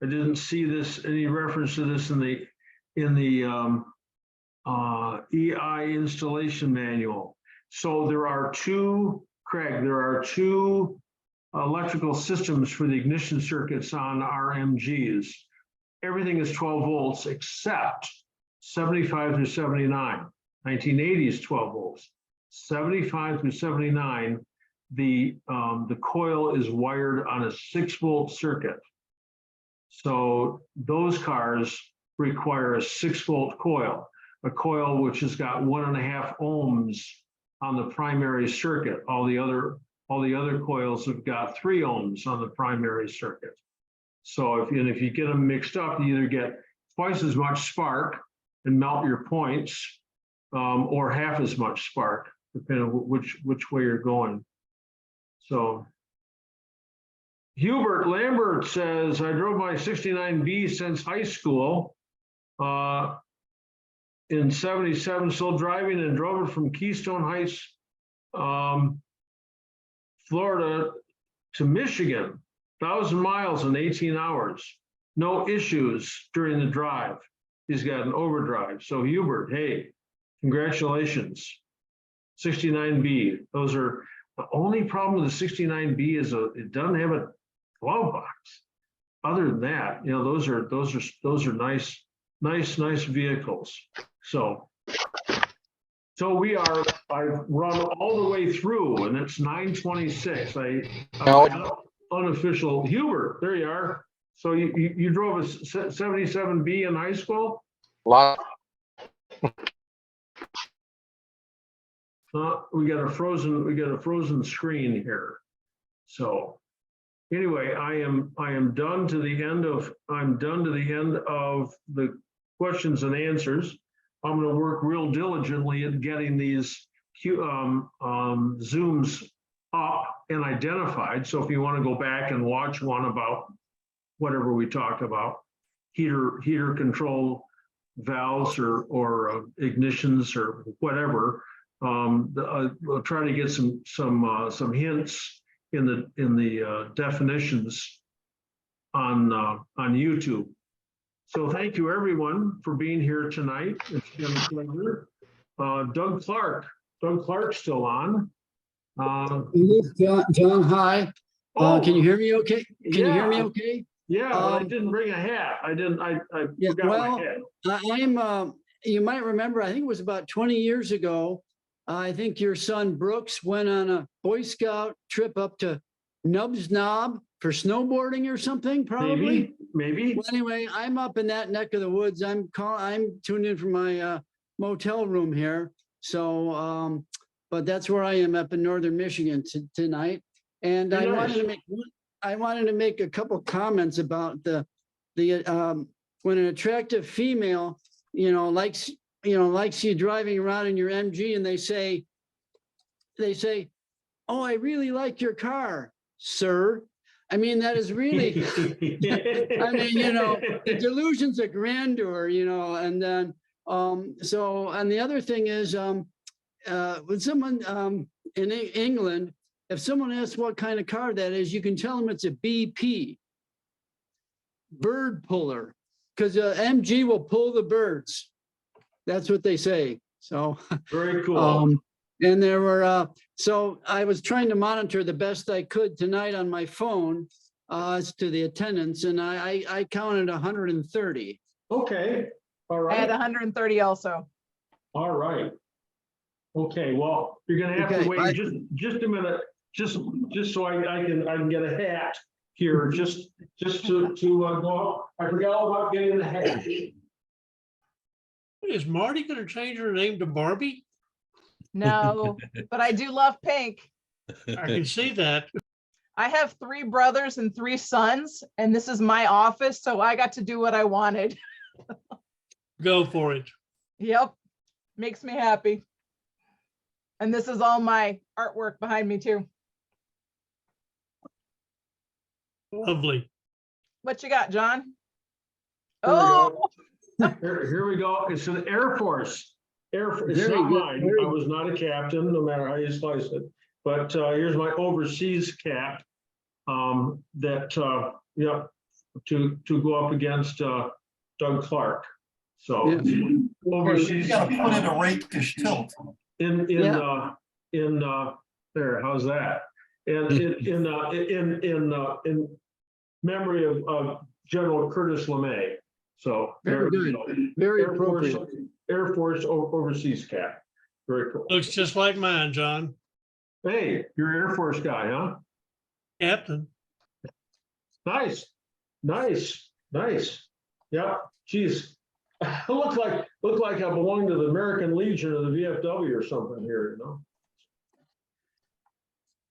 I didn't see any reference to this in the EI installation manual. So there are two, Craig, electrical systems for the ignition circuits on our MGs. Everything is 12 volts except 75 through 79. 1980 is 12 volts. 75 through 79, the coil is wired on a 6-volt circuit. So those cars require a 6-volt coil, a coil which has got 1.5 ohms on the primary circuit. All the other coils have got 3 ohms on the primary circuit. So if you get them mixed up, you either get twice as much spark and melt your points, or half as much spark, depending on which way you're going. So. Hubert Lambert says, I drove my 69B since high school in 77, still driving, and drove it from Keystone Heights, Florida to Michigan, 1,000 miles in 18 hours. No issues during the drive. He's got an overdrive. So Hubert, hey, congratulations. 69B, those are, the only problem with the 69B is it doesn't have a glove box. Other than that, those are nice vehicles. So I've run all the way through, and it's 9:26. I'm unofficial. Hubert, there you are. So you drove a 77B in high school? We got a frozen screen here. So anyway, I'm done to the end of the questions and answers. I'm going to work real diligently at getting these Zooms up and identified. So if you want to go back and watch one about whatever we talked about, heater control valves or ignitions or whatever, I'll try to get some hints in the definitions on YouTube. So thank you everyone for being here tonight. It's been a pleasure. Doug Clark, Doug Clark's still on. John, hi. Can you hear me okay? Can you hear me yeah. okay? Yeah, but I didn't bring a hat. I Yeah, forgot well, my hat. I'm, you might remember, I think it was about 20 years ago. I think your son Brooks went on a Boy Scout trip up to Nubs Knob for snowboarding or something, probably. Maybe. Well, anyway, I'm up in that neck of the woods. I'm tuned in from my motel room here. So, but that's where I am up in northern Michigan tonight. And I wanted to make a couple comments about the when an attractive female, likes you driving around in your MG, and they say, "Oh, I really like your car, sir." I mean, that is really, I mean, the delusions of grandeur, and then, so, and the other thing is, when someone in England, if someone asks what kind of car that is, you can tell them it's a BP, bird puller, because MG will pull the birds. That's what they say. So very cool. And there were, so I was trying to monitor the best I could tonight on my phone as to the attendance, and I counted 130. Okay, all I right. had 130 also. All right. Okay, well, you're gonna have to wait just a minute, just so I can get a hat here, just to go up. I forgot all about getting the hat. Is Marty gonna change her name to Barbie? No, but I do love pink. I can see that. I have 3 brothers and 3 sons, and this is my office, so I got to do what I wanted. Go for it. Yep, makes me happy. And this is all my artwork behind me too. Lovely. What you got, John? Here we Oh, here we go. It's an Air Force. It's Very not good, mine. very I was not a captain, no matter how you slice it. But here's my overseas cap. To go up against Doug Clark. So overseas. You gotta put in a rakish tilt. In there, how's that? And in memory of General Curtis LeMay. So Very good. Very appropriate. Air Force overseas cap. Very cool. Looks just like mine, John. Hey, you're an Air Force guy, huh? Captain. Nice. Yeah, geez. Look like I belong to the American Legion or the VFW or something here,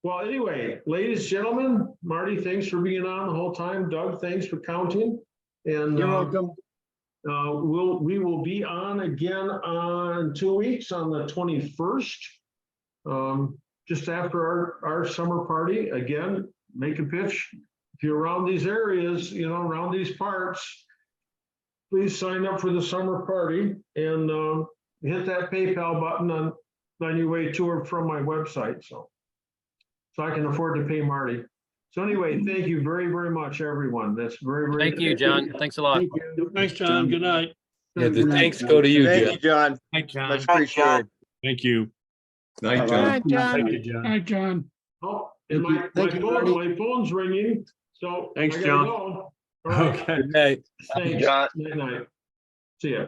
Well, anyway, ladies, gentlemen, Marty, thanks for being on the whole time. Doug, thanks for counting. And you're welcome. We will be on again on 2 weeks on the 21st. Just after our summer party. Again, make a pitch. If you're around these areas, around these parts, please sign up for the summer party and hit that PayPal button on your way to or from my website. So I can afford to pay Marty. So anyway, thank you very, very much, everyone. That's very, very. Thank you, John. Thanks a lot. Thank you. Thanks, John. Good night. Yeah, the thanks go to you, Thank you, John. John. Thanks, John. Much appreciated. Thank you. Night, Bye-bye. John. Thank you, John. Hi, John. Oh, and Thank you, Marty. my phone's ringing. So Thanks, I gotta John. go. All right. Okay. Good night. Thanks. John. Good night. See ya.